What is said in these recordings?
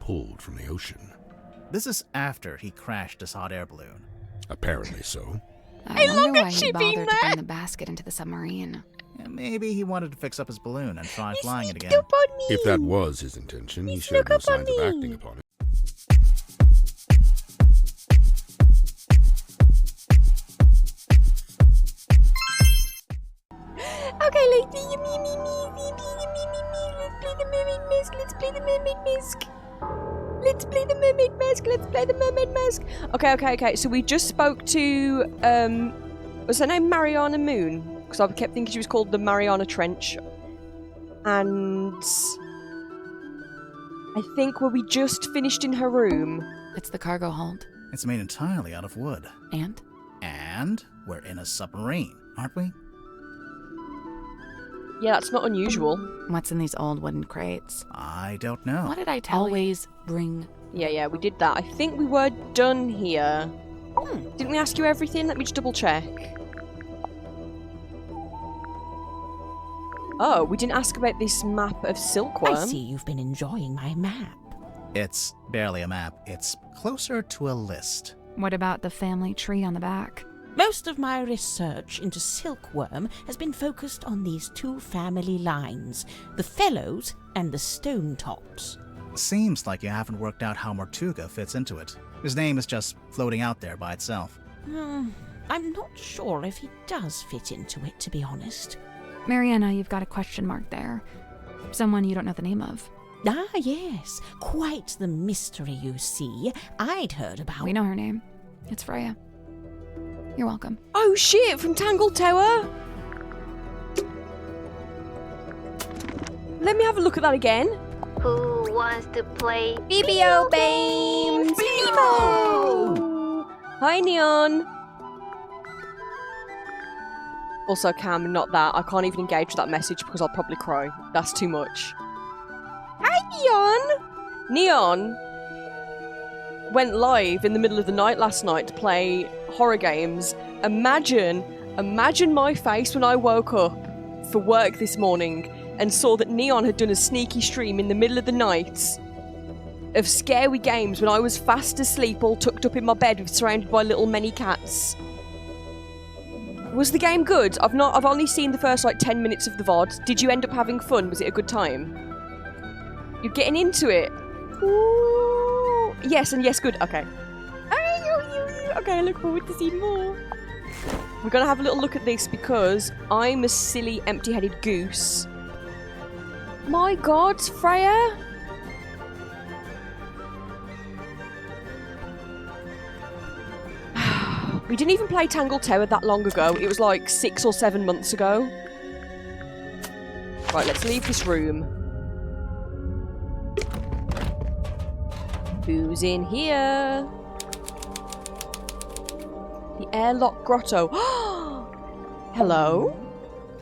pulled from the ocean. This is after he crashed his hot air balloon. Apparently so. I wonder why he bothered to bring the basket into the submarine. Yeah, maybe he wanted to fix up his balloon and try flying it again. If that was his intention, he showed no signs of acting upon it. Okay, let's play the mermaid mask. Let's play the mermaid mask. Let's play the mermaid mask. Let's play the mermaid mask. Okay. So we just spoke to, was her name Mariana Moon? Because I kept thinking she was called the Mariana Trench. And I think we just finished in her room. It's the cargo hold. It's made entirely out of wood. And? And we're in a submarine, aren't we? Yeah, that's not unusual. What's in these old wooden crates? I don't know. What did I tell you? Always bring... Yeah, we did that. I think we were done here. Didn't we ask you everything? Let me just double check. Oh, we didn't ask about this map of Silkworm. I see you've been enjoying my map. It's barely a map. It's closer to a list. What about the family tree on the back? Most of my research into silkworm has been focused on these two family lines, the Fellows and the Stone Tops. Seems like you haven't worked out how Mortuga fits into it. His name is just floating out there by itself. I'm not sure if he does fit into it, to be honest. Mariana, you've got a question mark there. Someone you don't know the name of. Ah, yes. Quite the mystery, you see. I'd heard about... We know her name. It's Freya. You're welcome. Oh shit, from Tangle Tower! Let me have a look at that again. Who wants to play BBO Bames! BBO! Hi, Neon. Also, Cam, not that. I can't even engage with that message because I'll probably cry. That's too much. Hi, Neon! Neon went live in the middle of the night last night to play horror games. Imagine my face when I woke up for work this morning and saw that Neon had done a sneaky stream in the middle of the night of scary games when I was fast asleep, all tucked up in my bed, surrounded by little many cats. Was the game good? I've only seen the first 10 minutes of the VOD. Did you end up having fun? Was it a good time? You're getting into it. Ooh. Yes, and yes, good. Okay. Okay, I look forward to seeing more. We're gonna have a little look at this because I'm a silly, empty-headed goose. My God, Freya! We didn't even play Tangle Tower that long ago. It was like 6 or 7 months ago. Right, let's leave this room. Who's in here? The airlock grotto. Hello?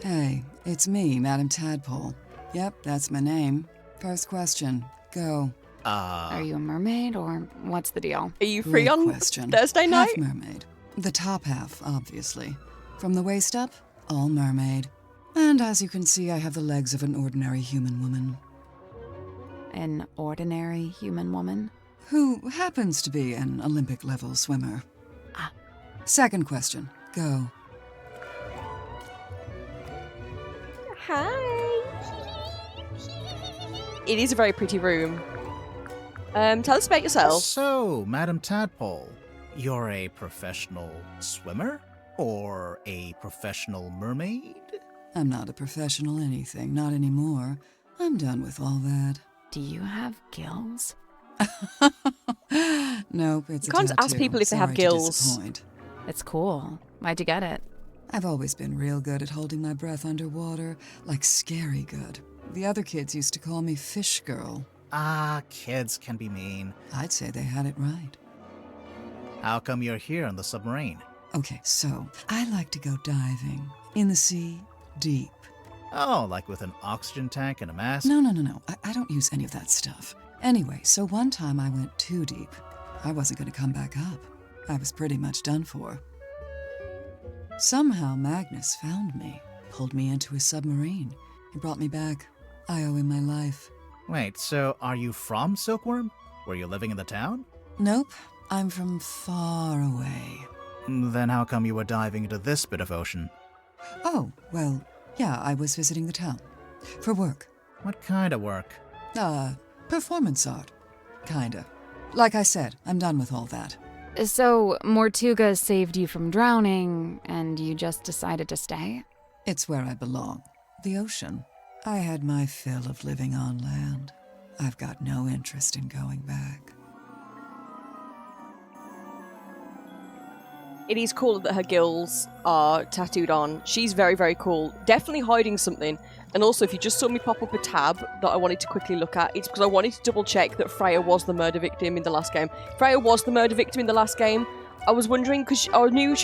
Hey, it's me, Madam Tadpole. Yep, that's my name. First question, go. Are you a mermaid, or what's the deal? Are you free Good on question. Thursday night? Half mermaid. The top half, obviously. From the waist up, all mermaid. And as you can see, I have the legs of an ordinary human woman. An ordinary human woman? Who happens to be an Olympic-level swimmer. Second question, go. Hi. It is a very pretty room. Tell us about yourself. So, Madam Tadpole, you're a professional swimmer? Or a professional mermaid? I'm not a professional anything, not anymore. I'm done with all that. Do you have gills? Nope, it's You can't a tattoo. ask people if they have Sorry to gills. disappoint. It's cool. Why'd you get it? I've always been real good at holding my breath underwater, like scary good. The other kids used to call me Fish Girl. Kids can be mean. I'd say they had it right. How come you're here on the submarine? Okay, so I like to go diving. In the sea, deep. Oh, like with an oxygen tank and a mask? No. I don't use any of that stuff. Anyway, so one time I went too deep. I wasn't going to come back up. I was pretty much done for. Somehow Magnus found me, pulled me into his submarine. He brought me back. I owe him my life. Wait, so are you from Silkworm? Were you living in the town? Nope, I'm from far away. Then how come you were diving into this bit of ocean? Oh, well, yeah, I was visiting the town. For work. What kind of work? Performance art. Kinda. Like I said, I'm done with all that. So, Mortuga saved you from drowning, and you just decided to stay? It's where I belong. The ocean. I had my fill of living on land. I've got no interest in going back. It is cool that her gills are tattooed on. She's very, very cool. Definitely hiding something. And also, if you just saw me pop up a tab that I wanted to quickly look at, it's because I wanted to double check that Freya was the murder victim in the last game. Freya was the murder victim in the last game. I was wondering, because I remember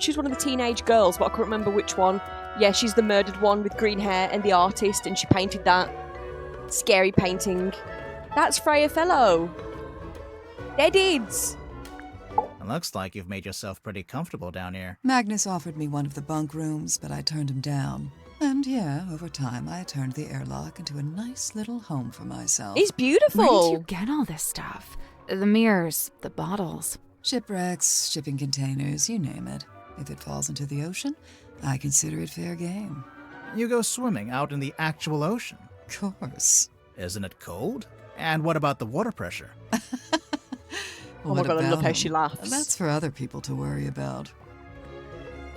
she was one of the teenage girls, but I couldn't remember which one. Yeah, she's the murdered one with green hair and the artist, and she painted that scary painting. That's Freya Fellow. Deadids. It looks like you've made yourself pretty comfortable down here. Magnus offered me one of the bunk rooms, but I turned him down. And yeah, over time, I turned the airlock into a nice little home for myself. It's beautiful. Where did you get all this stuff? The mirrors, the bottles. Shipwrecks, shipping containers, you name it. If it falls into the ocean, I consider it fair game. You go swimming out in the actual ocean. Of course. Isn't it cold? And what about the water pressure? Oh my god, I love how she laughs. That's for other people to worry about.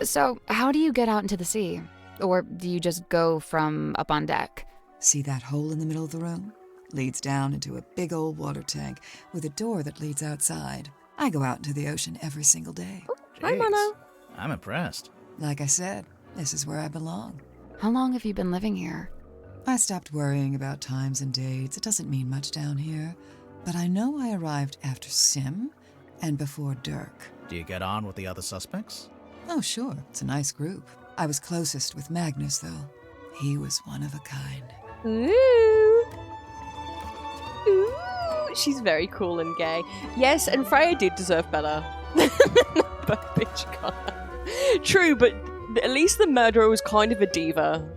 So, how do you get out into the sea? Or do you just go from up on deck? See that hole in the middle of the room? Leads down into a big old water tank with a door that leads outside. I go out into the ocean every single day. Hi, Mono. I'm impressed. Like I said, this is where I belong. How long have you been living here? I stopped worrying about times and dates. It doesn't mean much down here. But I know I arrived after Sim and before Dirk. Do you get on with the other suspects? Oh, sure. It's a nice group. I was closest with Magnus, though. He was one of a kind. Ooh. Ooh. She's very cool and gay. Yes, and Freya did deserve better. But bitch can't. True, but at least the murderer was kind of a diva.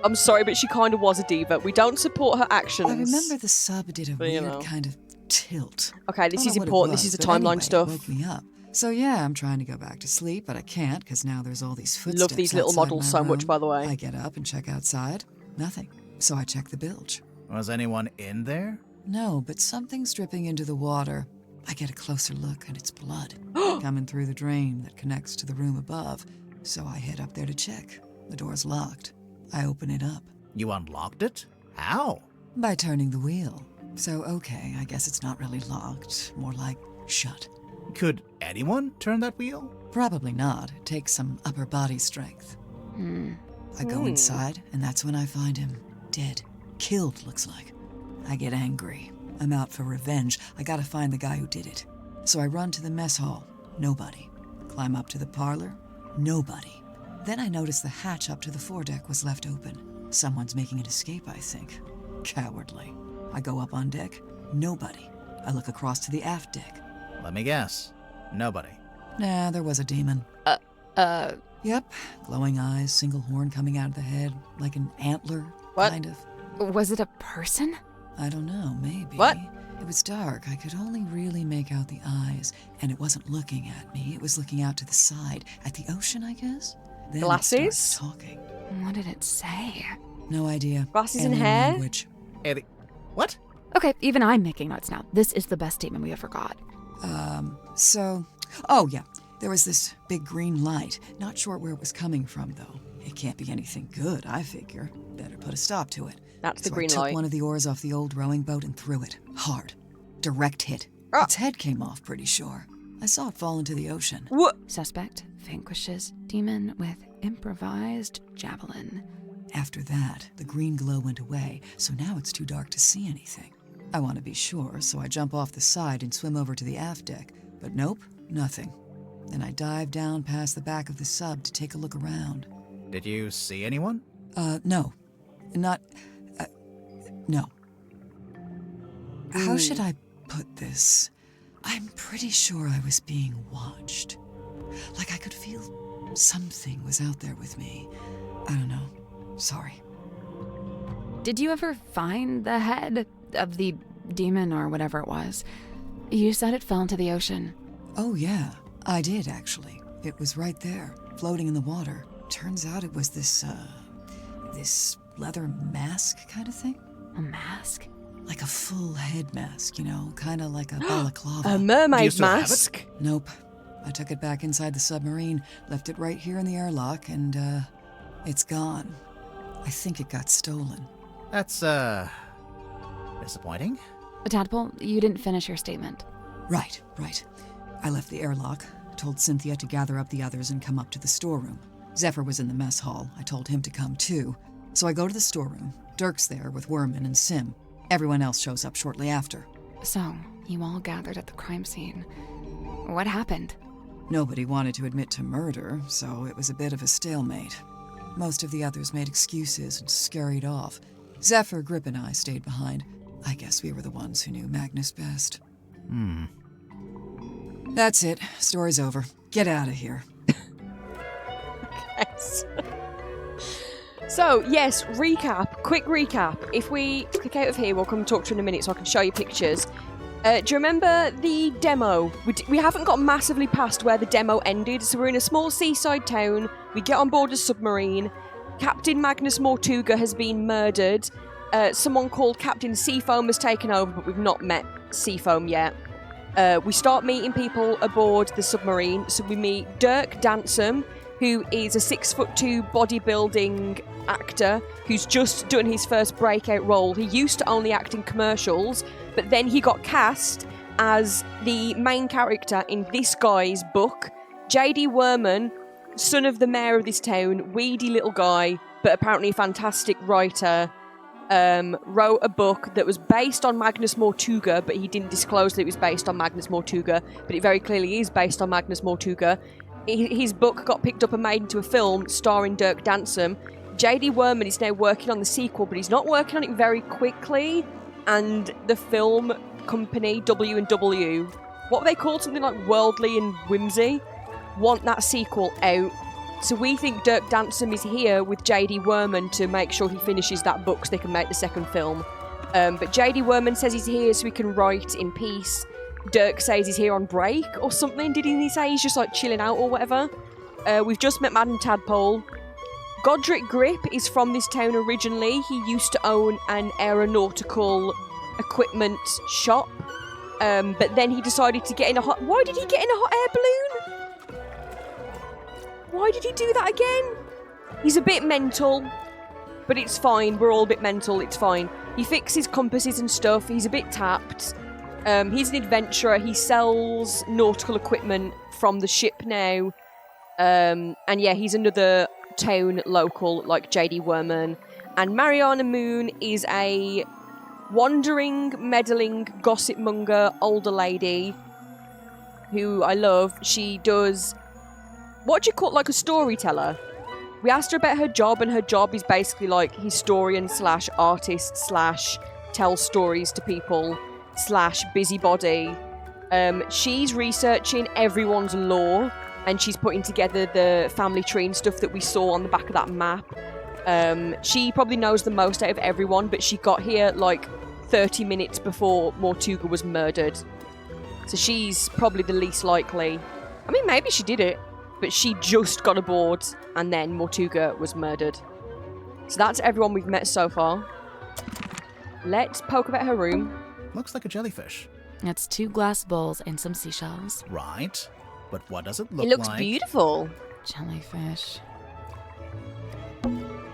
I'm sorry, but she kind of was a diva. We don't support her actions. I remember the sub did a But, you weird know. kind of tilt. Okay, this Don't is know what it important. was, This is the but timeline anyway, stuff. It woke me up. So yeah, I'm trying to go back to sleep, but I can't because now there's all these footsteps. Love these little outside models my so much, room. by the way. I get up and check outside. Nothing. So I check the bilge. Was anyone in there? No, but something's dripping into the water. I get a closer look, and it's blood coming through the drain that connects to the room above. So I head up there to check. The door's locked. I open it up. You unlocked it? How? By turning the wheel. So, okay, I guess it's not really locked. More like shut. Could anyone turn that wheel? Probably not. It takes some upper body strength. I go inside, and that's when I find him. Dead. Killed, looks like. I get angry. I'm out for revenge. I gotta find the guy who did it. So I run to the mess hall. Nobody. Climb up to the parlor. Nobody. Then I notice the hatch up to the foredeck was left open. Someone's making an escape, I think. Cowardly. I go up on deck. Nobody. I look across to the aft deck. Let me guess. Nobody. Nah, there was a demon. Yep. Glowing eyes, single horn coming out of the head, like an antler, What? kind of. Was it a person? I don't know, maybe. What? It was dark. I could only really make out the eyes, and it wasn't looking at me. It was looking out to the side, at the ocean, I guess. Then Glasses? It starts talking. What did it say? No idea. Glasses and Alien hair? language. What? Okay, even I'm making notes now. This is the best statement we ever got. Oh yeah, there was this big green light. Not sure where it was coming from, though. It can't be anything good, I figure. Better put a stop to it. That's the So green I took light. one of the oars off the old rowing boat and threw it. Hard. Direct hit. Ah. Its head came off, pretty sure. I saw it fall into the ocean. What? Suspect vanquishes demon with improvised javelin. After that, the green glow went away, so now it's too dark to see anything. I want to be sure, so I jump off the side and swim over to the aft deck. But nope, nothing. Then I dive down past the back of the sub to take a look around. Did you see anyone? No. No. How should I put this? I'm pretty sure I was being watched. Like I could feel something was out there with me. I don't know. Sorry. Did you ever find the head of the demon or whatever it was. You said it fell into the ocean. Oh, yeah, I did, actually. It was right there, floating in the water. Turns out it was this leather mask kind of thing. A mask? Like a full head mask, you know, kind of like a balaclava. A Do you mermaid still have it? mask. Nope. I took it back inside the submarine, left it right here in the airlock, and, it's gone. I think it got stolen. That's, disappointing. Tadpole, you didn't finish your statement. Right. I left the airlock, told Cynthia to gather up the others and come up to the storeroom. Zephyr was in the mess hall. I told him to come too. So I go to the storeroom. Dirk's there with Werman and Sim. Everyone else shows up shortly after. So, you all gathered at the crime scene. What happened? Nobody wanted to admit to murder, so it was a bit of a stalemate. Most of the others made excuses and scurried off. Zephyr, Grip, and I stayed behind. I guess we were the ones who knew Magnus best. That's it. Story's over. Get out of here. Yes. So, yes, quick recap. If we click out of here, we'll come talk to you in a minute so I can show you pictures. Do you remember the demo? We haven't got massively past where the demo ended, so we're in a small seaside town. We get on board a submarine. Captain Magnus Mortuga has been murdered. Someone called Captain Seafoam has taken over, but we've not met Seafoam yet. We start meeting people aboard the submarine. So we meet Dirk Dansom, who is a 6'2" bodybuilding actor who's just done his first breakout role. He used to only act in commercials, but then he got cast as the main character in this guy's book. J.D. Werman, son of the mayor of this town, weedy little guy, but apparently a fantastic writer, wrote a book that was based on Magnus Mortuga, but he didn't disclose that it was based on Magnus Mortuga, but it very clearly is based on Magnus Mortuga. His book got picked up and made into a film starring Dirk Dansom. J.D. Werman is now working on the sequel, but he's not working on it very quickly, and the film company, W&W, what were they called? Something like Worldly and Whimsy, want that sequel out. So we think Dirk Dansom is here with J.D. Werman to make sure he finishes that book so they can make the second film. But J.D. Werman says he's here so he can write in peace. Dirk says he's here on break or something. Didn't he say he's just like chilling out or whatever? We've just met Madame Tadpole. Godric Grip is from this town originally. He used to own an aeronautical equipment shop. But then he decided to get in a hot... Why did he get in a hot air balloon? Why did he do that again? He's a bit mental. But it's fine. We're all a bit mental. It's fine. He fixes compasses and stuff. He's a bit tapped. He's an adventurer. He sells nautical equipment from the ship now. And yeah, he's another town local like J.D. Werman. And Mariana Moon is a wandering, meddling, gossip monger older lady who I love. She does, what do you call, like a storyteller? We asked her about her job, and her job is basically like historian slash artist slash tell stories to people slash busybody. She's researching everyone's lore, and she's putting together the family tree and stuff that we saw on the back of that map. She probably knows the most out of everyone, but she got here like 30 minutes before Mortuga was murdered. So she's probably the least likely. I mean, maybe she did it, but she just got aboard and then Mortuga was murdered. So that's everyone we've met so far. Let's poke about her room. Looks like a jellyfish. It's 2 glass bowls and some seashells. Right. But what does it look like? It looks beautiful. Jellyfish.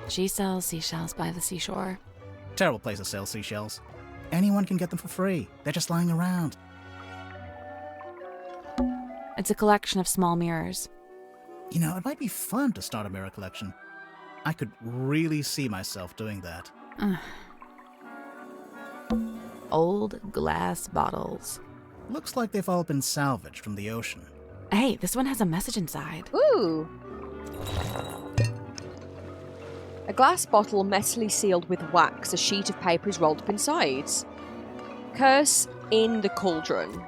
She sells seashells by the seashore. Terrible place to sell seashells. Anyone can get them for free. They're just lying around. It's a collection of small mirrors. You know, it might be fun to start a mirror collection. I could really see myself doing that. Old glass bottles. Looks like they've all been salvaged from the ocean. Hey, this one has a message inside. Ooh. A glass bottle messily sealed with wax. A sheet of paper is rolled up inside. Curse in the cauldron.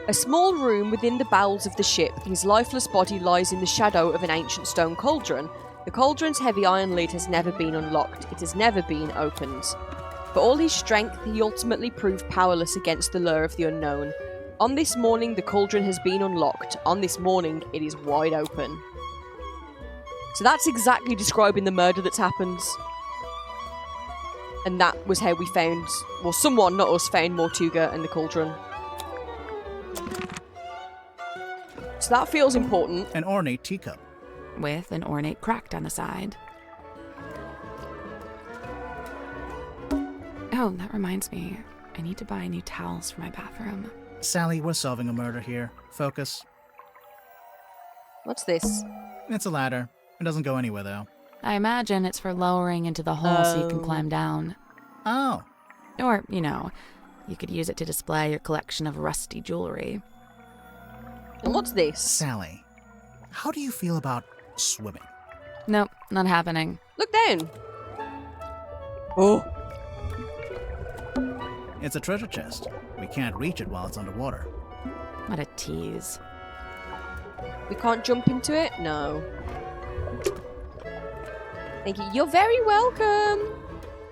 A small room within the bowels of the ship. His lifeless body lies in the shadow of an ancient stone cauldron. The cauldron's heavy iron lid has never been unlocked. It has never been opened. For all his strength, he ultimately proved powerless against the lure of the unknown. On this morning, the cauldron has been unlocked. On this morning, it is wide open. So that's exactly describing the murder that's happened. And that was how we found, well, someone, not us, found Mortuga and the cauldron. So that feels important. An ornate teacup. With an ornate crack down the side. Oh, that reminds me. I need to buy new towels for my bathroom. Sally, we're solving a murder here. Focus. What's this? It's a ladder. It doesn't go anywhere, though. I imagine it's for lowering into the hole so you can climb down. Oh. Or, you know, you could use it to display your collection of rusty jewelry. And what's this? Sally, how do you feel about swimming? Nope, not happening. Look down. Oh. It's a treasure chest. We can't reach it while it's underwater. What a tease. We can't jump into it? No. Thank you. You're very welcome.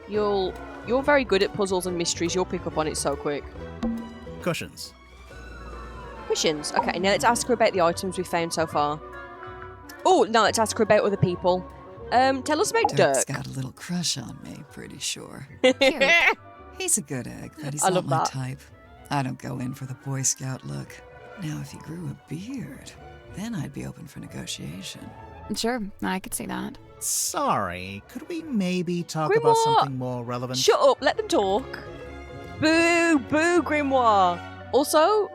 You're very good at puzzles and mysteries. You'll pick up on it so quick. Cushions. Cushions. Okay, now let's ask her about the items we've found so far. Oh, no, let's ask her about other people. Tell us about Dirk's Dirk. got a little crush on me, pretty sure. Cute. He's a good egg, but he's I not love my that. type. I don't go in for the Boy Scout look. Now, if he grew a beard, then I'd be open for negotiation. Sure, I could see that. Sorry, could we maybe talk about Grimoire! something more relevant? Shut up, let them talk. Boo, boo, Grimoire. Also,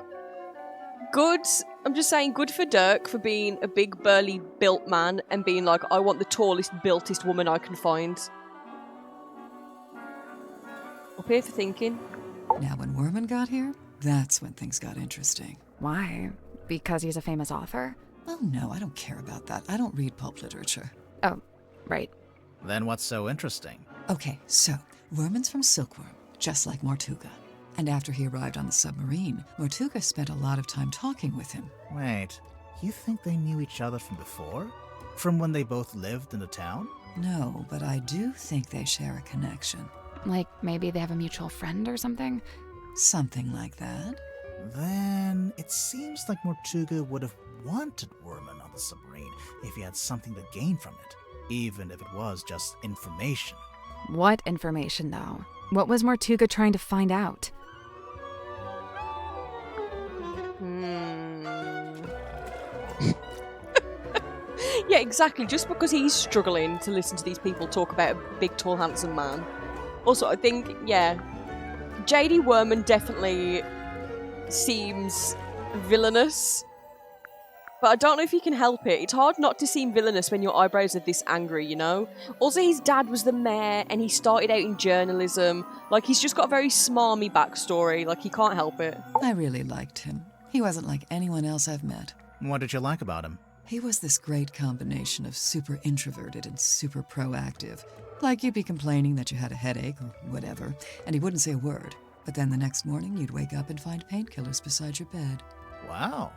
good, I'm just saying, good for Dirk for being a big, burly, built man and being like, I want the tallest, builtest woman I can find. Up here for thinking. Now, when Werman got here, that's when things got interesting. Why? Because he's a famous author? Oh no, I don't care about that. I don't read pulp literature. Oh, right. Then what's so interesting? Okay, so, Werman's from Silkworm, just like Mortuga. And after he arrived on the submarine, Mortuga spent a lot of time talking with him. Wait, you think they knew each other from before? From when they both lived in the town? No, but I do think they share a connection. Like maybe they have a mutual friend or something? Something like that. Then it seems like Mortuga would have wanted Werman on the submarine if he had something to gain from it, even if it was just information. What information, though? What was Mortuga trying to find out? Yeah, exactly. Just because he's struggling to listen to these people talk about a big, tall, handsome man. Also, I think, yeah, J.D. Werman definitely seems villainous. But I don't know if you can help it. It's hard not to seem villainous when your eyebrows are this angry, you know? Also, his dad was the mayor, and he started out in journalism. Like, he's just got a very smarmy backstory. Like, he can't help it. I really liked him. He wasn't like anyone else I've met. What did you like about him? He was this great combination of super introverted and super proactive. Like you'd be complaining that you had a headache or whatever, and he wouldn't say a word. But then the next morning, you'd wake up and find painkillers beside your bed. Wow.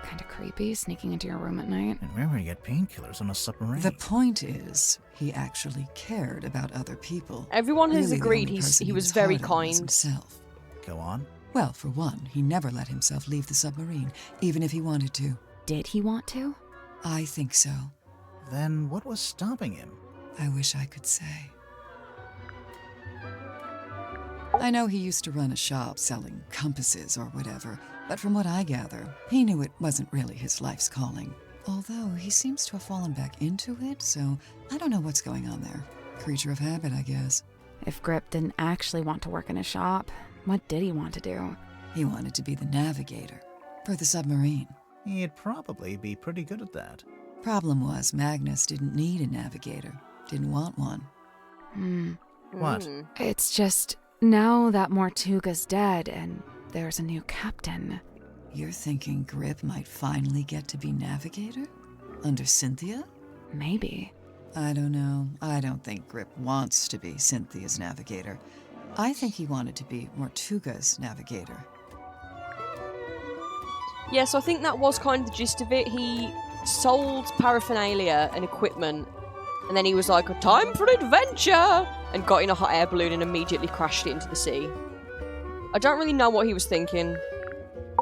Kinda creepy, sneaking into your room at night. And where would he get painkillers on a submarine? The point is, he actually cared about other people. Everyone has Really, the agreed only person he was very hard on was kind. himself. Go on. Well, for one, he never let himself leave the submarine, even if he wanted to. Did he want to? I think so. Then what was stopping him? I wish I could say. I know he used to run a shop selling compasses or whatever, but from what I gather, he knew it wasn't really his life's calling. Although he seems to have fallen back into it, so I don't know what's going on there. Creature of habit, I guess. If Grip didn't actually want to work in a shop, what did he want to do? He wanted to be the navigator for the submarine. He'd probably be pretty good at that. Problem was, Magnus didn't need a navigator. Didn't want one. What? It's just, now that Mortuga's dead and there's a new captain. You're thinking Grip might finally get to be navigator? Under Cynthia? Maybe. I don't know. I don't think Grip wants to be Cynthia's navigator. I think he wanted to be Mortuga's navigator. Yeah, so I think that was kind of the gist of it. He sold paraphernalia and equipment, and then he was like, time for adventure! and got in a hot air balloon and immediately crashed it into the sea. I don't really know what he was thinking.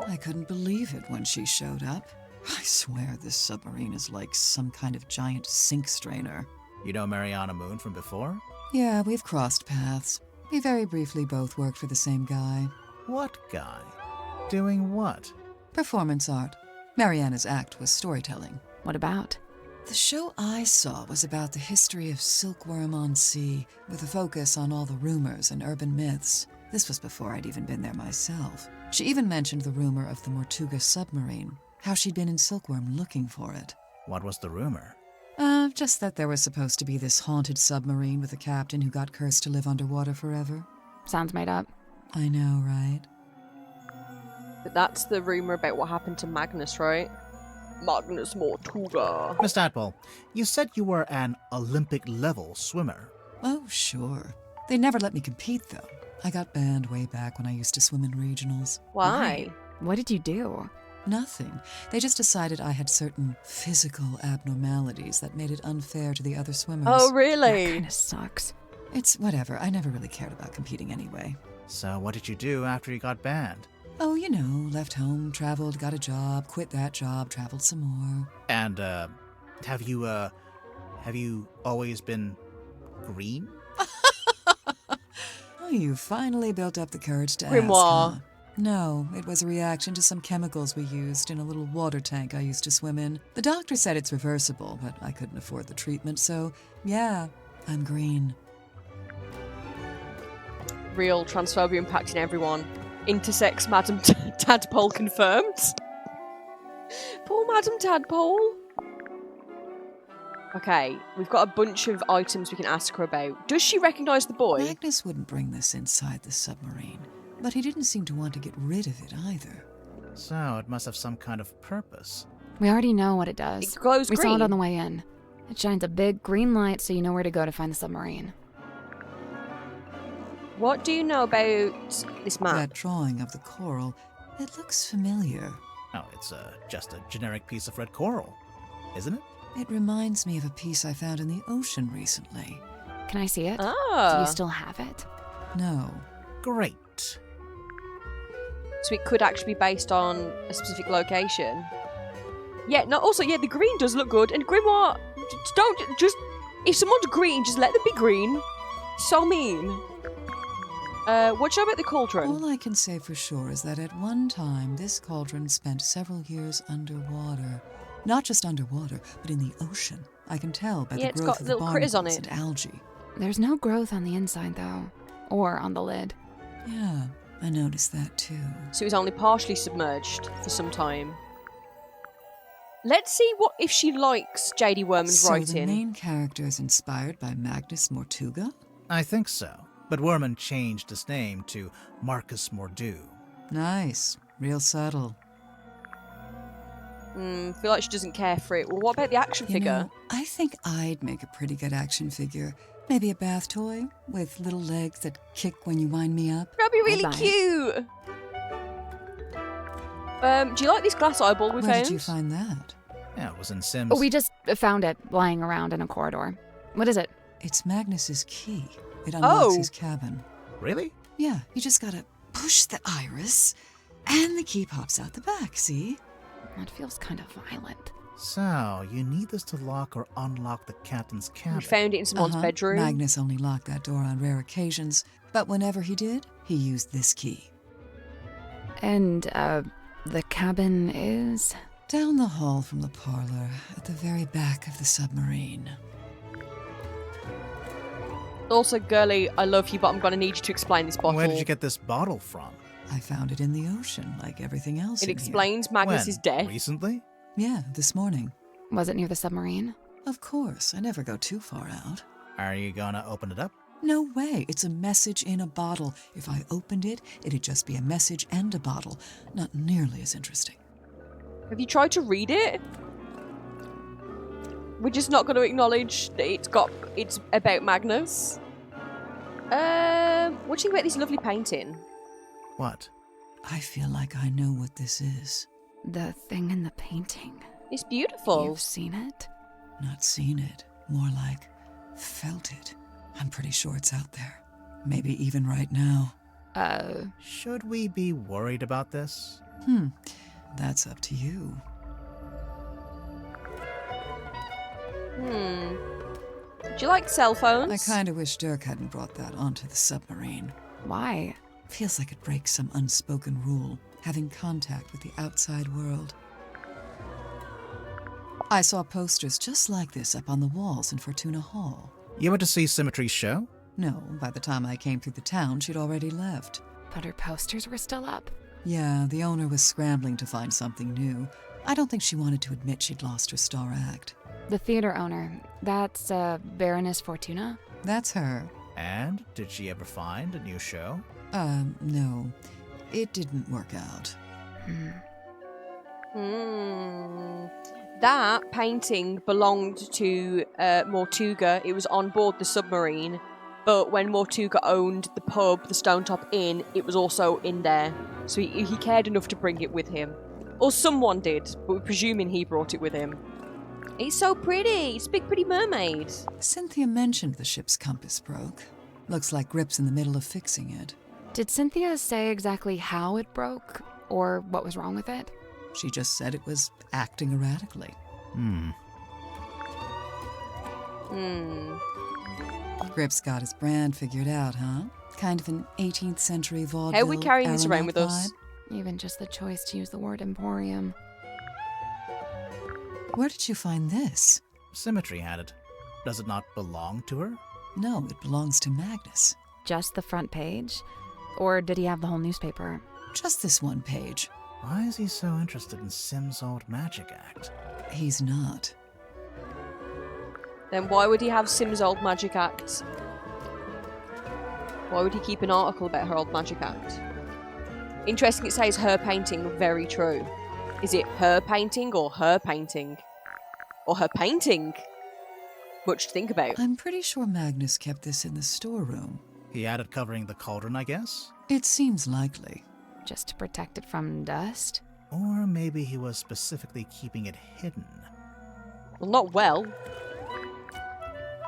I couldn't believe it when she showed up. I swear this submarine is like some kind of giant sink strainer. You know Mariana Moon from before? Yeah, we've crossed paths. We very briefly both worked for the same guy. What guy? Doing what? Performance art. Mariana's act was storytelling. What about? The show I saw was about the history of silkworm on sea, with a focus on all the rumors and urban myths. This was before I'd even been there myself. She even mentioned the rumor of the Mortuga submarine, how she'd been in Silkworm looking for it. What was the rumor? Just that there was supposed to be this haunted submarine with a captain who got cursed to live underwater forever. Sounds made up. I know, right? But that's the rumor about what happened to Magnus, right? Magnus Mortuga. Miss Tadpole, you said you were an Olympic-level swimmer. Oh, sure. They never let me compete, though. I got banned way back when I used to swim in regionals. Why? What did you do? Nothing. They just decided I had certain physical abnormalities that made it unfair to the other swimmers. Oh, That really? kind of sucks. It's whatever. I never really cared about competing anyway. So what did you do after you got banned? Oh, you know, left home, traveled, got a job, quit that job, traveled some more. And, have you always been green? Oh, you finally built up the courage to Grimoire. ask, huh? No, it was a reaction to some chemicals we used in a little water tank I used to swim in. The doctor said it's reversible, but I couldn't afford the treatment, so yeah, I'm green. Real transphobia impacting everyone. Intersex Madam Tadpole confirmed. Poor Madam Tadpole. Okay, we've got a bunch of items we can ask her about. Does she recognise the boy? Magnus wouldn't bring this inside the submarine, but he didn't seem to want to get rid of it either. So it must have some kind of purpose. We already know what it does. It glows We green. saw it on the way in. It shines a big green light so you know where to go to find the submarine. What do you know about this map? That drawing of the coral, it looks familiar. Oh, it's just a generic piece of red coral, isn't it? It reminds me of a piece I found in the ocean recently. Can I see it? Do Ah. you still have it? No. Great. So it could actually be based on a specific location. Yeah, no, also, yeah, the green does look good. And Grimoire, don't just... If someone's green, just let them be green. So mean. What do you know about the cauldron? All I can say for sure is that at one time, this cauldron spent several years underwater. Not just underwater, but in the ocean. I can tell by Yeah, the it's growth got of the little critters on barnacles it. and algae. There's no growth on the inside, though. Or on the lid. Yeah, I noticed that too. So it was only partially submerged for some time. Let's see what if she likes J.D. Worman's So the writing. main character is inspired by Magnus Mortuga? I think so. But Worman changed his name to Marcus Mordu. Nice. Real subtle. Feel like she doesn't care for it. Well, what about the action You figure? know, I think I'd make a pretty good action figure. Maybe a bath toy with little legs that kick when you wind me up. That'd be really buy it. cute. Do you like this glass eyeball we Where found? did you find that? Yeah, it was in Sims. Oh, we just found it lying around in a corridor. What is it? It's Magnus's key. It unlocks Oh. his cabin. Really? Yeah, you just gotta push the iris, and the key pops out the back, see? That feels kind of violent. So, you need this to lock or unlock the captain's cabin. We found it in someone's bedroom. Magnus only locked that door on rare occasions, but whenever he did, he used this key. And, the cabin is? Down the hall from the parlor, at the very back of the submarine. Also, girly, I love you, but I'm gonna need you to explain this bottle. Where did you get this bottle from? I found it in the ocean, like everything else It in explains Magnus's When? death. Recently? here. Yeah, this morning. Was it near the submarine? Of course, I never go too far out. Are you gonna open it up? No way, it's a message in a bottle. If I opened it, it'd just be a message and a bottle. Not nearly as interesting. Have you tried to read it? We're just not going to acknowledge that it's about Magnus. What do you think about this lovely painting? What? I feel like I know what this is. The thing in the painting. It's beautiful. You've seen it? Not seen it, more like felt it. I'm pretty sure it's out there. Maybe even right now. Should we be worried about this? That's up to you. Do you like cell phones? I kind of wish Dirk hadn't brought that onto the submarine. Why? Feels like it breaks some unspoken rule, having contact with the outside world. I saw posters just like this up on the walls in Fortuna Hall. You went to see Symmetry's show? No, by the time I came through the town, she'd already left. But her posters were still up. Yeah, the owner was scrambling to find something new. I don't think she wanted to admit she'd lost her star act. The theater owner, that's Baroness Fortuna? That's her. And did she ever find a new show? No. It didn't work out. That painting belonged to Mortuga. It was on board the submarine. But when Mortuga owned the pub, the Stone Top Inn, it was also in there. So he cared enough to bring it with him. Or someone did, but we're presuming he brought it with him. It's so pretty. It's a big, pretty mermaid. Cynthia mentioned the ship's compass broke. Looks like Grip's in the middle of fixing it. Did Cynthia say exactly how it broke? Or what was wrong with it? She just said it was acting erratically. Grip's got his brand figured out, huh? Kind of an 18th century vaudeville. How are we carrying this around with us? Even just the choice to use the word emporium. Where did you find this? Symmetry had it. Does it not belong to her? No, it belongs to Magnus. Just the front page? Or did he have the whole newspaper? Just this one page. Why is he so interested in Sim's old magic act? He's not. Then why would he have Sim's old magic act? Why would he keep an article about her old magic act? Interesting, it says her painting, very true. Is it her painting or her painting? Or her painting? Much to think about. I'm pretty sure Magnus kept this in the storeroom. He had it covering the cauldron, I guess? It seems likely. Just to protect it from dust? Or maybe he was specifically keeping it hidden. Well, not well.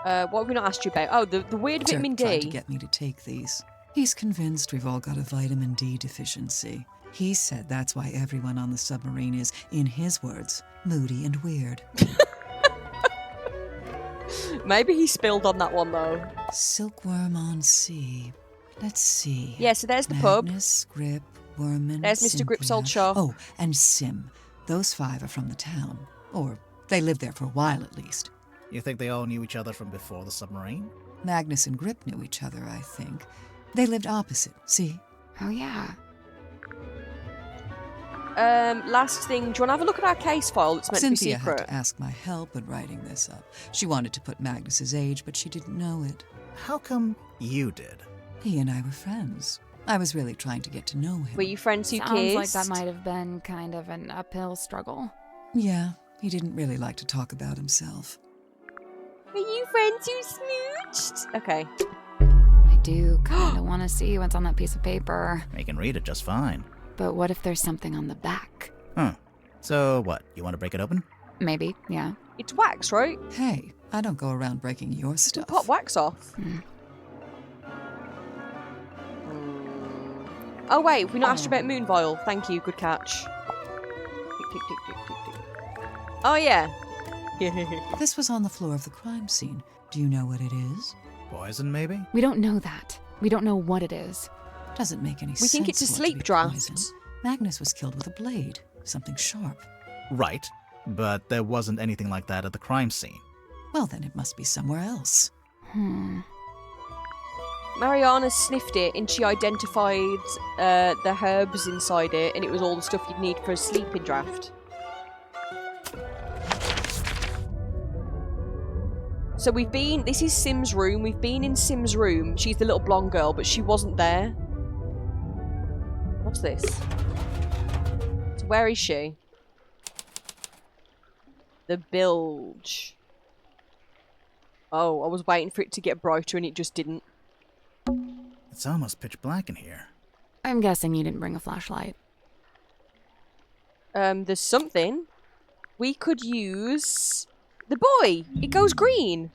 What have we not asked you about? Oh, the weird Dirk vitamin tried D. to get me to take these. He's convinced we've all got a vitamin D deficiency. He said that's why everyone on the submarine is, in his words, moody and weird. Maybe he spilled on that one, though. Silkworm on sea. Let's see. Yeah, so there's the pub. Magnus, Grip, Worman, There's Mr. Grip's old shop. Oh, and Sim. Those 5 are from the town. Or they lived there for a while, at least. You think they all knew each other from before the submarine? Magnus and Grip knew each other, I think. They lived opposite, see? Oh, yeah. Last thing, do you want to have a look at our case file? It's meant Cynthia to be had secret. to ask my help in writing this up. She wanted to put Magnus's age, but she didn't know it. How come you did? He and I were friends. I was really trying to get to know him. Were you friends who Sounds kissed? like that might have been kind of an uphill struggle. Yeah, he didn't really like to talk about himself. Are you friends who smooched? Okay. I do kind of want to see what's on that piece of paper. You can read it just fine. But what if there's something on the back? Huh. So what, you want to break it open? Maybe, yeah. It's wax, right? Hey, I don't go around breaking your You stuff. pop wax off. Oh wait, we not asked you about Moon Vial. Thank you, good catch. Tick, tick, tick, tick, tick, tick. Oh yeah. This was on the floor of the crime scene. Do you know what it is? Poison, maybe? We don't know that. We don't know what it is. Doesn't make any sense. We think it's a for it to sleep be draft. poison. Magnus was killed with a blade. Something sharp. Right. But there wasn't anything like that at the crime scene. Well, then it must be somewhere else. Mariana sniffed it and she identified the herbs inside it, and it was all the stuff you'd need for a sleeping draft. So we've been, this is Sim's room, we've been in Sim's room. She's the little blonde girl, but she wasn't there. What's this? So where is she? The bilge. Oh, I was waiting for it to get brighter and it just didn't. It's almost pitch black in here. I'm guessing you didn't bring a flashlight. There's something. We could use the boy. It goes green.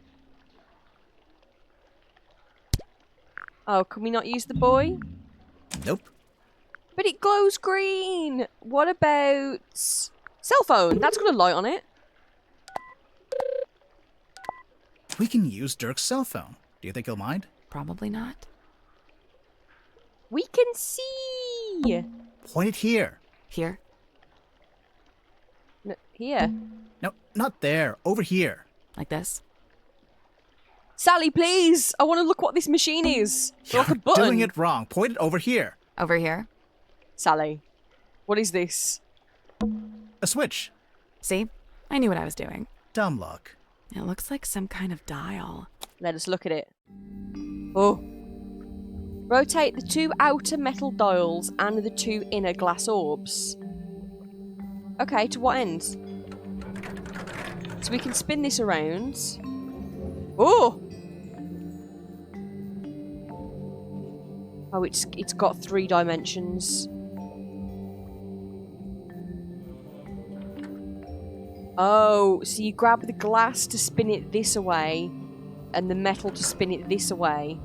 Oh, can we not use the buoy? Nope. But it glows green! What about... cell phone? That's got a light on it. We can use Dirk's cell phone. Do you think he'll mind? Probably not. We can see! Point it here. Here? Here. No, not there. Over here. Like this? Sally, please! I want to look what this machine is. Like a You're button. doing it wrong. Point it over here. Over here? Sally, what is this? A switch. See? I knew what I was doing. Dumb luck. It looks like some kind of dial. Let us look at it. Oh. Rotate the 2 outer metal dials and the 2 inner glass orbs. Okay, to what end? So we can spin this around. Oh! Oh, it's got 3 dimensions. Oh, so you grab the glass to spin it this way, and the metal to spin it this way.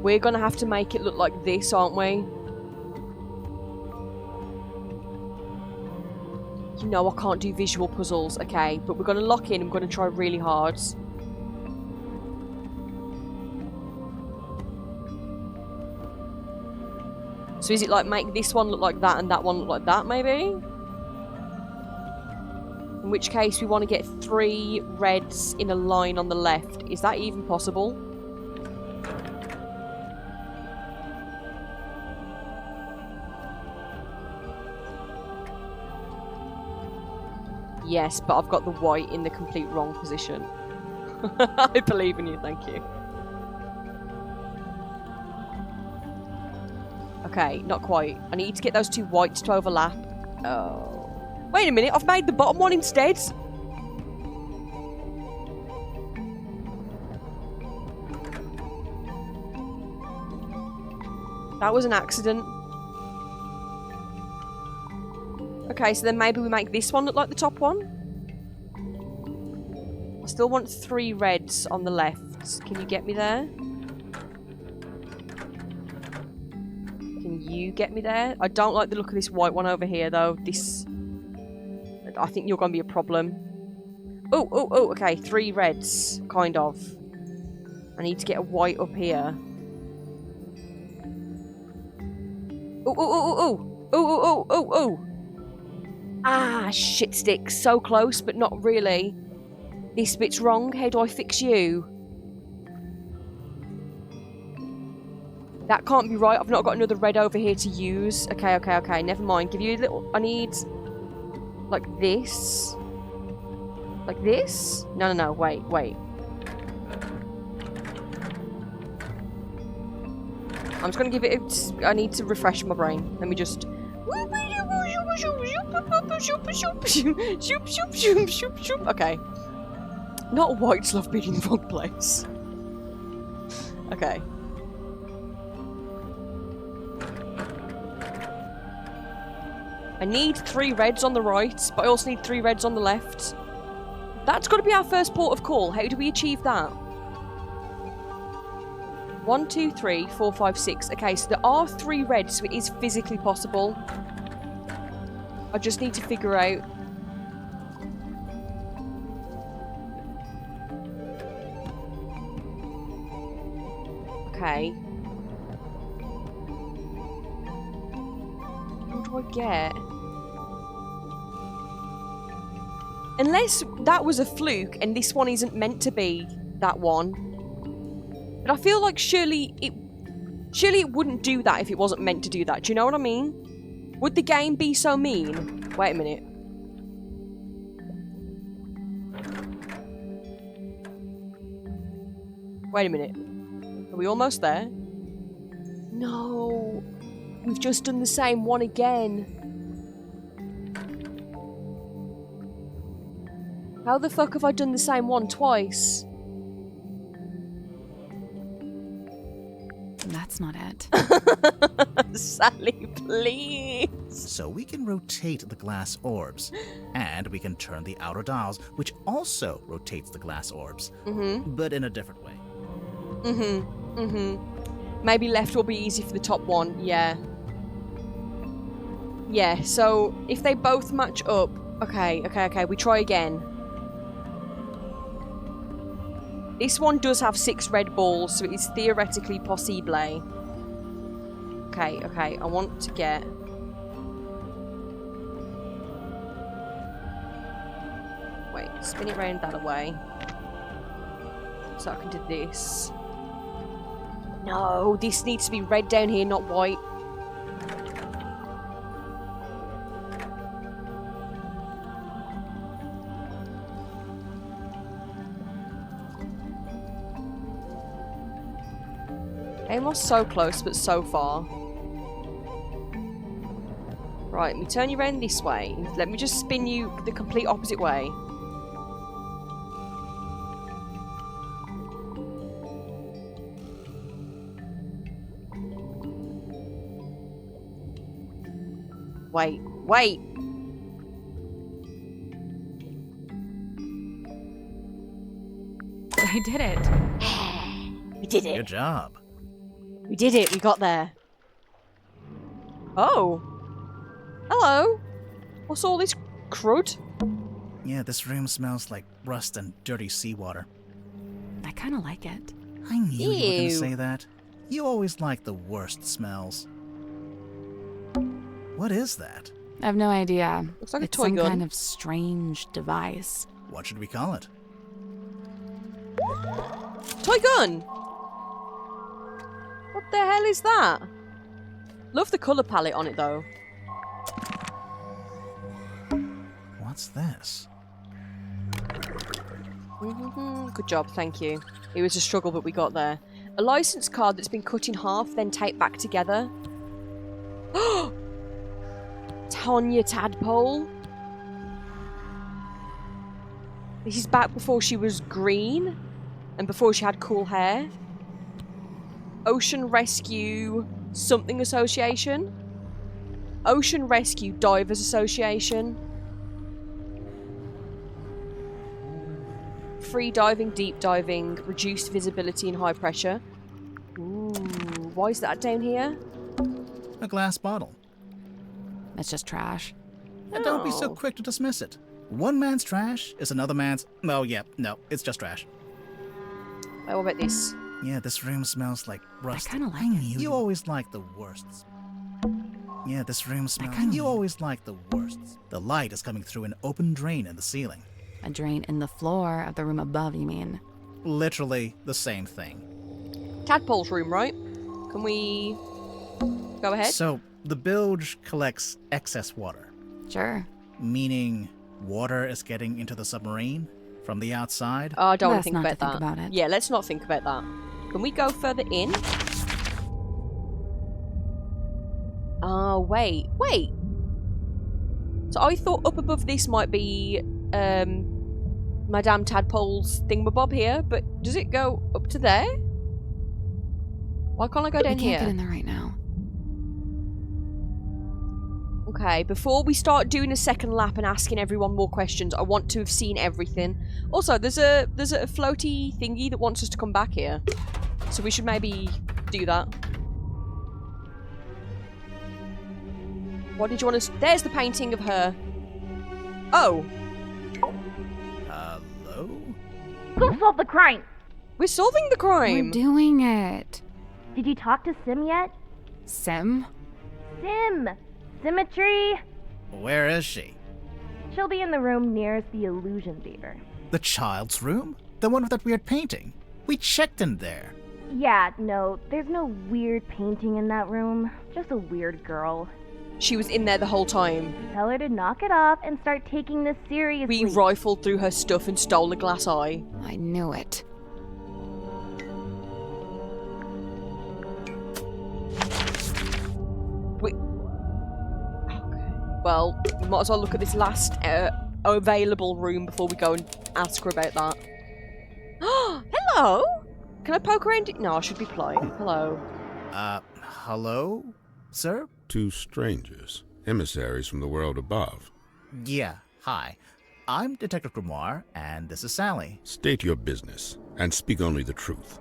We're gonna have to make it look like this, aren't we? You know I can't do visual puzzles, okay, but we're gonna lock in and we're gonna try really hard. So is it like make this one look like that and that one look like that, maybe? In which case we want to get 3 reds in a line on the left. Is that even possible? Yes, but I've got the white in the complete wrong position. I believe in you, thank you. Okay, not quite. I need to get those 2 whites to overlap. Oh. Wait a minute, I've made the bottom one instead. That was an accident. Okay, so then maybe we make this one look like the top one? I still want 3 reds on the left. Can you get me there? Can you get me there? I don't like the look of this white one over here, though. This... I think you're going to be a problem. Oh, oh, oh, okay. 3 reds, kind of. I need to get a white up here. Oh, oh, oh, oh, oh, oh, oh, oh, oh. Ah, shit sticks. So close, but not really. This bit's wrong. How do I fix you? That can't be right. I've not got another red over here to use. Okay, okay, okay. Never mind. Give you a little... I need... like this. Like this? No, no, no. Wait, wait. I'm just going to give it... I need to refresh my brain. Let me just... Okay. Not whites love being in the wrong place. Okay. I need 3 reds on the right, but I also need 3 reds on the left. That's got to be our first port of call. How do we achieve that? 1, 2, 3, 4, 5, 6. Okay, so there are 3 reds, so it is physically possible. I just need to figure out... Okay. What do I get? Unless that was a fluke and this one isn't meant to be that one. But I feel like surely it wouldn't do that if it wasn't meant to do that. Do you know what I mean? Would the game be so mean? Wait a minute. Wait a minute. Are we almost there? No. We've just done the same one again. How the fuck have I done the same one twice? That's not it. Sally, please. So we can rotate the glass orbs, and we can turn the outer dials, which also rotates the glass orbs, but in a different way. Maybe left will be easy for the top one. Yeah. Yeah, so if they both match up... Okay, we try again. This one does have 6 red balls, so it is theoretically possible. Okay, I want to get... Wait, spin it round that way. So I can do this. No, this needs to be red down here, not white. I'm almost so close, but so far. Right, let me turn you around this way. Let me just spin you the complete opposite way. Wait. I did it. We did it. Good job. We did it. We got there. Oh. Hello. What's all this crud? Yeah, this room smells like rust and dirty seawater. I kind of like it. I knew you were going Ew. to say that. You always like the worst smells. What is that? I have no idea. Looks like a It's toy some gun. kind of strange device. What should we call it? Toy gun! What the hell is that? Love the colour palette on it though. What's this? Good job, thank you. It was a struggle, but we got there. A license card that's been cut in half, then taped back together. Tonya Tadpole. This is back before she was green and before she had cool hair. Ocean Rescue something association. Ocean Rescue Divers Association. Free diving, deep diving, reduced visibility and high pressure. Ooh, why is that down here? A glass bottle. It's just trash. And don't be so Oh. quick to dismiss it. One man's trash is another man's... Oh, yeah, no, it's just trash. Oh, what about this? Yeah, this room smells like rust. kinda like I it. knew you always like the worst. Yeah, this room smells... kinda You like it. always like the worst. The light is coming through an open drain in the ceiling. A drain in the floor of the room above, you mean? Literally the same thing. Tadpole's room, right? Can we go ahead? So, the bilge collects excess water, Sure. meaning water is getting into the submarine from the outside. Oh, I don't want Let's to think not about that. think about it. Yeah, let's not think about that. Can we go further in? Oh, wait. So I thought up above this might be Madame Tadpole's thingamabob here, but does it go up to there? Why can't I go down We can't here? get in there right now. Okay, before we start doing a second lap and asking everyone more questions, I want to have seen everything. Also, there's a floaty thingy that wants us to come back here. So we should maybe do that. What did you want to... There's the painting of her. Oh, Hello? Go solve the crime! we're solving the crime. We're doing it. Did you talk to Sim yet? Sim? Sim! Symmetry! Where is she? She'll be in the room nearest the illusion theater. The child's room? The one with that weird painting? We checked in there. Yeah, no, there's no weird painting in that room. Just a weird girl. She was in there the whole time. Tell her to knock it off and start taking this seriously. We rifled through her stuff and stole a glass eye. I knew it. Well, we might as well look at this last available room before we go and ask her about that. Hello? Can I poke around? No, I should be polite. Hello. Hello? Sir? Two strangers, emissaries from the world above. Yeah, hi. I'm Detective Grimoire, and this is Sally. State your business, and speak only the truth.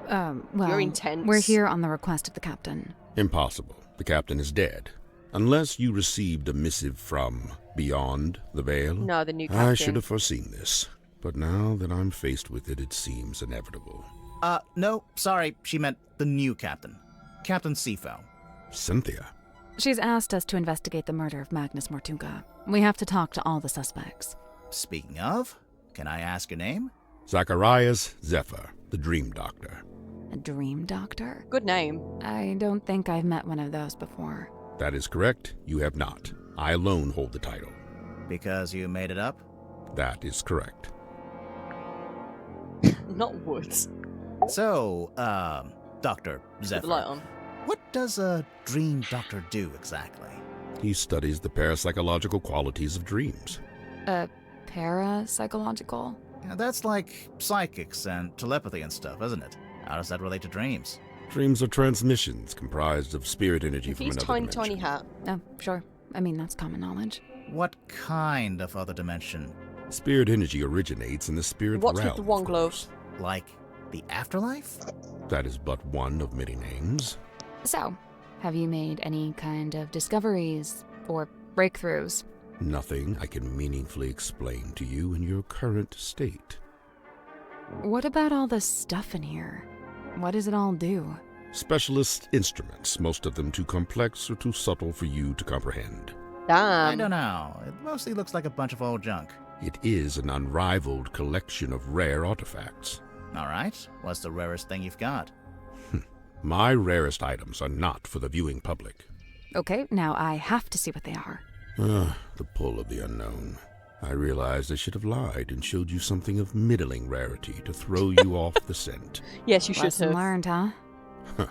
Well, You're intense. we're here on the request of the captain. Impossible. The captain is dead. Unless you received a missive from beyond the veil. No, the new captain. I should have foreseen this. But now that I'm faced with it, it seems inevitable. No, sorry, she meant the new captain. Captain Sifo. Cynthia. She's asked us to investigate the murder of Magnus Mortuga. We have to talk to all the suspects. Speaking of, can I ask your name? Zacharias Zephyr, the Dream Doctor. A dream doctor? Good name. I don't think I've met one of those before. That is correct. You have not. I alone hold the title. Because you made it up? That is correct. Not Woods. So, Dr. Put the light on. what does a dream doctor do exactly? He studies the parapsychological qualities of dreams. Parapsychological? Yeah, that's like psychics and telepathy and stuff, isn't it? How does that relate to dreams? Dreams are transmissions comprised of spirit energy from He's another tiny, dimension. tiny hat. Oh, sure. I mean, that's common knowledge. What kind of other dimension? Spirit energy originates in the spirit What's realm. with the one of glove? course. Like the afterlife? That is but one of many names. So, have you made any kind of discoveries or breakthroughs? Nothing I can meaningfully explain to you in your current state. What about all the stuff in here? What does it all do? Specialist instruments, most of them too complex or too subtle for you to comprehend. I Damn. don't know. It mostly looks like a bunch of old junk. It is an unrivaled collection of rare artifacts. All right. What's the rarest thing you've got? My rarest items are not for the viewing public. Okay, now I have to see what they are. The pull of the unknown. I realized I should have lied and showed you something of middling rarity to throw you off the scent. Yes, you should Lesson have. learned, huh?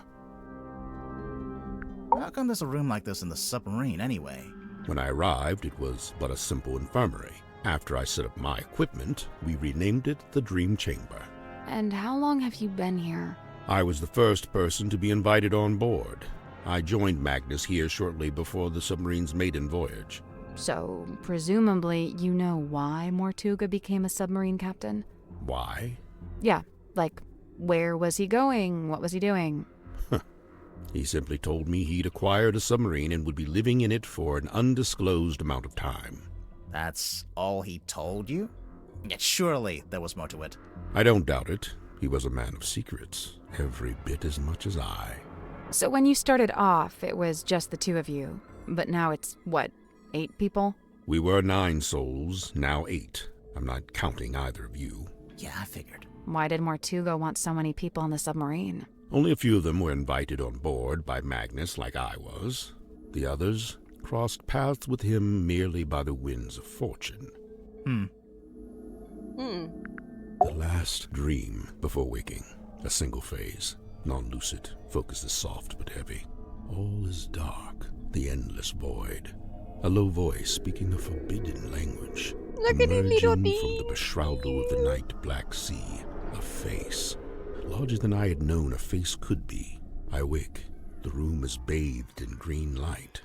How come there's a room like this in the submarine anyway? When I arrived, it was but a simple infirmary. After I set up my equipment, we renamed it the Dream Chamber. And how long have you been here? I was the first person to be invited on board. I joined Magnus here shortly before the submarine's maiden voyage. So, presumably, you know why Mortuga became a submarine captain? Why? Yeah, like, where was he going? What was he doing? He simply told me he'd acquired a submarine and would be living in it for an undisclosed amount of time. That's all he told you? Yet surely there was more to it. I don't doubt it. He was a man of secrets, every bit as much as I. So when you started off, it was just the two of you. But now it's, what, 8 people? We were 9 souls, now 8. I'm not counting either of you. Yeah, I figured. Why did Mortuga want so many people on the submarine? Only a few of them were invited on board by Magnus like I was. The others crossed paths with him merely by the winds of fortune. The last dream before waking. A single phase. Non-lucid. Focus is soft but heavy. All is dark. The endless void. A low voice speaking a forbidden language. Look at him, little Emerging bee. from the beshroudal of the night black sea. A face. Larger than I had known a face could be. I awake. The room is bathed in green light.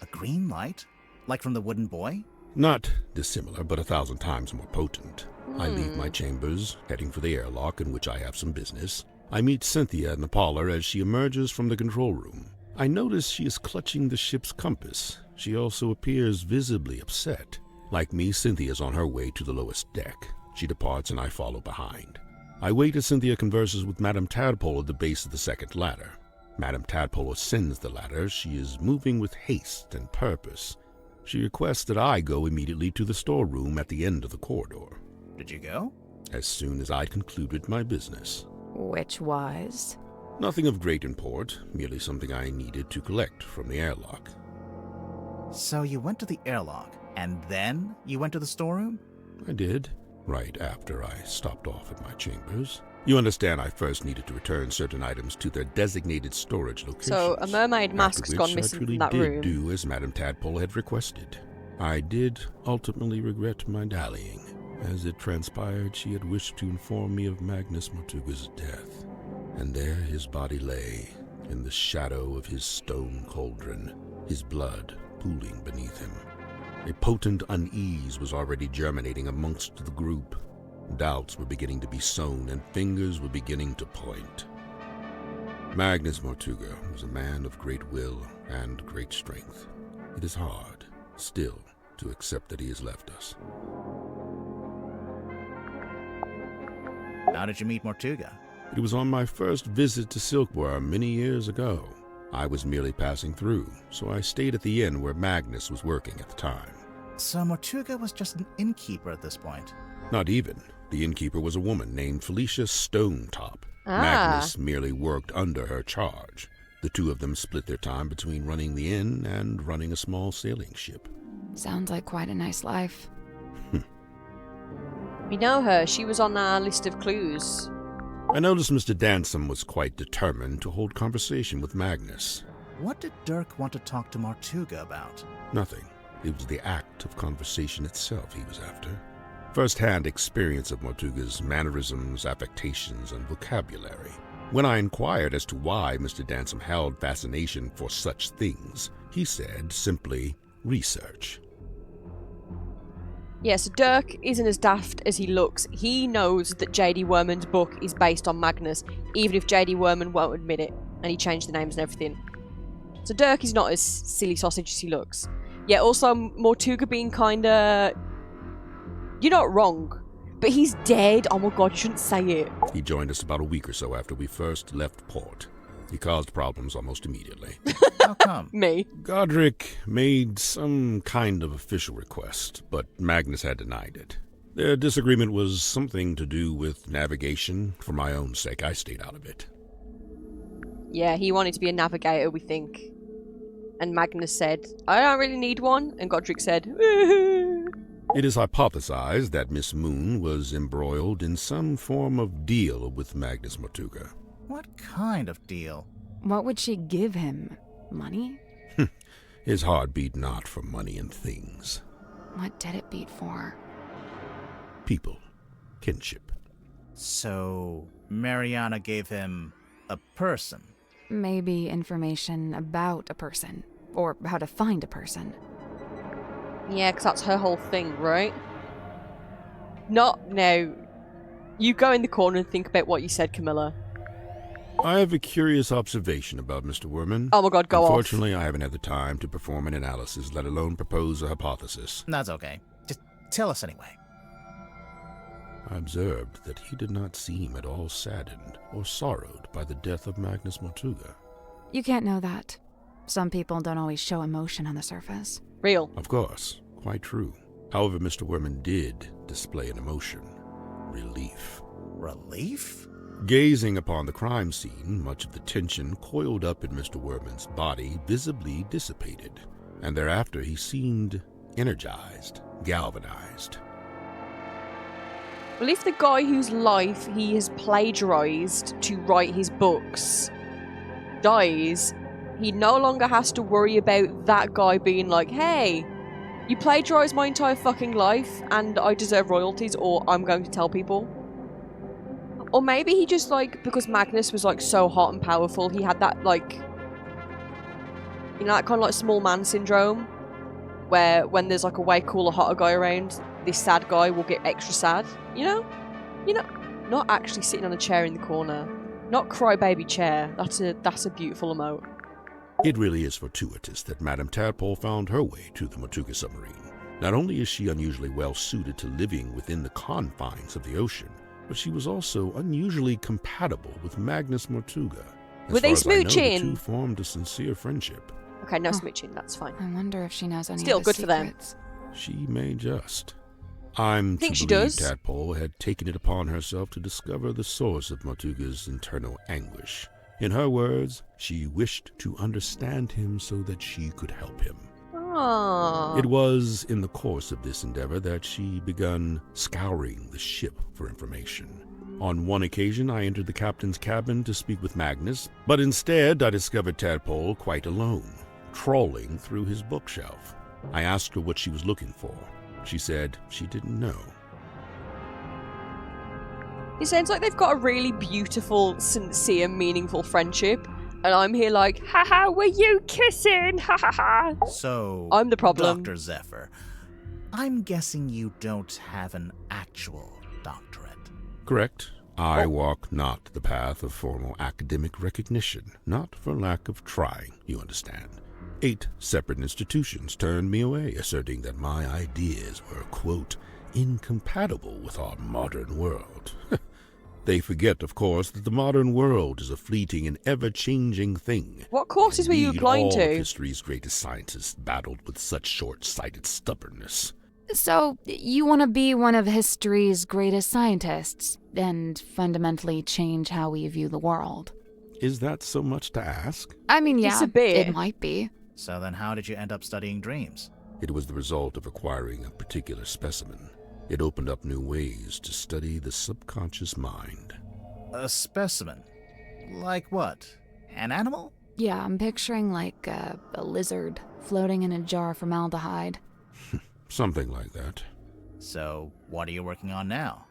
A green light? Like from the wooden boy? Not dissimilar, but 1,000 times more potent. I leave my chambers, heading for the airlock in which I have some business. I meet Cynthia in the parlor as she emerges from the control room. I notice she is clutching the ship's compass. She also appears visibly upset. Like me, Cynthia is on her way to the lowest deck. She departs and I follow behind. I wait as Cynthia converses with Madame Tadpole at the base of the second ladder. Madame Tadpole ascends the ladder. She is moving with haste and purpose. She requests that I go immediately to the storeroom at the end of the corridor. Did you go? As soon as I'd concluded my business. Which was? Nothing of great import, merely something I needed to collect from the airlock. So you went to the airlock, and then you went to the storeroom? I did, right after I stopped off at my chambers. You understand I first needed to return certain items to their designated storage locations. So a mermaid mask's After gone which missing I truly from that did room. do as Madame Tadpole had requested. I did ultimately regret my dallying. As it transpired, she had wished to inform me of Magnus Mortuga's death. And there his body lay, in the shadow of his stone cauldron, his blood pooling beneath him. A potent unease was already germinating amongst the group. Doubts were beginning to be sown, and fingers were beginning to point. Magnus Mortuga was a man of great will and great strength. It is hard, still, to accept that he has left us. How did you meet Mortuga? It was on my first visit to Silkworm many years ago. I was merely passing through, so I stayed at the inn where Magnus was working at the time. So Mortuga was just an innkeeper at this point. Not even. The innkeeper was a woman named Felicia Stonetop. Ah. Magnus merely worked under her charge. The two of them split their time between running the inn and running a small sailing ship. Sounds like quite a nice life. We know her. She was on our list of clues. I noticed Mr. Dansom was quite determined to hold conversation with Magnus. What did Dirk want to talk to Mortuga about? Nothing. It was the act of conversation itself he was after. First-hand experience of Mortuga's mannerisms, affectations, and vocabulary. When I inquired as to why Mr. Dansom held fascination for such things, he said simply, research. Yes, Dirk isn't as daft as he looks. He knows that J.D. Werman's book is based on Magnus, even if J.D. Werman won't admit it, and he changed the names and everything. So Dirk is not as silly sausage as he looks. Yeah, also Mortuga being kinda... You're not wrong, but he's dead. Oh my god, you shouldn't say it. He joined us about a week or so after we first left port. He caused problems almost immediately. How come? Me. Godric made some kind of official request, but Magnus had denied it. Their disagreement was something to do with navigation. For my own sake, I stayed out of it. Yeah, he wanted to be a navigator, we think. And Magnus said, I don't really need one. And Godric said, It is hypothesized that Miss Moon was embroiled in some form of deal with Magnus Mortuga. What kind of deal? What would she give him? Money? His heart beat not for money and things. What did it beat for? People. Kinship. So, Mariana gave him a person. Maybe information about a person, or how to find a person. yeah, because that's her whole thing, right? Not now. You go in the corner and think about what you said, Camilla. I have a curious observation about Mr. Werman. Oh my god, go off. Unfortunately, I haven't had the time to perform an analysis, let alone propose a hypothesis. That's okay. Just tell us anyway. I observed that he did not seem at all saddened or sorrowed by the death of Magnus Mortuga. You can't know that. Some people don't always show emotion on the surface. Real. Of course, quite true. However, Mr. Werman did display an emotion. Relief. Relief? Gazing upon the crime scene, much of the tension coiled up in Mr. Werman's body visibly dissipated, and thereafter he seemed energized, galvanized. Well, if the guy whose life he has plagiarized to write his books dies, he no longer has to worry about that guy being like, hey, you plagiarized my entire fucking life and I deserve royalties, or I'm going to tell people. Or maybe he just, like, because Magnus was, like, so hot and powerful, he had that, like, you know, that kind of, like, small man syndrome, where when there's, like, a way cooler, hotter guy around, this sad guy will get extra sad, you know? You know, not actually sitting on a chair in the corner. Not crybaby chair. That's a beautiful emote. It really is fortuitous that Madame Tadpole found her way to the Mortuga submarine. Not only is she unusually well suited to living within the confines of the ocean, but she was also unusually compatible with Magnus Mortuga. Were they As far as I know, the smooching? two formed a sincere friendship. Okay, no Huh. smooching, that's fine. I wonder if she knows any Still of his good for them. secrets. She may just. I'm Think to she believe does? Tadpole had taken it upon herself to discover the source of Mortuga's internal anguish. In her words, she wished to understand him so that she could help him. Aww. It was in the course of this endeavor that she begun scouring the ship for information. On one occasion, I entered the captain's cabin to speak with Magnus, but instead I discovered Tadpole quite alone, trawling through his bookshelf. I asked her what she was looking for. She said she didn't know. It sounds like they've got a really beautiful, sincere, meaningful friendship. And I'm here like, haha, were you kissing? Ha ha ha. So, I'm the problem. Dr. Zephyr, I'm guessing you don't have an actual doctorate. Correct. I walk not the path of formal academic recognition, not for lack of trying, you understand. 8 separate institutions turned me away, asserting that my ideas were, quote, incompatible with our modern world. They forget, of course, that the modern world is a fleeting and ever-changing thing. What courses were you Indeed, applying all to? of history's greatest scientists battled with such short-sighted stubbornness. So, you want to be one of history's greatest scientists and fundamentally change how we view the world? Is that so much to ask? I mean, yeah, It's a bit. it might be. So then how did you end up studying dreams? It was the result of acquiring a particular specimen. It opened up new ways to study the subconscious mind. A specimen? Like what? An animal? Yeah, I'm picturing like a lizard floating in a jar of formaldehyde. Something like that. So what are you working on now?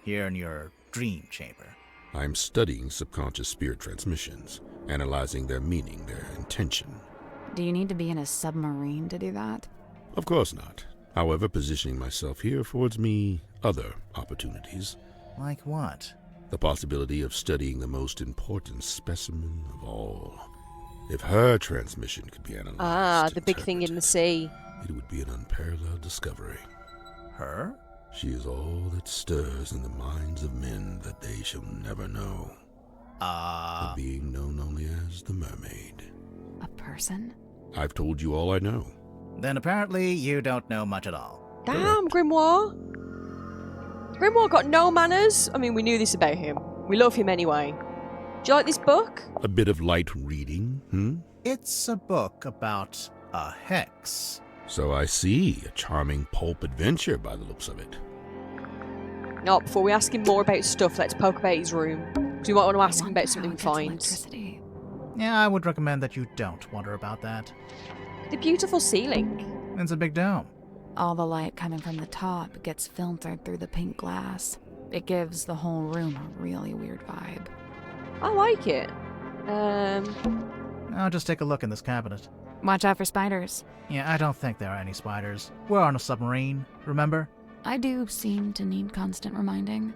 Here in your dream chamber? I'm studying subconscious spirit transmissions, analyzing their meaning, their intention. Do you need to be in a submarine to do that? Of course not. However, positioning myself here affords me other opportunities. Like what? The possibility of studying the most important specimen of all. If her transmission could be analyzed, Ah, the big thing in the sea. it would be an unparalleled discovery. Her? She is all that stirs in the minds of men that they shall never know. A being known only as the Mermaid. A person? I've told you all I know. Then apparently you don't know much at all. Damn, Grimoire. Grimoire got no manners. I mean, we knew this about him. We love him anyway. Do you like this book? A bit of light reading, It's a book about a hex. So I see. A charming pulp adventure by the looks of it. No, before we ask him more about stuff, let's poke about his room. Because we might want to ask him Wonder about something how he it gets finds. electricity. Yeah, I would recommend that you don't wonder about that. The beautiful ceiling. It's a big dome. All the light coming from the top gets filtered through the pink glass. It gives the whole room a really weird vibe. I like it. Now just take a look in this cabinet. Watch out for spiders. Yeah, I don't think there are any spiders. We're on a submarine, remember? I do seem to need constant reminding.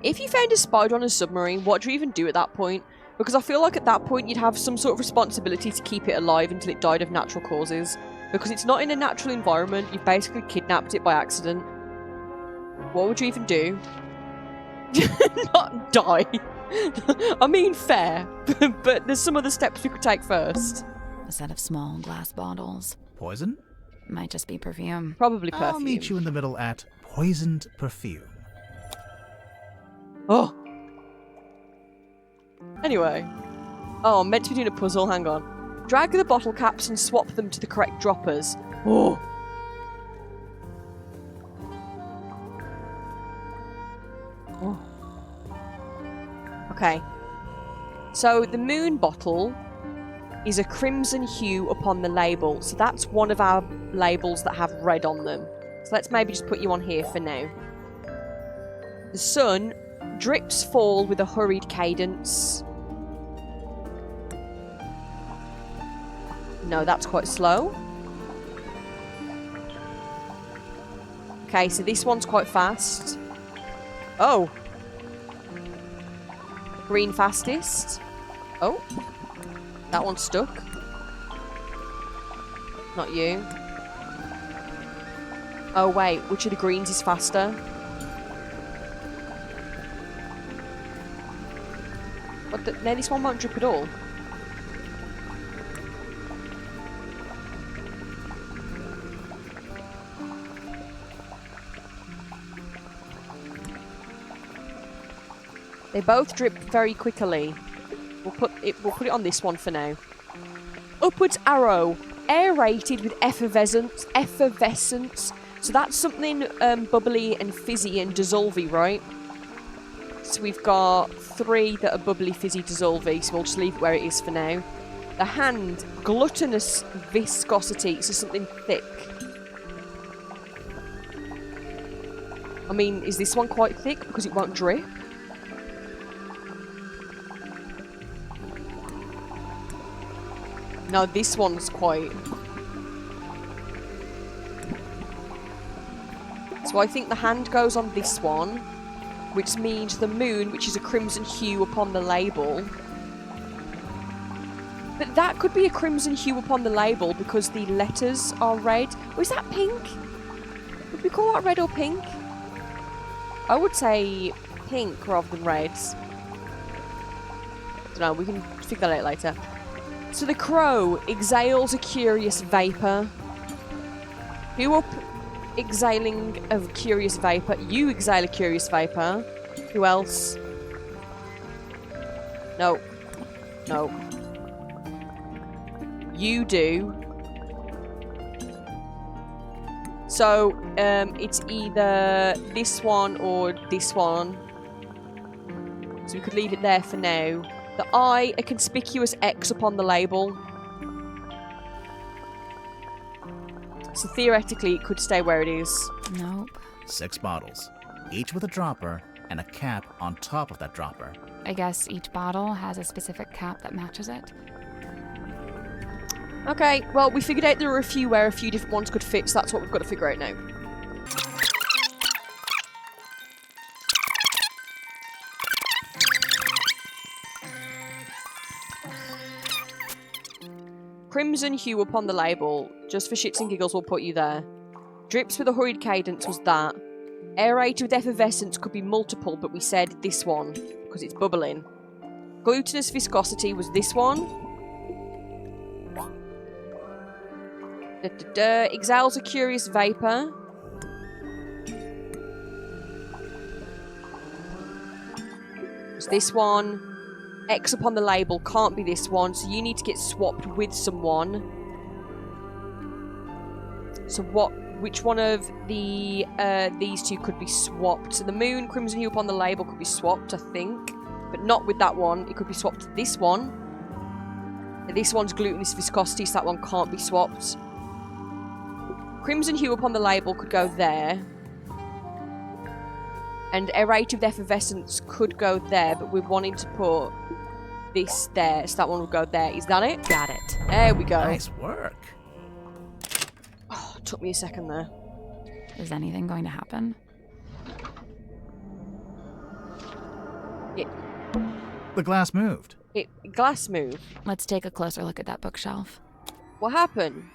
If you found a spider on a submarine, what do you even do at that point? Because I feel like at that point you'd have some sort of responsibility to keep it alive until it died of natural causes. Because it's not in a natural environment, you've basically kidnapped it by accident. What would you even do? Not die. I mean, fair. But there's some other steps we could take first. A set of small glass bottles. Poison? Might just be perfume. Probably perfume. I'll meet you in the middle at poisoned perfume. Oh. Anyway. Oh, I'm meant to be doing a puzzle. Hang on. Drag the bottle caps and swap them to the correct droppers. Oh. Oh. Okay. So the moon bottle is a crimson hue upon the label. So that's one of our labels that have red on them. So let's maybe just put you on here for now. The sun drips fall with a hurried cadence. No, that's quite slow. Okay, so this one's quite fast. Oh. Green fastest. Oh. That one's stuck. Not you. Oh, wait. Which of the greens is faster? But no, this one won't drip at all. They both drip very quickly. We'll put it on this one for now. Upwards arrow. Aerated with effervescence. So that's something bubbly and fizzy and dissolvey, right? So we've got 3 that are bubbly, fizzy, dissolvey, so we'll just leave it where it is for now. The hand, gluttonous viscosity, so something thick. I mean, is this one quite thick because it won't drip? No, this one's quite... So I think the hand goes on this one. which means the moon, which is a crimson hue upon the label. But that could be a crimson hue upon the label because the letters are red. Or is that pink? Would we call that red or pink? I would say pink rather than red. Don't know, we can figure that out later. So the crow exhales a curious vapour. Who up exhaling a curious vapour? You exhale a curious vapour. Who else? No. No. You do. So, it's either this one or this one. So we could leave it there for now. The eye, a conspicuous X upon the label. So theoretically, it could stay where it is. Nope. 6 bottles, each with a dropper and a cap on top of that dropper. I guess each bottle has a specific cap that matches it. Okay, well, we figured out there were a few where a few different ones could fit, so that's what we've got to figure out now. Crimson hue upon the label. Just for shits and giggles, we'll put you there. Drips with a hurried cadence was that. Aerate with effervescence could be multiple, but we said this one, because it's bubbling. Glutinous viscosity was this one. Exhales a curious vapour. It's this one. X upon the label can't be this one, so you need to get swapped with someone. So which one of the these two could be swapped? So the moon, crimson hue upon the label could be swapped, I think. But not with that one. It could be swapped to this one. And this one's glutinous viscosity, so that one can't be swapped. Crimson hue upon the label could go there. And aerate with effervescence could go there, but we're wanting to put this there, so that one will go there. Is that it? Got it. There we go. Nice work. Oh, it took me a second there. Is anything going to happen? The glass moved. Glass moved. Let's take a closer look at that bookshelf. What happened?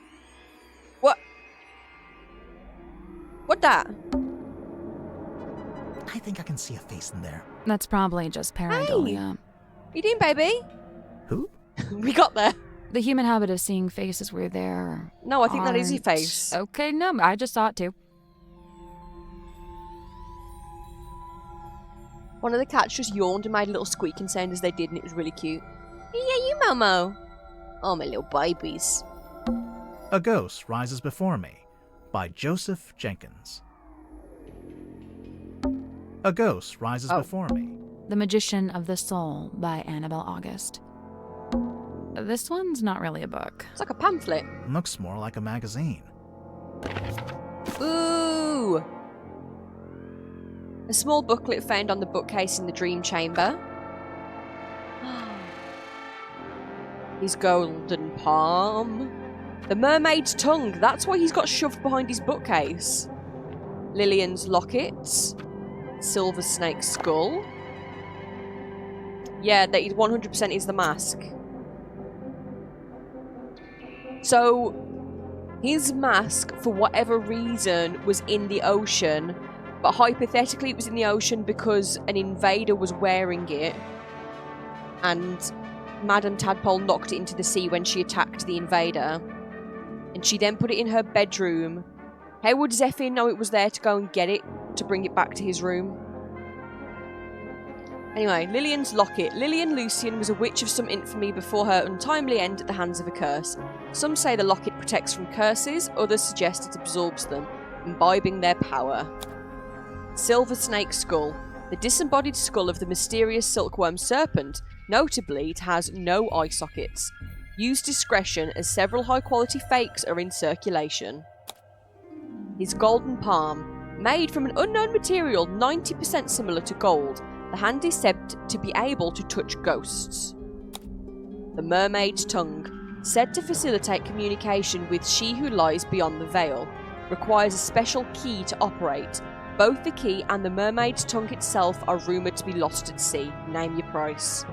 What that? I think I can see a face in there. That's probably just pareidolia. You doing, baby? Who? We got there. The human habit of seeing faces where there No, I think that is your aren't. face. Okay, no, I just saw it too. One of the cats just yawned and made a little squeaking sound as they did, and it was really cute. Yeah, you, Momo. Oh, my little babies. A Ghost Rises Before Me by Joseph Jenkins. A Ghost Rises Before Me. The Magician of the Soul by Annabelle August. This one's not really a book. It's like a pamphlet. Looks more like a magazine. Ooh! A small booklet found on the bookcase in the dream chamber. His golden palm. The mermaid's tongue. That's why he's got shoved behind his bookcase. Lillian's lockets. Silver snake's skull. Yeah, that 100% is the mask. So, his mask, for whatever reason, was in the ocean. But hypothetically, it was in the ocean because an invader was wearing it. And Madame Tadpole knocked it into the sea when she attacked the invader. And she then put it in her bedroom. How would Zephyr know it was there to go and get it, to bring it back to his room? Anyway, Lillian's locket. Lillian Lucian was a witch of some infamy before her untimely end at the hands of a curse. Some say the locket protects from curses, others suggest it absorbs them, imbibing their power. Silver snake skull. The disembodied skull of the mysterious silkworm serpent. Notably, it has no eye sockets. Use discretion as several high-quality fakes are in circulation. His golden palm. Made from an unknown material 90% similar to gold, the hand is said to be able to touch ghosts. The mermaid's tongue. Said to facilitate communication with she who lies beyond the veil. Requires a special key to operate. Both the key and the mermaid's tongue itself are rumoured to be lost at sea. Name your price.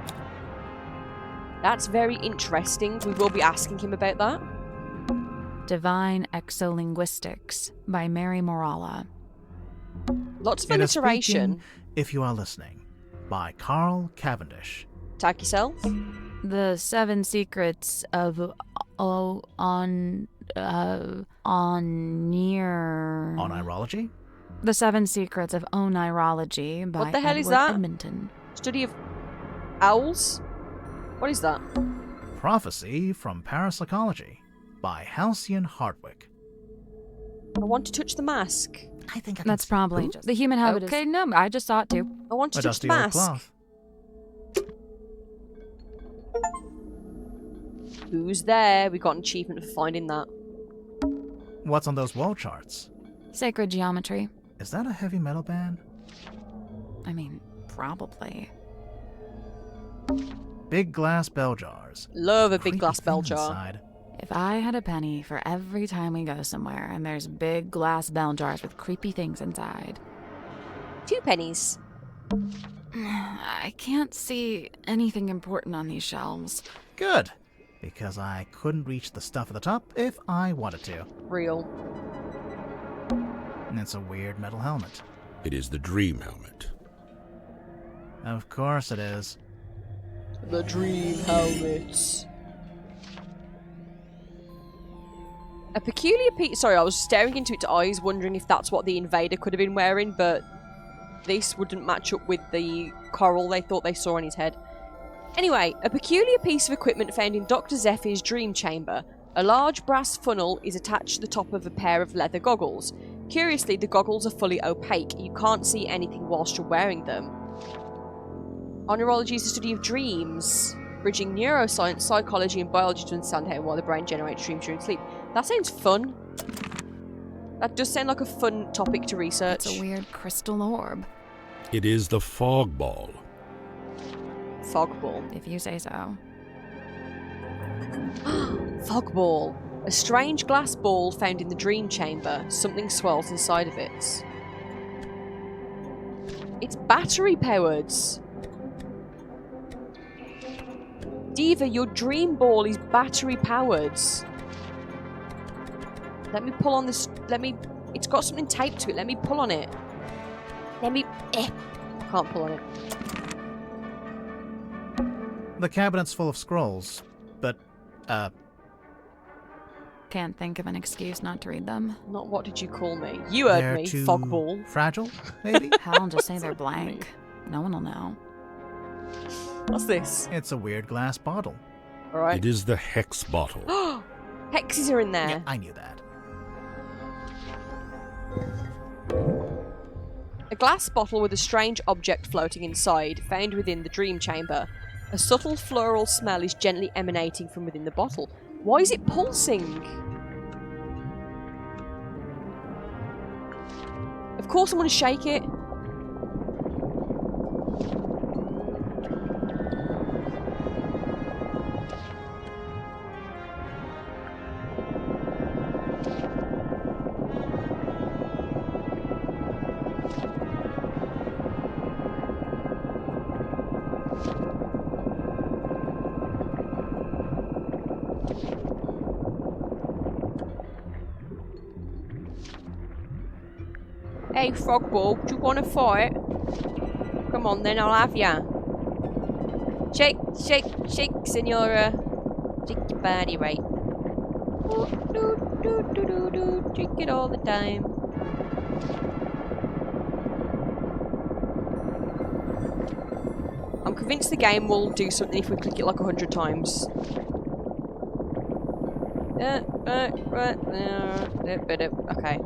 That's very interesting. We will be asking him about that. Divine Exolinguistics by Mary Morala. Lots of It is alliteration. Speaking, if you are listening, by Carl Cavendish. Tag yourself. The Seven Secrets of Onirology? The Seven Secrets of Onirology by What the hell is Edward that? Edmonton. Study of owls? What is that? Prophecy from Parapsychology, by Halcyon Hardwick. I want to touch the mask. I think I can That's see- probably Who? just the human habit. Okay, no, I just saw it too. I want to A touch the dusty old mask. cloth. Who's there? We got an achievement for finding that. What's on those wall charts? Sacred geometry. Is that a heavy metal band? I mean, probably. Big glass bell jars. Love a big Creepy glass bell thing jar. inside. If I had a penny for every time we go somewhere and there's big glass bell jars with creepy things inside. 2 pennies. I can't see anything important on these shelves. Good, because I couldn't reach the stuff at the top if I wanted to. Real. And it's a weird metal helmet. It is the dream helmet. Of course it is. The dream helmets. A peculiar piece. Sorry, I was staring into its eyes, wondering if that's what the invader could have been wearing, but this wouldn't match up with the coral they thought they saw on his head. Anyway, a peculiar piece of equipment found in Dr. Zephyr's dream chamber. A large brass funnel is attached to the top of a pair of leather goggles. Curiously, the goggles are fully opaque. You can't see anything whilst you're wearing them. Onorology is the study of dreams, bridging neuroscience, psychology, and biology to understand how and why the brain generates dreams during sleep. That sounds fun. That does sound like a fun topic to research. It's a weird crystal orb, It is the fog ball. Fog ball. if you say so. Fog ball. A strange glass ball found in the dream chamber. Something swirls inside of it. It's battery powered. Diva, your dream ball is battery powered. Let me pull on this. It's got something taped to it. Let me pull on it. I can't pull on it. The cabinet's full of scrolls, but, Can't think of an excuse not to read them. Not what did you call me? You heard they're me. too Fog ball. fragile, maybe? Hell, just say they're blank. No one will know. What's this? It's a weird glass bottle. Alright. It is the hex bottle. Hexes are in there. Yeah, I knew that. A glass bottle with a strange object floating inside, found within the dream chamber. A subtle floral smell is gently emanating from within the bottle. Why is it pulsing? Of course I'm going to shake it. Hey, Frogball, do you want to fight? Come on then, I'll have ya. Shake, shake, shake, senora. Shake your body right. Do, shake it all the time. I'm convinced the game will do something if we click it like 100 times. Okay.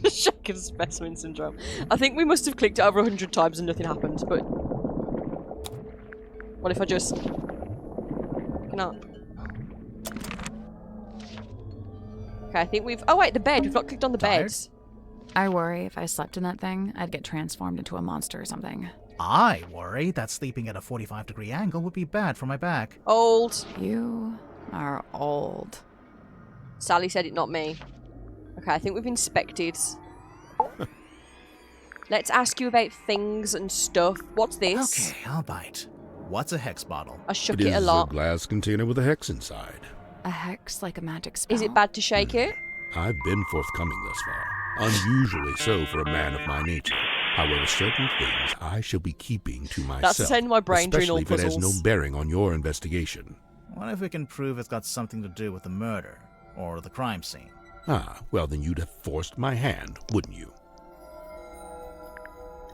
Shaken specimen syndrome. I think we must have clicked it over 100 times and nothing happened, but... What if I just... Cannot. Okay, I think we've... Oh wait, the bed. We've not clicked on the bed. Tired? I worry if I slept in that thing, I'd get transformed into a monster or something. I worry that sleeping at a 45-degree angle would be bad for my back. Old. You are old. Sally said it, not me. Okay, Okay, I think we've inspected. Let's ask you about things and stuff. What's this? Okay, I'll bite. What's a hex bottle? I shook It it a is a lot. glass container with a hex inside. A hex like a magic spell. Is it bad to shake it? I've been forthcoming thus far, unusually so for a man of my nature. However, certain things I shall be keeping to myself, That's the same with my brain during all especially if it has no puzzles. bearing on your investigation. What if we can prove it's got something to do with the murder or the crime scene? Ah, well then you'd have forced my hand, wouldn't you?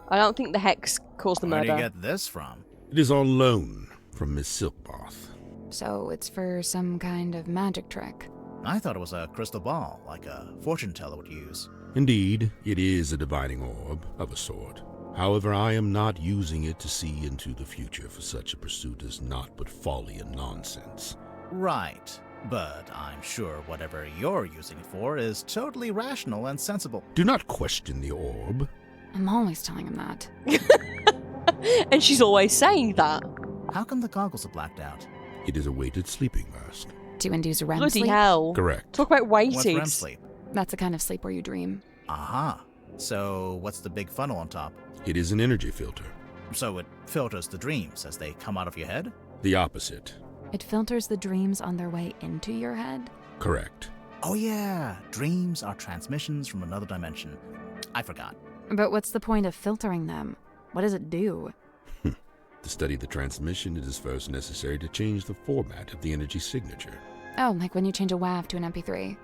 I don't think the hex caused the Where do murder. you get this from? It is on loan from Miss Silkmoth. So it's for some kind of magic trick. I thought it was a crystal ball, like a fortune teller would use. Indeed, it is a divining orb, of a sort. However, I am not using it to see into the future, for such a pursuit is naught but folly and nonsense. Right, but I'm sure whatever you're using it for is totally rational and sensible. Do not question the orb. I'm always telling him that. And she's always saying that. How come the goggles are blacked out? It is a weighted sleeping mask. To induce REM Bloody sleep. hell. Correct. Talk about What's weighted. REM sleep? That's the kind of sleep where you dream. Aha. So what's the big funnel on top? It is an energy filter. So it filters the dreams as they come out of your head? The opposite. It filters the dreams on their way into your head. Correct. Oh yeah, dreams are transmissions from another dimension. I forgot. But what's the point of filtering them? What does it do? To study the transmission, it is first necessary to change the format of the energy signature. Oh, like when you change a WAV to an MP3.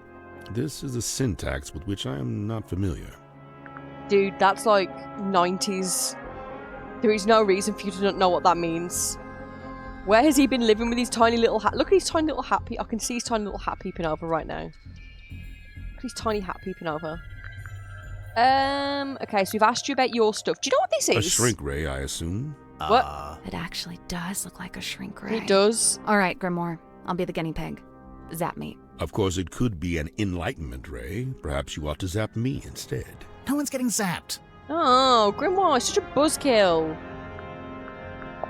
This is a syntax with which I am not familiar. Dude, that's like 90s. There is no reason for you to not know what that means. Where has he been living with his tiny little hat? Look at his tiny little hat. I can see his tiny little hat peeping over right now. Look at his tiny hat peeping over. Okay, so we've asked you about your stuff. Do you know what this is? A shrink ray, I assume. What? It actually does look like a shrink ray. It does. All right, Grimoire. I'll be the guinea pig. Zap me. Of course, it could be an enlightenment ray. Perhaps you ought to zap me instead. No one's getting zapped. Oh, Grimoire, such a buzzkill.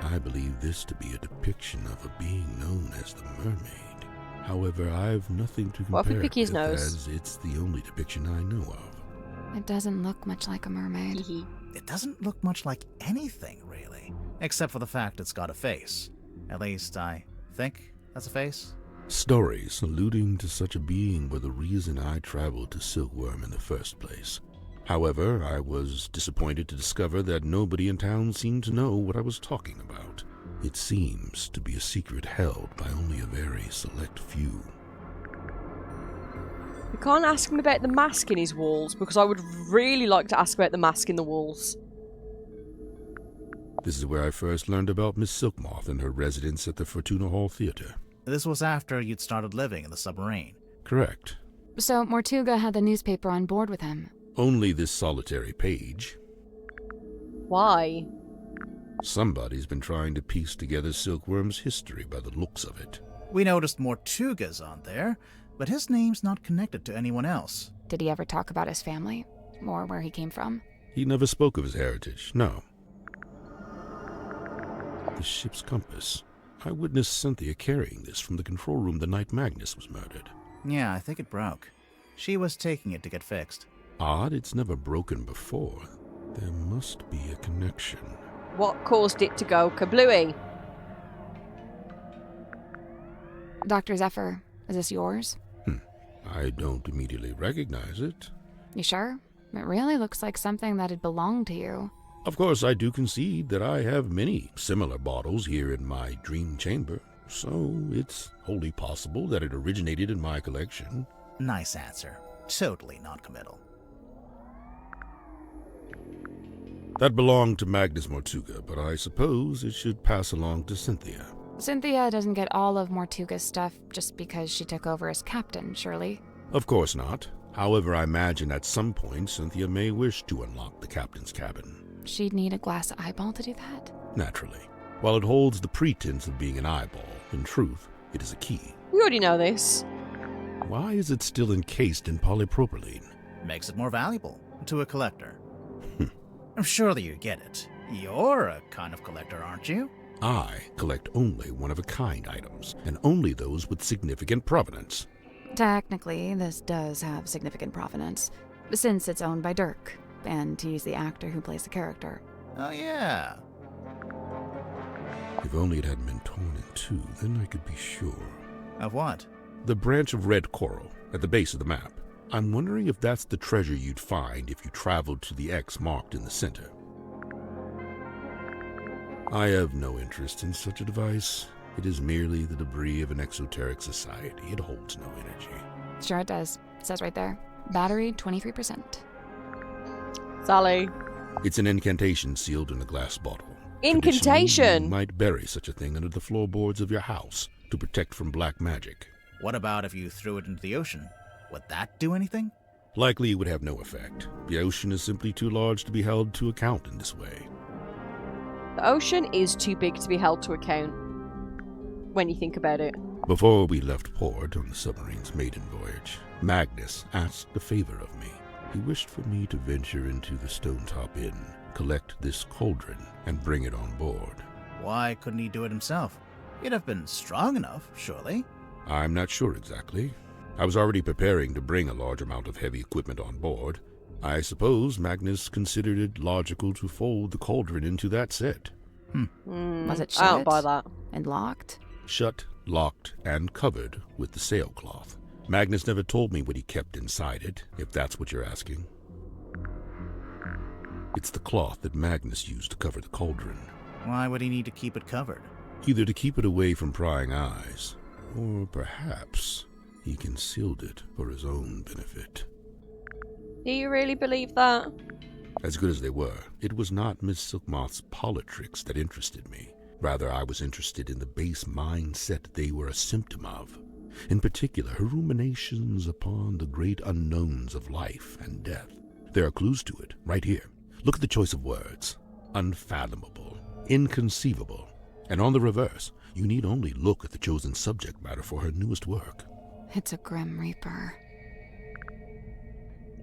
I believe this to be a depiction of a being known as the Mermaid. However, I've nothing to What if we compare pick his it with, nose? as it's the only depiction I know of. It doesn't look much like a mermaid. It doesn't look much like anything, really. Except for the fact it's got a face. At least, I think that's a face. Stories alluding to such a being were the reason I traveled to Silkworm in the first place. However, I was disappointed to discover that nobody in town seemed to know what I was talking about. It seems to be a secret held by only a very select few. We can't ask him about the mask in his walls, because I would really like to ask about the mask in the walls. This is where I first learned about Miss Silkmoth and her residence at the Fortuna Hall Theater. This was after you'd started living in the SUBmarine. Correct. So Mortuga had the newspaper on board with him. Only this solitary page. Why? Somebody's been trying to piece together Silkworm's history by the looks of it. We noticed Mortuga's on there, but his name's not connected to anyone else. Did he ever talk about his family? Or where he came from? He never spoke of his heritage, no. The ship's compass. I witnessed Cynthia carrying this from the control room the night Magnus was murdered. Yeah, I think it broke. She was taking it to get fixed. Odd, it's never broken before. There must be a connection. What caused it to go kablooey? Dr. Zephyr, is this yours? I don't immediately recognize it. You sure? It really looks like something that'd belong to you. Of course, I do concede that I have many similar bottles here in my dream chamber, so it's wholly possible that it originated in my collection. Nice answer. Totally non-committal. That belonged to Magnus Mortuga, but I suppose it should pass along to Cynthia. Cynthia doesn't get all of Mortuga's stuff just because she took over as captain, surely? Of course not. However, I imagine at some point Cynthia may wish to unlock the captain's cabin. She'd need a glass eyeball to do that? Naturally. While it holds the pretense of being an eyeball, in truth, it is a key. We already know this. Why is it still encased in polypropylene? Makes it more valuable to a collector. I'm sure that you get it. You're a kind of collector, aren't you? I collect only one-of-a-kind items, and only those with significant provenance. Technically, this does have significant provenance, since it's owned by Dirk, and he's the actor who plays the character. Oh, yeah. If only it hadn't been torn in two, then I could be sure. Of what? The branch of red coral at the base of the map. I'm wondering if that's the treasure you'd find if you traveled to the X marked in the center. I have no interest in such a device. It is merely the debris of an exoteric society. It holds no energy. Sure it does. It says right there. Battery, 23%. Sally. It's an incantation sealed in a glass bottle. Incantation? Traditionally, you might bury such a thing under the floorboards of your house to protect from black magic. What about if you threw it into the ocean? Would that do anything? Likely it would have no effect. The ocean is simply too large to be held to account in this way. The ocean is too big to be held to account, when you think about it. Before we left port on the submarine's maiden voyage, Magnus asked a favor of me. He wished for me to venture into the Stone Top Inn, collect this cauldron, and bring it on board. Why couldn't he do it himself? He'd have been strong enough, surely. I'm not sure exactly. I was already preparing to bring a large amount of heavy equipment on board. I suppose Magnus considered it logical to fold the cauldron into that set. Was it shut? I don't buy that. And locked? Shut, locked, and covered with the sailcloth. Magnus never told me what he kept inside it, if that's what you're asking. It's the cloth that Magnus used to cover the cauldron. Why would he need to keep it covered? Either to keep it away from prying eyes, or perhaps he concealed it for his own benefit. Do you really believe that? As good as they were, it was not Miss Silkmoth's politricks that interested me. Rather, I was interested in the base mindset they were a symptom of. In particular, her ruminations upon the great unknowns of life and death. There are clues to it, right here. Look at the choice of words. Unfathomable, inconceivable. And on the reverse, you need only look at the chosen subject matter for her newest work. It's a Grim Reaper.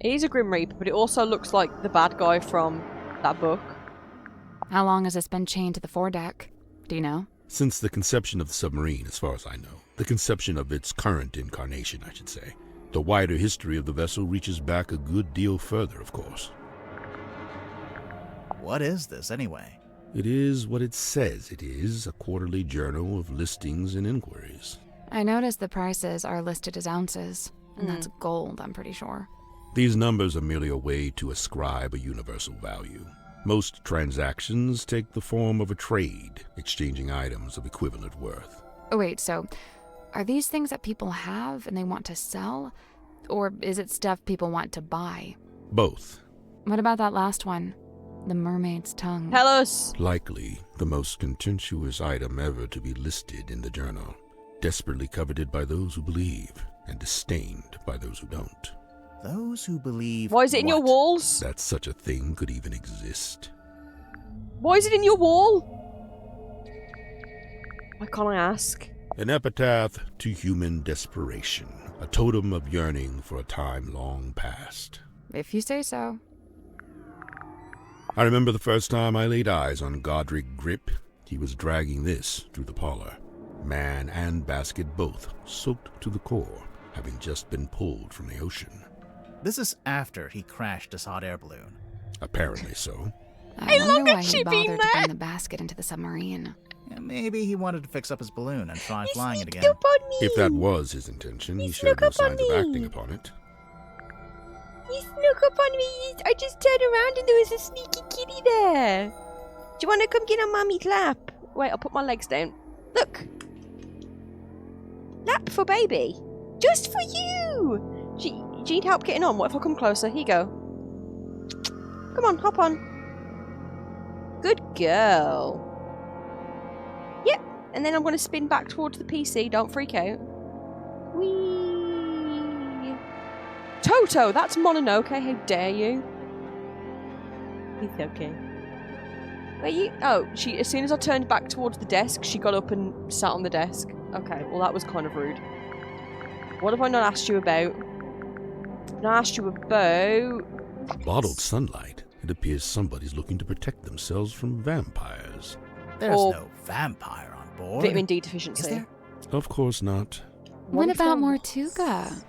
It is a Grim Reaper, but it also looks like the bad guy from that book. How long has this been chained to the foredeck? Do you know? Since the conception of the submarine, as far as I know. The conception of its current incarnation, I should say. The wider history of the vessel reaches back a good deal further, of course. What is this, anyway? It is what it says it is, a quarterly journal of listings and inquiries. I noticed the prices are listed as ounces, and that's gold, I'm pretty sure. These numbers are merely a way to ascribe a universal value. Most transactions take the form of a trade, exchanging items of equivalent worth. Oh, wait, so are these things that people have and they want to sell? Or is it stuff people want to buy? Both. What about that last one? The mermaid's tongue. Tell us. Likely the most contentious item ever to be listed in the journal. Desperately coveted by those who believe, and disdained by those who don't. Those who believe. Why is it in your what? walls? That such a thing could even exist. Why is it in your wall? Why can't I ask? An epitaph to human desperation. A totem of yearning for a time long past. If you say so. I remember the first time I laid eyes on Godric Grip. He was dragging this through the parlor. Man and basket both soaked to the core, having just been pulled from the ocean. This is after he crashed his hot air balloon. Apparently so. I How wonder long why had he she been bothered to there? bring the basket into the submarine. Yeah, maybe he wanted to fix up his balloon and try flying it again. Sneaked up on me. If that was his intention, he showed snuck no up on signs of me. acting upon it. He snuck up on me. I just turned around and there was a sneaky kitty there. Do you want to come get on Mummy's lap? Wait, I'll put my legs down. Look. Lap for baby. Just for you. Do you need help getting on? What if I come closer? Here you go. Come on, hop on. Good girl. Yep. And then I'm going to spin back towards the PC. Don't freak out. Whee. Toto, that's Mononoke. How dare you? It's okay. Where you? Oh, she. As soon as I turned back towards the desk, she got up and sat on the desk. Okay, well that was kind of rude. What have I not asked you about? I've not asked you about. Bottled sunlight. It appears somebody's looking to protect themselves from vampires. There's Or- no vampire on board. Vitamin D Is deficiency. there? Of course not. What if about there Mortuga?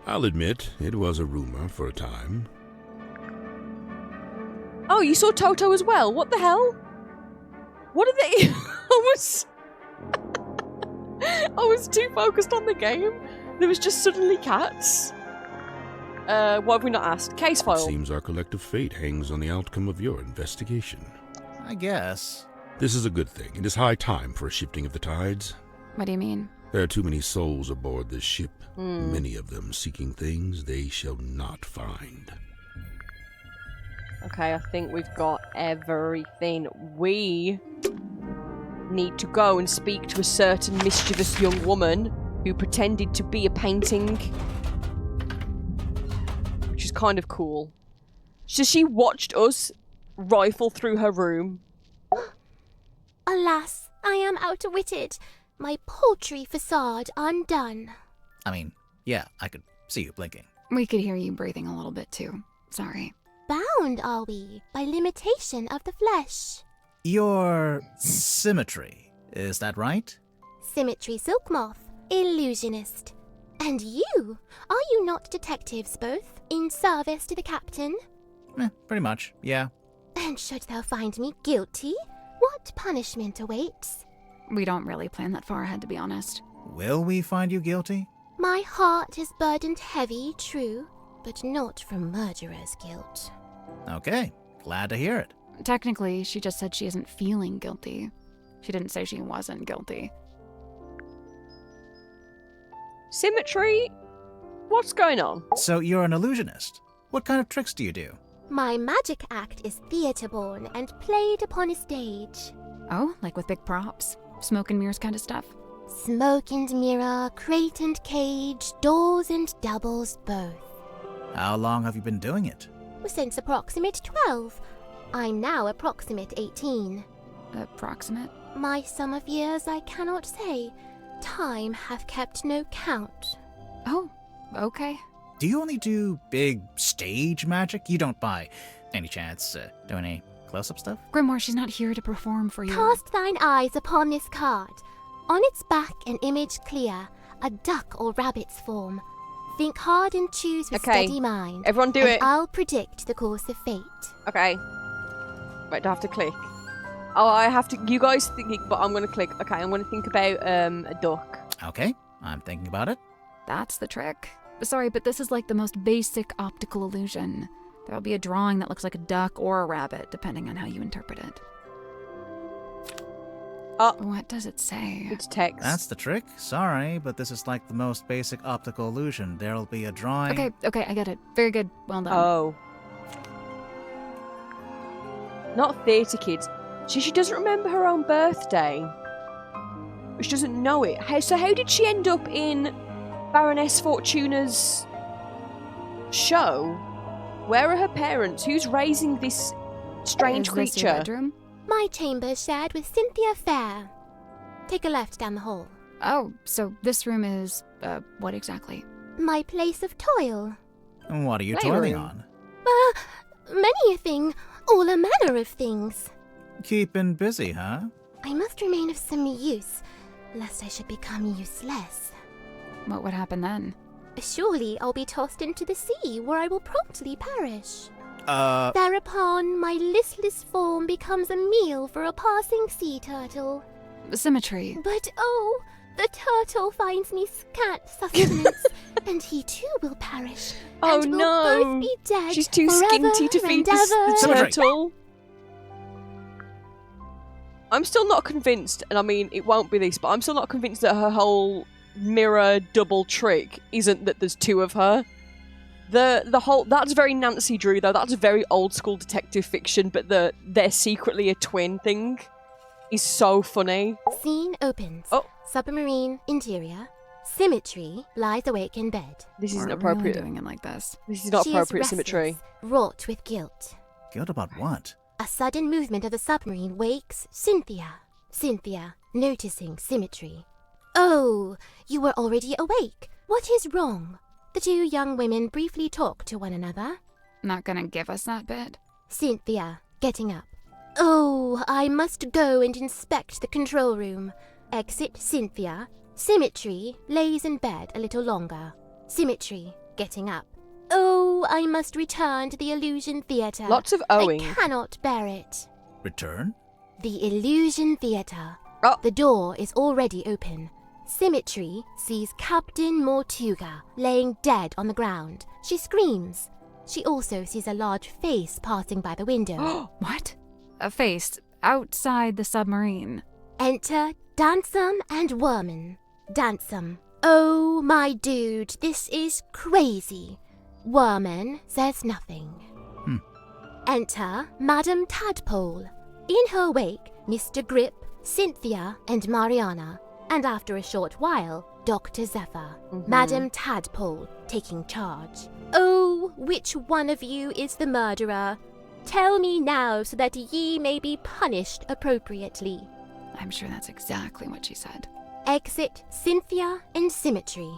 I'll admit, it was a rumor for a time. Oh, you saw Toto as well? What the hell? What are they? I was too focused on the game. There was just suddenly cats. What have we not asked? Case It file. seems our collective fate hangs on the outcome of your investigation. I guess. This is a good thing. It is high time for a shifting of the tides. What do you mean? There are too many souls aboard this ship, many of them seeking things they shall not find. Okay, I think we've got everything. We need to go and speak to a certain mischievous young woman who pretended to be a painting. Which is kind of cool. So she watched us rifle through her room. Alas, I am outwitted. My paltry facade undone. I mean, yeah, I could see you blinking. We could hear you breathing a little bit too. Sorry. Bound are we by limitation of the flesh. Your symmetry, is that right? Symmetry silk moth, illusionist. And you? Are you not detectives both, in service to the captain? Pretty much, yeah. And should thou find me guilty, what punishment awaits? We don't really plan that far ahead, to be honest. Will we find you guilty? My heart is burdened heavy, true, but not from murderer's guilt. Okay, glad to hear it. Technically, she just said she isn't feeling guilty. She didn't say she wasn't guilty. Symmetry? What's going on? So you're an illusionist. What kind of tricks do you do? My magic act is theatre-born and played upon a stage. Oh, like with big props? Smoke and mirrors kind of stuff? Smoke and mirror, crate and cage, doors and doubles both. How long have you been doing it? Since approximate 12. I'm now approximate 18. Approximate? My sum of years I cannot say. Time hath kept no count. Oh, okay. Do you only do big stage magic? You don't by any chance do any close-up stuff? Grimoire, she's not here to perform for you. Cast thine eyes upon this card. On its back an image clear, a duck or rabbit's form. Think hard and choose with Okay, steady mind. everyone do and it. I'll predict the course of fate. Okay. Wait, do I have to click? Oh, I have to. You guys think, but I'm gonna click. Okay, I'm gonna think about a duck. Okay, I'm thinking about it. That's the trick. Sorry, but this is like the most basic optical illusion. There'll be a drawing that looks like a duck or a rabbit, depending on how you interpret it. Oh, What does it say? it's text. That's the trick. Sorry, but this is like the most basic optical illusion. There'll be a drawing. Okay, I get it. Very good. Well done. Oh. Not theatre kids. She doesn't remember her own birthday. She doesn't know it. How did she end up in Baroness Fortuna's show? Where are her parents? Who's raising this strange Is this your creature? bedroom? My chamber shared with Cynthia Fair. Take a left down the hall. Oh, so this room is, what exactly? My place of toil. What are you Playroom. toiling on? Many a thing, all a manner of things. Keeping busy, huh? I must remain of some use, lest I should become useless. What would happen then? Surely I'll be tossed into the sea, where I will promptly perish. Uh, Thereupon my listless form becomes a meal for a passing sea turtle. Symmetry. But oh, the turtle finds me scant sustenance, and he too will perish. Oh and we'll no! both be dead She's too forever skinty to feed and the Symmetry. turtle. I'm still not convinced, and I mean, it won't be this, but I'm still not convinced that her whole mirror double trick isn't that there's two of her. The whole, that's very Nancy Drew though, that's very old school detective fiction, but they're secretly a twin thing is so funny. Scene opens. Oh. SUBmarine interior. Symmetry lies awake in bed. This isn't We're appropriate. Really doing it like this. This is not She is appropriate restless, symmetry. wrought with guilt. guilt about what? A sudden movement of the submarine wakes Cynthia. Cynthia, noticing Symmetry. Oh, you were already awake. What is wrong? The two young women briefly talk to one another. Not gonna give us that bit? Cynthia, getting up. Oh, I must go and inspect the control room. Exit Cynthia. Symmetry lays in bed a little longer. Symmetry getting up. Oh, I must return to the Illusion Theatre. Lots of owing. I cannot bear it. Return? The Illusion Theatre. Oh. The door is already open. Symmetry sees Captain Mortuga laying dead on the ground. She screams. She also sees a large face passing by the window. What? A face outside the submarine. Enter Dansum and Worman. Dansum. Oh, my dude, this is crazy. Worman says nothing. Enter Madame Tadpole. In her wake, Mr. Grip, Cynthia, and Mariana. And after a short while, Dr. Zephyr. Madame Tadpole taking charge. Oh, which one of you is the murderer? Tell me now so that ye may be punished appropriately. I'm sure that's exactly what she said. Exit Cynthia and Symmetry.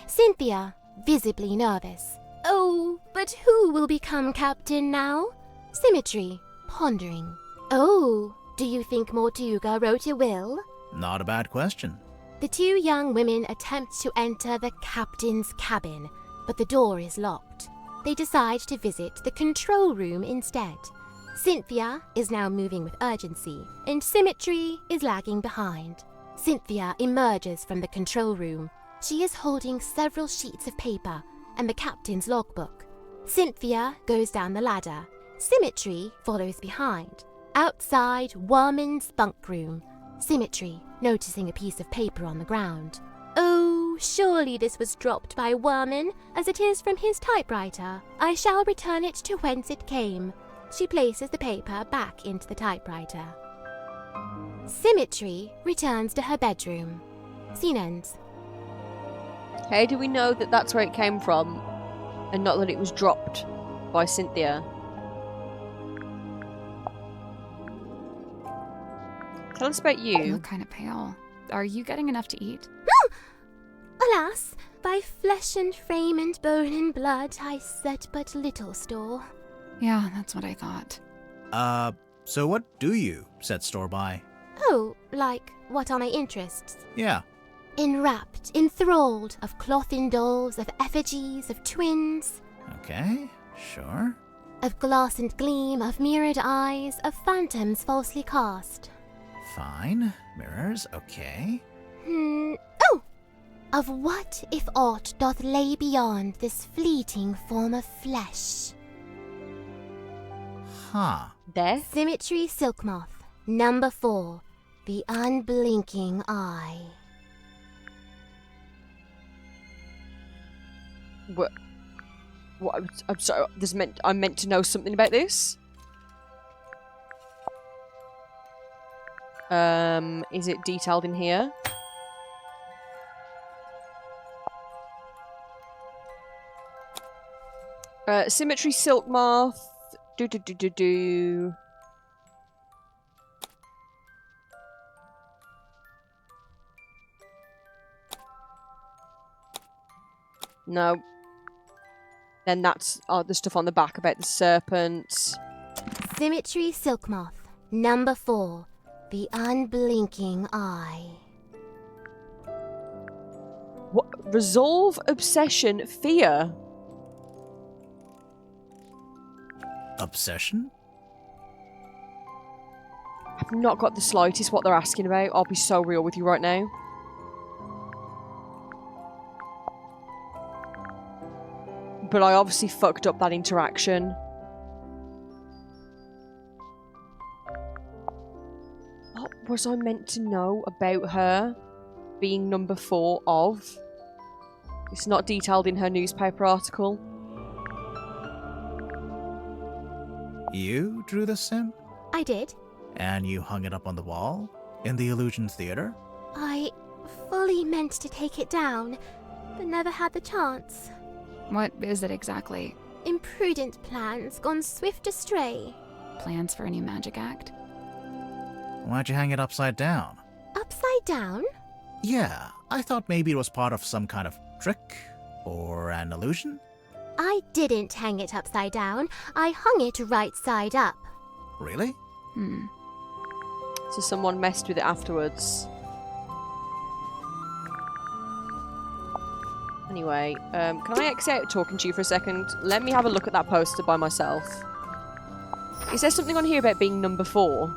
Cynthia, visibly nervous. Oh, but who will become captain now? Symmetry, pondering. Oh, do you think Mortuga wrote a will? Not a bad question. The two young women attempt to enter the captain's cabin, but the door is locked. They decide to visit the control room instead. Cynthia is now moving with urgency, and Symmetry is lagging behind. Cynthia emerges from the control room. She is holding several sheets of paper and the captain's logbook. Cynthia goes down the ladder. Symmetry follows behind. Outside Worman's bunk room, Symmetry noticing a piece of paper on the ground. Oh, surely this was dropped by Worman, as it is from his typewriter. I shall return it to whence it came. She places the paper back into the typewriter. Symmetry returns to her bedroom. Scene ends. How do we know that that's where it came from, and not that it was dropped by Cynthia? Tell us about You you. look kind of pale. Are you getting enough to eat? Alas, by flesh and frame and bone and blood I set but little store. Yeah, that's what I thought. So what do you set store by? Oh, like, what are my interests? Yeah. Enwrapped, enthralled, of cloth-in dolls, of effigies, of twins, Okay, sure. of glass and gleam, of mirrored eyes, of phantoms falsely cast. Fine. Mirrors, okay. Oh! Of what if aught doth lay beyond this fleeting form of flesh? Huh. Death? Symmetry Silk Moth, number 4, the unblinking eye. What? I'm sorry. I'm meant to know something about this. Is it detailed in here? Symmetry Silk Moth. Do. No. Then that's the stuff on the back about the serpents. Symmetry Silk Moth, number 4, the unblinking eye. What? Resolve, obsession, fear. Obsession? I've not got the slightest what they're asking about. I'll be so real with you right now. But I obviously fucked up that interaction. What was I meant to know about her being number 4 of? It's not detailed in her newspaper article. You drew this sim? I did. And you hung it up on the wall? In the Illusion Theatre? I fully meant to take it down, but never had the chance. What is it exactly? Imprudent plans gone swift astray. Plans for a new magic act? Why'd you hang it upside down? Upside down? Yeah, I thought maybe it was part of some kind of trick or an illusion. I didn't hang it upside down. I hung it right side up. Really? So someone messed with it afterwards. Anyway, can I exit out talking to you for a second? Let me have a look at that poster by myself. Is there something on here about being number 4?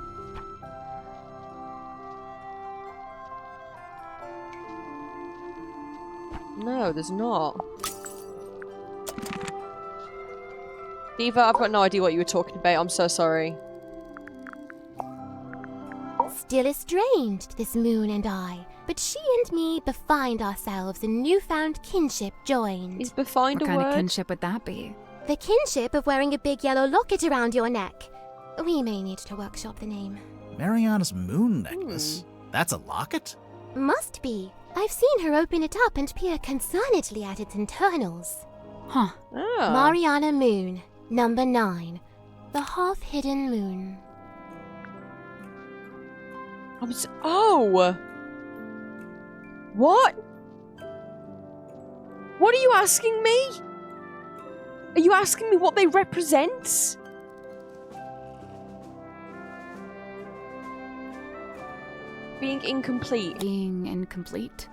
No, there's not. Diva, I've got no idea what you were talking about. I'm so sorry. Still estranged, this moon and I, but she and me befind ourselves in newfound kinship joined. Is befind What a kind word? of kinship would that be? The kinship of wearing a big yellow locket around your neck. We may need to workshop the name. Mariana's moon necklace. That's a locket? Must be. I've seen her open it up and peer concernedly at its internals. Huh. Oh. Mariana Moon, number 9. The half-hidden moon. Oh! What? What are you asking me? Are you asking me what they represent? Being incomplete. Being incomplete?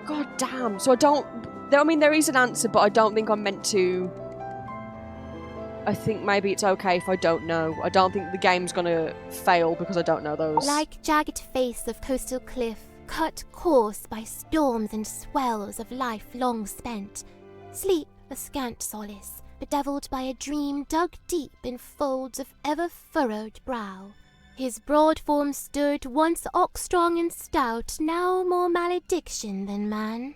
God damn. So I mean, there is an answer, but I don't think I'm meant to. I think maybe it's okay if I don't know. I don't think the game's gonna fail because I don't know those. Like jagged face of coastal cliff, cut coarse by storms and swells of life long spent. Sleep a scant solace, bedevilled by a dream dug deep in folds of ever-furrowed brow. His broad form stood, once ox-strong and stout, now more malediction than man.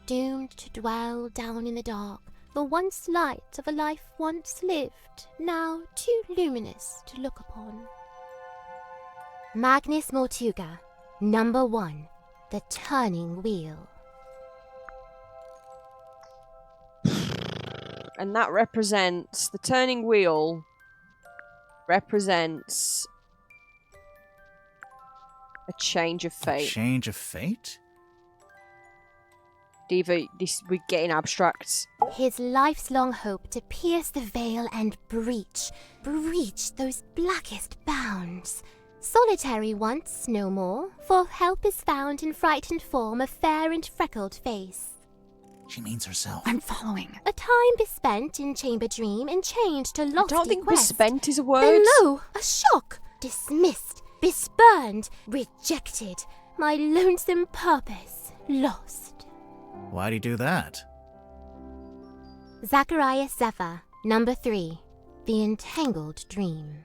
Doomed to dwell down in the dark, the once light of a life once lived, now too luminous to look upon. Magnus Mortuga, number 1, the turning wheel. And that represents the turning wheel. Represents a change of A fate. change of fate? Diva, we're getting abstracts. His life's long hope to pierce the veil and breach those blackest bounds. Solitary once, no more, for help is found in frightened form of fair and freckled face. She means herself. I'm following. A time bespent in chamber dream, enchained to I lofty don't think quest. bespent is a word. Then lo, a shock! Dismissed, bespurned, rejected. My lonesome purpose lost. Why'd he do that? Zachariah Zephyr, number 3. The Entangled Dream.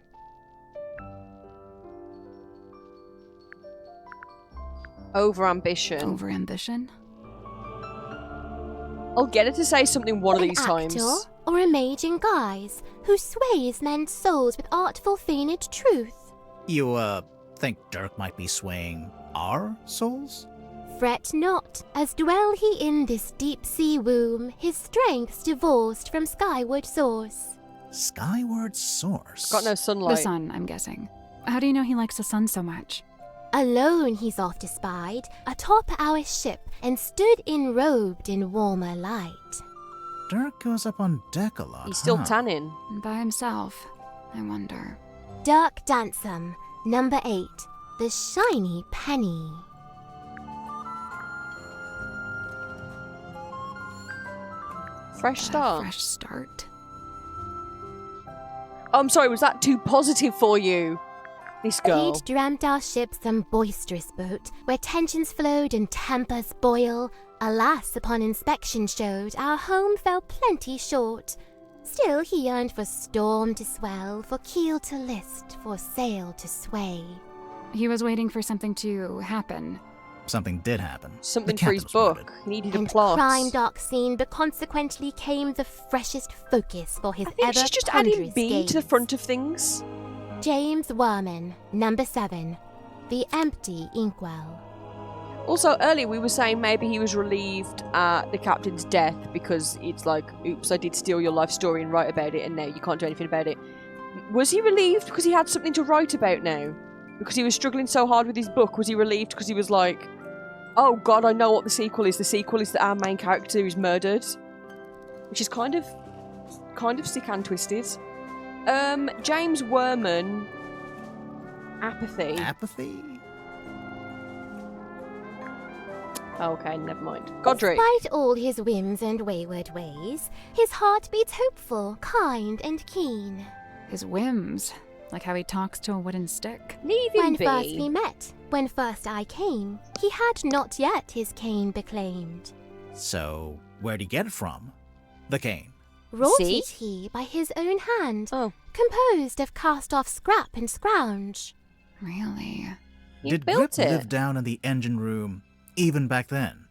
Overambition. Overambition? I'll get her to say something one of An these actor times. or a mage in guise, who sways men's souls with artful feigned truth. You, think Dirk might be swaying our souls? Fret not, as dwell he in this deep sea womb, his strength's divorced from skyward source. Skyward source? Got no The sunlight. sun, I'm guessing. How do you know he likes the sun so much? Alone he's oft espied, atop our ship, and stood enrobed in warmer light. Dirk goes up on deck a lot. He's still huh? tanning. By himself, I wonder. Dirk Dansom, number 8. The Shiny Penny. Fresh start. Fresh start. Oh, I'm sorry, was that too positive for you? This girl. He'd dreamt our ship some boisterous boat, where tensions flowed and tempers boil. Alas, upon inspection showed, our home fell plenty short. Still he yearned for storm to swell, for keel to list, for sail to sway. He was waiting for something to happen. Something did happen. Something The for his captain was book. wounded. He needed a And plot. crime dark scene, but consequently came the freshest focus for his I think ever she's just adding ponderous B to the gaze. front of things. James Werman, number 7. The Empty Inkwell. Also, earlier we were saying maybe he was relieved at the captain's death because it's like, oops, I did steal your life story and write about it, and now you can't do anything about it. Was he relieved because he had something to write about now? Because he was struggling so hard with his book? Was he relieved because he was like, oh god, I know what the sequel is. The sequel is that our main character is murdered. Which is kind of sick and twisted. James Werman. Apathy. Apathy? Okay, never mind. Godric. Despite all his whims and wayward ways, his heart beats hopeful, kind, and keen. His whims. Like how he talks to a wooden stick. Leave him When be. first we met, when first I came, he had not yet his cane beclaimed. So, where'd he get it from? The cane. Wrought See? it he by his own hand, Oh, composed of cast-off scrap and scrounge. Really? he Did built Grip it. live down in the engine room even back then?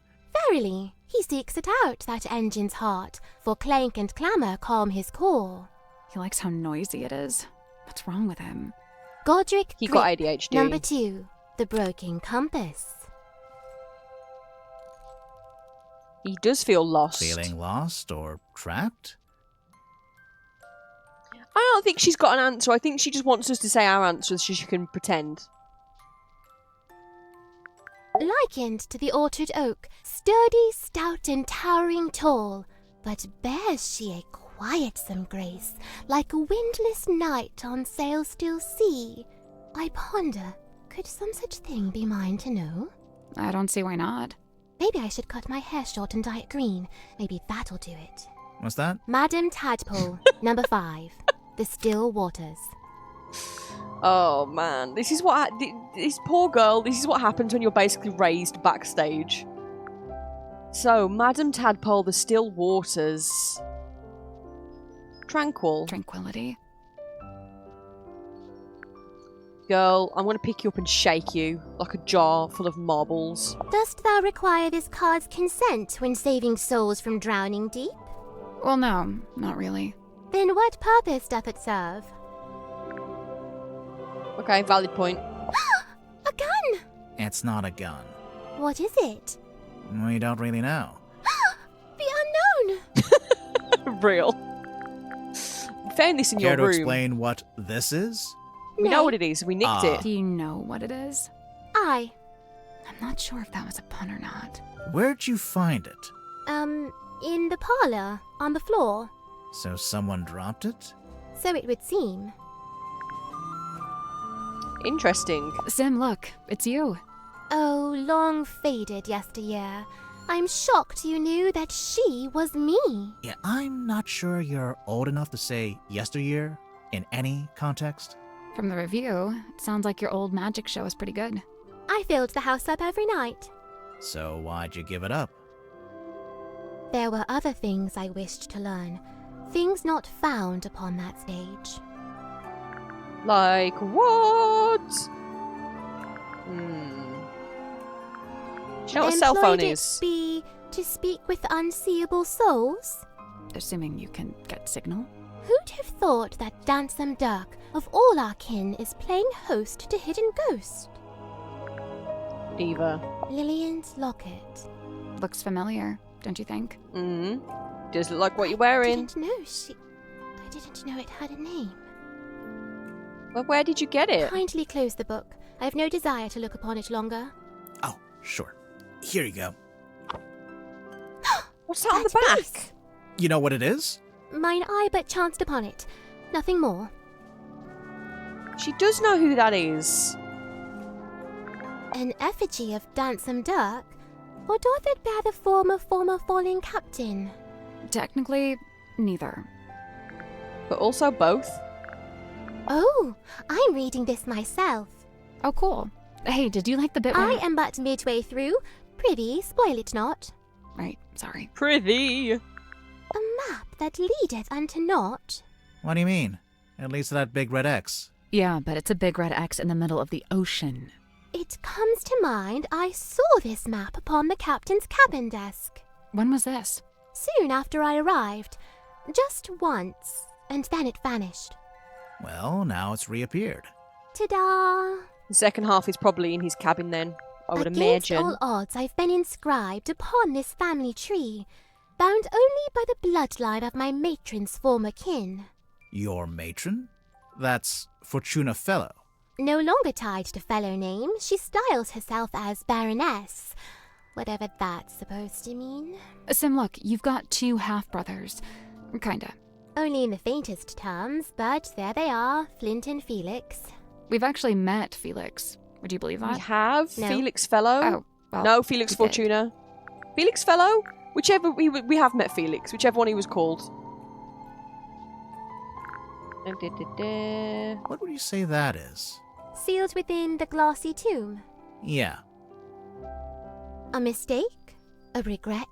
Verily, he seeks it out, that engine's heart, for clank and clamour calm his core. He likes how noisy it is. What's wrong with him? Godric He Grip, got ADHD. Number 2, the broken compass. He does feel lost. Feeling lost or trapped? I don't think she's got an answer. I think she just wants us to say our answers so she can pretend. Likened to the orchard oak, sturdy, stout, and towering tall, but bears she a quietsome grace, like a windless night on sail-still sea. I ponder, could some such thing be mine to know? I don't see why not. Maybe I should cut my hair short and dye it green. Maybe that'll do it. What's that? Madam Tadpole, number 5, the still waters. Oh man, this is what this poor girl. This is what happens when you're basically raised backstage. So, Madam Tadpole, the still waters, tranquil. Tranquility. Girl, I'm gonna pick you up and shake you like a jar full of marbles. Dost thou require this card's consent when saving souls from drowning deep? Well, no, not really. Then what purpose doth it serve? Okay, valid point. A gun! It's not a gun. What is it? We don't really know. The unknown! Real. Found this in Care your to room. explain what this is? We know what it is. We nicked it. Do you know what it is? Aye. I'm not sure if that was a pun or not. Where'd you find it? In the parlour, on the floor. So someone dropped it? So it would seem. Interesting. Sim, look, it's you. Oh, long faded yesteryear. I'm shocked you knew that she was me. Yeah, I'm not sure you're old enough to say yesteryear in any context. From the review, it sounds like your old magic show is pretty good. I filled the house up every night. So why'd you give it up? There were other things I wished to learn. Things not found upon that stage. Like what? Do you know what a cell phone Employed it is? be to speak with unseeable souls? Assuming you can get signal. Who'd have thought that Dansome Dirk, of all our kin, is playing host to Hidden Ghost? Diva. Lillian's locket. Looks familiar, don't you think? Does look like what you're wearing. I didn't know it had a name. Well, where did you get it? Kindly close the book. I have no desire to look upon it longer. Oh, sure. Here you go. What's that on the That back? face. You know what it is? Mine eye but chanced upon it. Nothing more. She does know who that is. An effigy of Dansome Dirk? Or doth it bear the form of former falling captain? Technically, neither. But also both. Oh, I'm reading this myself. Oh, cool. Hey, did you like the bit I where... am but midway through. Prithee, spoil it not. Right, sorry. Prithee. A map that leadeth unto naught. What do you mean? It leads to that big red X. Yeah, but it's a big red X in the middle of the ocean. It comes to mind I saw this map upon the captain's cabin desk. When was this? Soon after I arrived. Just once, and then it vanished. Well, now it's reappeared. Ta-da! The second half is probably in his cabin then, I would Against imagine. all odds, I've been inscribed upon this family tree, bound only by the bloodline of my matron's former kin. Your matron? That's Fortuna Fellow. No longer tied to fellow name, she styles herself as Baroness. Whatever that's supposed to mean. Sim, look, you've got 2 half-brothers. Kinda. Only in the faintest terms, but there they are, Flint and Felix. We've actually met Felix. Would you believe We that? have No. Felix Fellow. Oh, well, No, Felix we did. Fortuna. Felix Fellow? Whichever we have met Felix, whichever one he was called. What would you say that is? Sealed within the glassy tomb. Yeah. A mistake? A regret?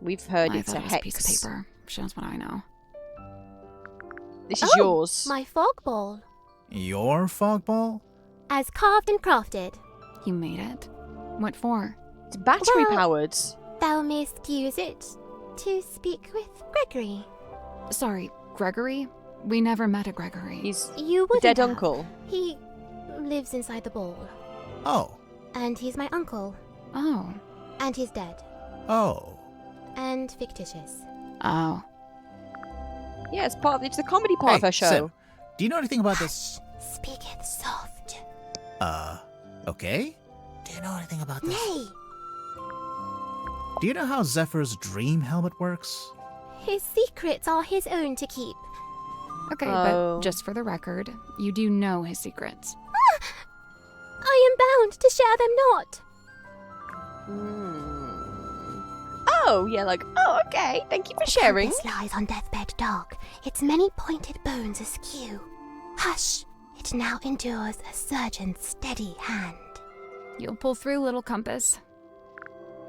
We've heard I it's thought a it was a hex. piece of paper. Shows what I know. This is yours. My fog ball. Your fog ball? As carved and crafted. You made it. What for? It's battery Well- powered. Thou mayst use it to speak with Gregory. Sorry, Gregory? We never met a Gregory. He's You would dead uncle. He lives inside the ball. Oh. And he's my uncle. Oh. And he's dead. Oh. And fictitious. Oh. Yeah, it's the comedy part of her show. Sim, do you know anything about this? Speaketh soft. Okay? Do you know anything about this? Nay, Do you know how Zephyr's dream helmet works? his secrets are his own to keep. Okay, Oh. but just for the record, you do know his secrets. I am bound to share them not. Oh, yeah, like, oh, okay. Thank you for sharing. Compass lies on deathbed dark, its many pointed bones askew. Hush, it now endures a surgeon's steady hand. You'll pull through, little compass.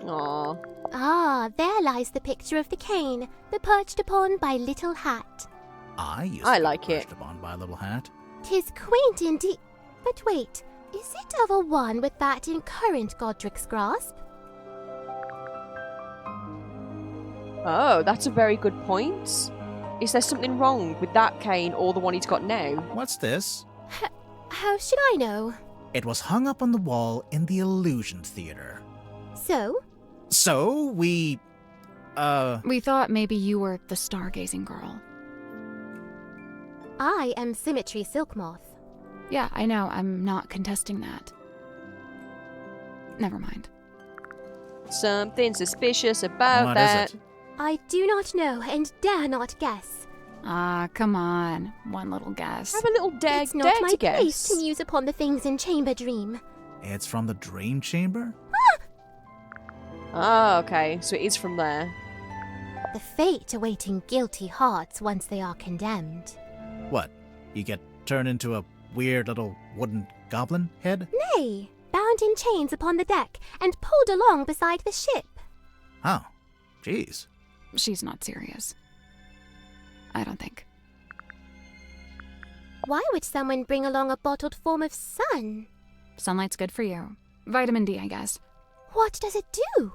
Aw. Ah, there lies the picture of the cane, the perched upon by little hat. I used I to be like it. perched upon by a little hat. 'Tis quaint indeed. But wait, is it of a one with that in current Godric's grasp? Oh, that's a very good point. Is there something wrong with that cane or the one he's got now? What's this? How should I know? It was hung up on the wall in the Illusion Theater. So? So, we thought maybe you were the stargazing girl. I am Symmetry Silkmoth. Yeah, I know. I'm not contesting that. Never mind. Something suspicious about What that. is it? I do not know and dare not guess. Ah, come on. One little guess. Have a little dare, It's not dare my to place guess. to muse upon the things in Chamber Dream. It's from the Dream Chamber? Ah, okay. So it is from there. The fate awaiting guilty hearts once they are condemned. What? You get turned into a weird little wooden goblin head? Nay, bound in chains upon the deck and pulled along beside the ship. Oh, jeez. She's not serious. I don't think. Why would someone bring along a bottled form of sun? Sunlight's good for you. Vitamin D, I guess. What does it do?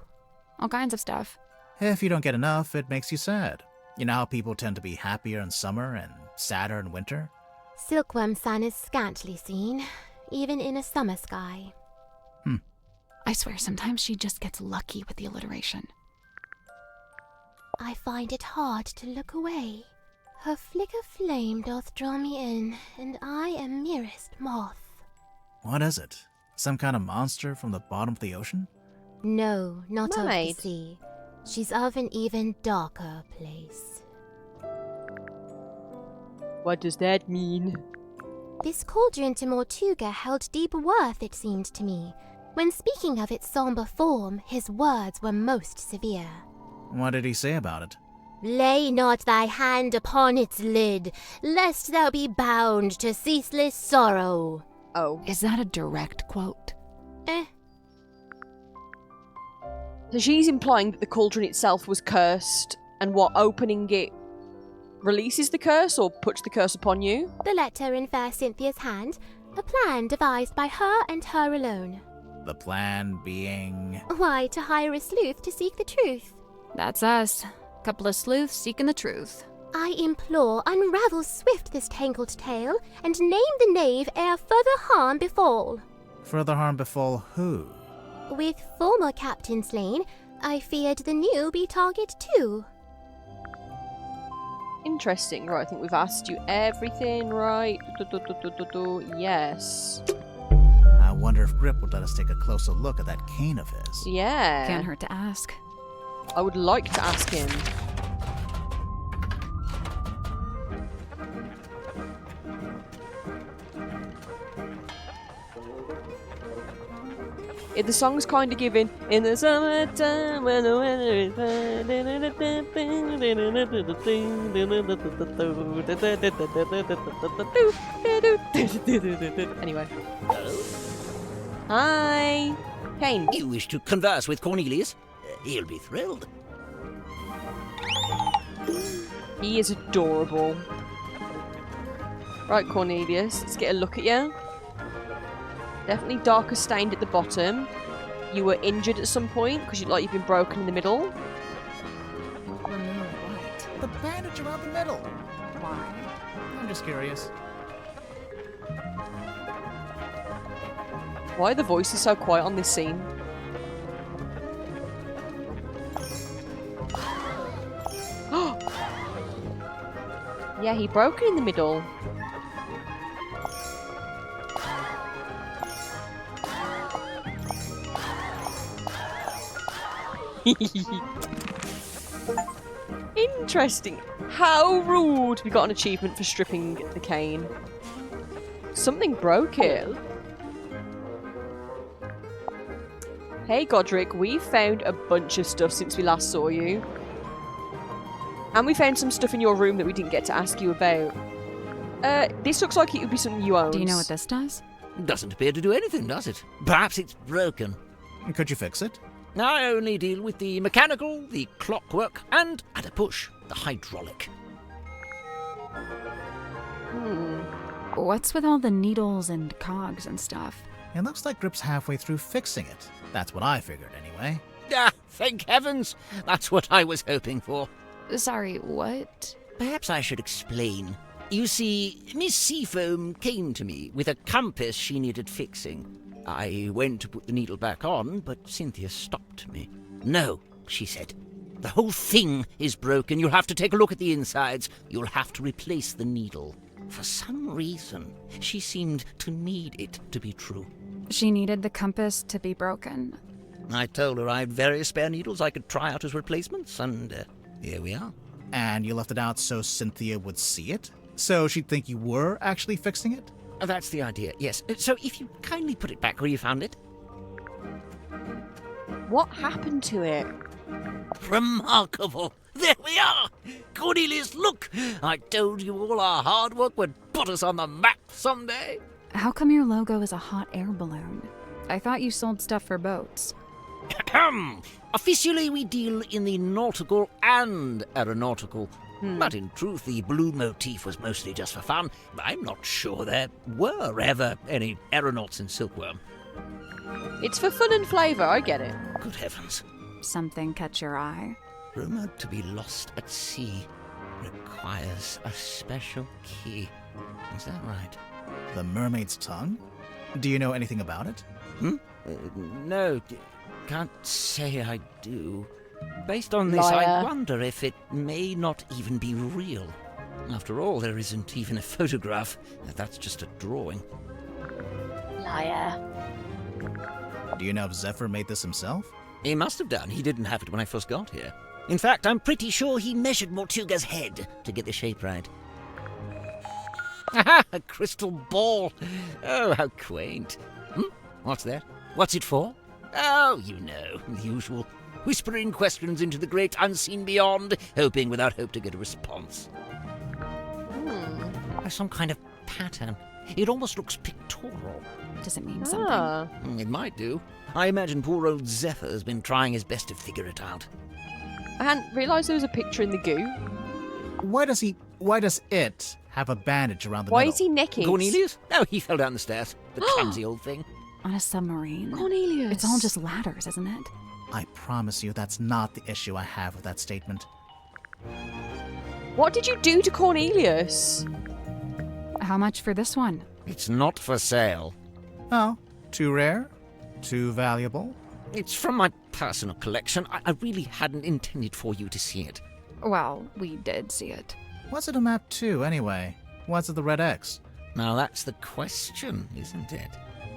All kinds of stuff. If you don't get enough, it makes you sad. You know how people tend to be happier in summer and sadder in winter? Silkworm sun is scantly seen, even in a summer sky. I swear, sometimes she just gets lucky with the alliteration. I find it hard to look away. Her flicker flame doth draw me in, and I am merest moth. What is it? Some kind of monster from the bottom of the ocean? No, not Mermaid. of the sea. She's of an even darker place. What does that mean? This cauldron to Mortuga held deep worth, it seemed to me. When speaking of its sombre form, his words were most severe. What did he say about it? Lay not thy hand upon its lid, lest thou be bound to ceaseless sorrow. Oh. Is that a direct quote? So she's implying that the cauldron itself was cursed, and what, opening it releases the curse or puts the curse upon you? The letter in fair Cynthia's hand, a plan devised by her and her alone. The plan being... Why, to hire a sleuth to seek the truth. That's us. Couple of sleuths seeking the truth. I implore, unravel swift this tangled tale, and name the knave ere further harm befall. Further harm befall who? With former captain slain, I feared the new be target too. Interesting. Right, I think we've asked you everything, right? Yes. I wonder if Grip would let us take a closer look at that cane of his. Yeah. Can't hurt to ask. I would like to ask him. The song's kind of giving. In the summertime when the weather is fine. Anyway. Hi. Kane. You wish to converse with Cornelius? He'll be thrilled. He is adorable. Right, Cornelius, let's get a look at you. Definitely darker stained at the bottom. You were injured at some point because you've been broken in the middle. Remove what? The bandage around the middle. Why? I'm just curious. Why are the voices so quiet on this scene? Yeah, he broke it in the middle. Interesting. How rude. We got an achievement for stripping the cane. Something broke it. Hey Godric, we've found a bunch of stuff since we last saw you. And we found some stuff in your room that we didn't get to ask you about. This looks like it would be something you own. Do you know what this does? Doesn't appear to do anything, does it? Perhaps it's broken. Could you fix it? I only deal with the mechanical, the clockwork, and, at a push, the hydraulic. What's with all the needles and cogs and stuff? It looks like Grip's halfway through fixing it. That's what I figured, anyway. Ah, thank heavens! That's what I was hoping for. Sorry, what? Perhaps I should explain. You see, Miss Seafoam came to me with a compass she needed fixing. I went to put the needle back on, but Cynthia stopped me. No, she said. The whole thing is broken. You'll have to take a look at the insides. You'll have to replace the needle. For some reason, she seemed to need it to be true. She needed the compass to be broken. I told her I had various spare needles I could try out as replacements, and here we are. And you left it out so Cynthia would see it? So she'd think you were actually fixing it? That's the idea, yes. So if you kindly put it back where you found it. What happened to it? Remarkable. There we are. Cornelius, look. I told you all our hard work would put us on the map someday. How come your logo is a hot air balloon? I thought you sold stuff for boats. Officially, we deal in the nautical and aeronautical. But in truth, the blue motif was mostly just for fun. I'm not sure there were ever any aeronauts in Silkworm. It's for fun and flavour, I get it. Good heavens. Something catch your eye? Rumoured to be lost at sea requires a special key. Is that right? The mermaid's tongue? Do you know anything about it? No, can't say I do. Based on this, Liar. I wonder if it may not even be real. After all, there isn't even a photograph. That's just a drawing. Liar. Do you know if Zephyr made this himself? He must have done. He didn't have it when I first got here. In fact, I'm pretty sure he measured Mortuga's head to get the shape right. Aha! A crystal ball! Oh, how quaint. What's that? What's it for? Oh, you know, the usual. Whispering questions into the great unseen beyond, hoping without hope to get a response. There's some kind of pattern. It almost looks pictorial. Does it mean something? It might do. I imagine poor old Zephyr has been trying his best to figure it out. I hadn't realised there was a picture in the goo. Why does it have a bandage around the Why middle? is he naked? Cornelius? No, he fell down the stairs. The clumsy old thing. On a submarine. Cornelius. It's all just ladders, isn't it? I promise you that's not the issue I have with that statement. What did you do to Cornelius? How much for this one? It's not for sale. Oh, too rare? Too valuable? It's from my personal collection. I really hadn't intended for you to see it. Well, we did see it. What's it a map to, anyway? What's at the red X? Now that's the question, isn't it?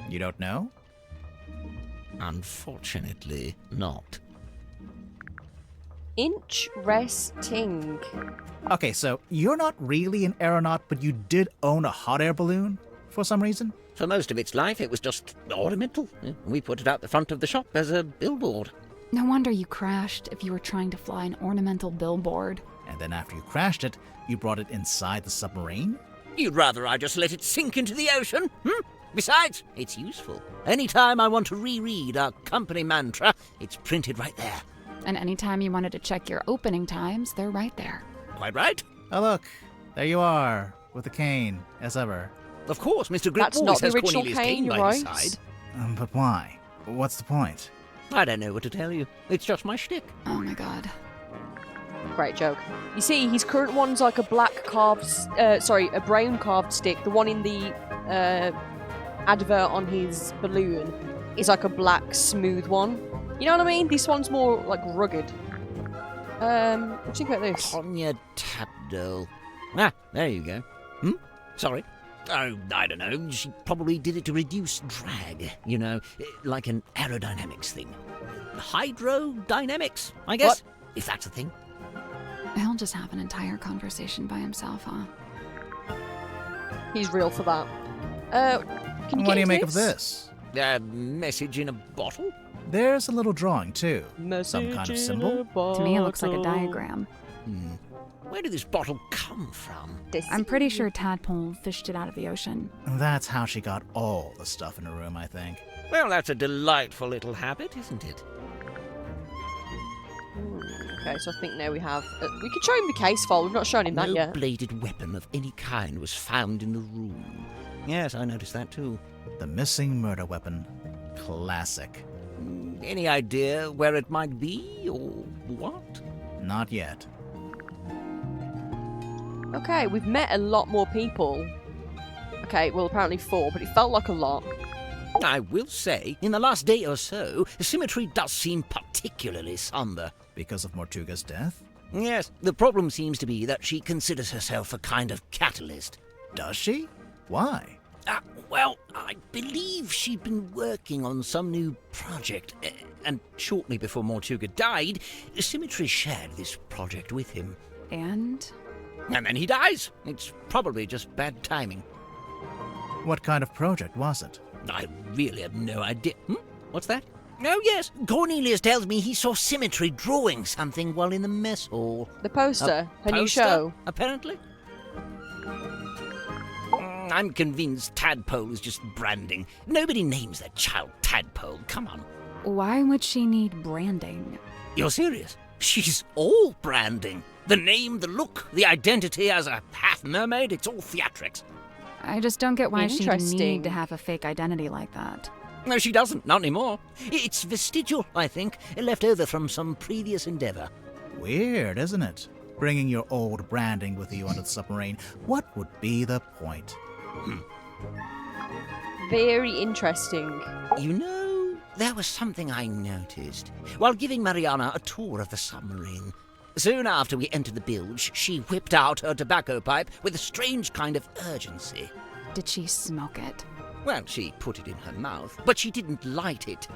You don't know? Unfortunately, not. Interesting. Okay, so you're not really an aeronaut, but you did own a hot air balloon? for some reason? For most of its life, it was just ornamental. We put it out the front of the shop as a billboard. No wonder you crashed if you were trying to fly an ornamental billboard. And then after you crashed it, you brought it inside the submarine? You'd rather I just let it sink into the ocean? Besides, it's useful. Anytime I want to reread our company mantra, it's printed right there. And anytime you wanted to check your opening times, they're right there. Quite right. Oh look, there you are, with the cane, as ever. Of course, Mr. Grip That's not always the has original Cornelius cane, Cane you're by his right. side. But why? What's the point? I don't know what to tell you. It's just my shtick. Oh my god. Great joke. You see, his current one's like a a brown carved stick. The one in the advert on his balloon is like a black, smooth one. You know what I mean? This one's more like rugged. What do you think about this? Konya Tabdole. There you go. Sorry. Oh, I don't know. She probably did it to reduce drag, you know, like an aerodynamics thing. Hydrodynamics, I guess, if that's a thing. He'll just have an entire conversation by himself, huh? He's real for that. Can you What get do you into make of this? A message in a bottle? There's a little drawing, too. Message Some kind of in symbol? a To me, it looks like a bottle. diagram. Where did this bottle come from? I'm pretty sure Tadpole fished it out of the ocean. That's how she got all the stuff in her room, I think. Well, that's a delightful little habit, isn't it? Okay, so I think now we have... we could show him the case file. We've not shown him that No yet. bladed weapon of any kind was found in the room. Yes, I noticed that too. The missing murder weapon. Classic. Any idea where it might be, or what? Not yet. Okay, we've met a lot more people. Okay, well, apparently 4, but it felt like a lot. I will say, in the last day or so, the symmetry does seem particularly somber. Because of Mortuga's death? Yes, the problem seems to be that she considers herself a kind of catalyst. Does she? Why? Well, I believe she'd been working on some new project, and shortly before Mortuga died, Symmetry shared this project with him. And? And then he dies. It's probably just bad timing. What kind of project was it? I really have no idea. What's that? Oh, yes. Cornelius tells me he saw Symmetry drawing something while in the mess hall. The poster, her new Poster, show. apparently. I'm convinced Tadpole is just branding. Nobody names their child Tadpole. Come on. Why would she need branding? You're serious? She's all branding. The name, the look, the identity as a half mermaid, it's all theatrics. I just don't get why she'd Interesting. need to have a fake identity like that. No, she doesn't. Not anymore. It's vestigial, I think, left over from some previous endeavor. Weird, isn't it? Bringing your old branding with you onto the submarine. What would be the point? Very interesting. You know, there was something I noticed while giving Mariana a tour of the submarine. Soon after we entered the bilge, she whipped out her tobacco pipe with a strange kind of urgency. Did she smoke it? Well, she put it in her mouth, but she didn't light it.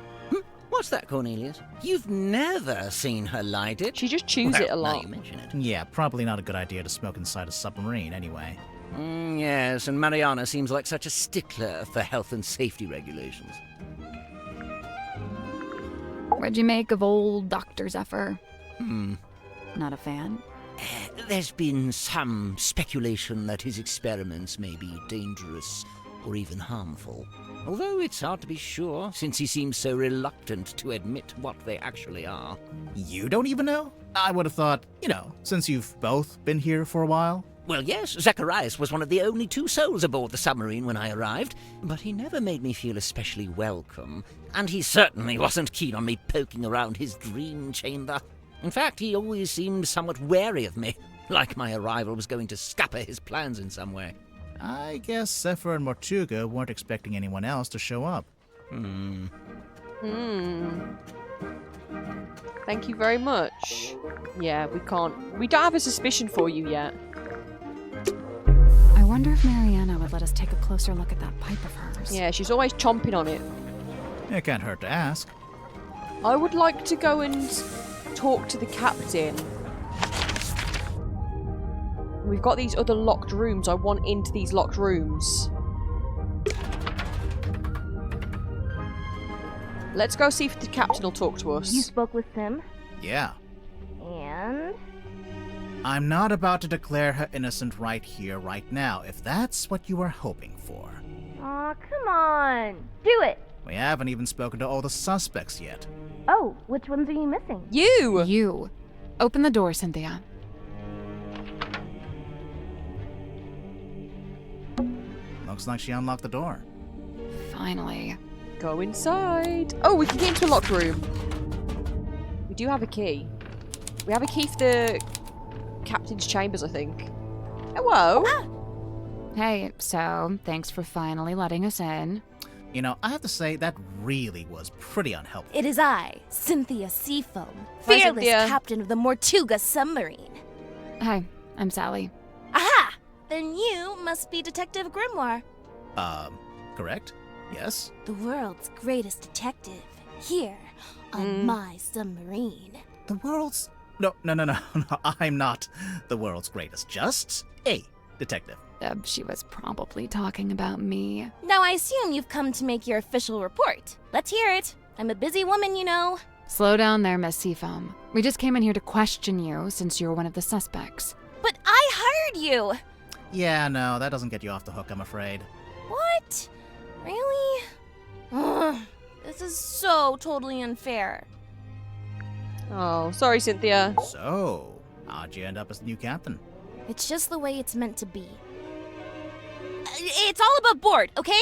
What's that, Cornelius? You've never seen her light it. She just chews it a Now lot. you mention it. Yeah, probably not a good idea to smoke inside a submarine anyway. Yes, and Mariana seems like such a stickler for health and safety regulations. What'd you make of old Dr. Zephyr? Not a fan? There's been some speculation that his experiments may be dangerous or even harmful. Although it's hard to be sure, since he seems so reluctant to admit what they actually are. You don't even know? I would have thought, since you've both been here for a while. Well, yes, Zacharias was one of the only 2 souls aboard the submarine when I arrived, but he never made me feel especially welcome, and he certainly wasn't keen on me poking around his dream chamber. In fact, he always seemed somewhat wary of me, like my arrival was going to scupper his plans in some way. I guess Zephyr and Mortuga weren't expecting anyone else to show up. Thank you very much. Yeah, we don't have a suspicion for you yet. I wonder if Mariana would let us take a closer look at that pipe of hers. Yeah, she's always chomping on it. It can't hurt to ask. I would like to go and talk to the captain. We've got these other locked rooms. I want into these locked rooms. Let's go see if the captain will talk to us. You spoke with Sim? Yeah. And? I'm not about to declare her innocent right here, right now, if that's what you were hoping for. Aw, come on. Do it. We haven't even spoken to all the suspects yet. Oh, which ones are you missing? You! You. Open the door, Cynthia. Looks like she unlocked the door. Finally. Go inside. Oh, we can get into a locked room. We do have a key. We have a key for the captain's chambers, I think. Hello. Hey, so, thanks for finally letting us in. You know, I have to say, that really was pretty unhelpful. It is I, Cynthia Seafoam, Hi, fearless Cynthia. captain of the Mortuga submarine. Hi, I'm Sally. Aha! Then you must be Detective Grimoire, Correct? Yes? the world's greatest detective, here on my submarine. The world's... No, I'm not the world's greatest. Just a detective. She was probably talking about me. Now I assume you've come to make your official report. Let's hear it. I'm a busy woman, you know. Slow down there, Miss Seafoam. We just came in here to question you since you're one of the suspects. But I hired you! Yeah, no, that doesn't get you off the hook, I'm afraid. What? Really? Ugh, this is so totally unfair. Oh, sorry, Cynthia. So, how'd you end up as the new captain? It's just the way it's meant to be. It's all above board, okay?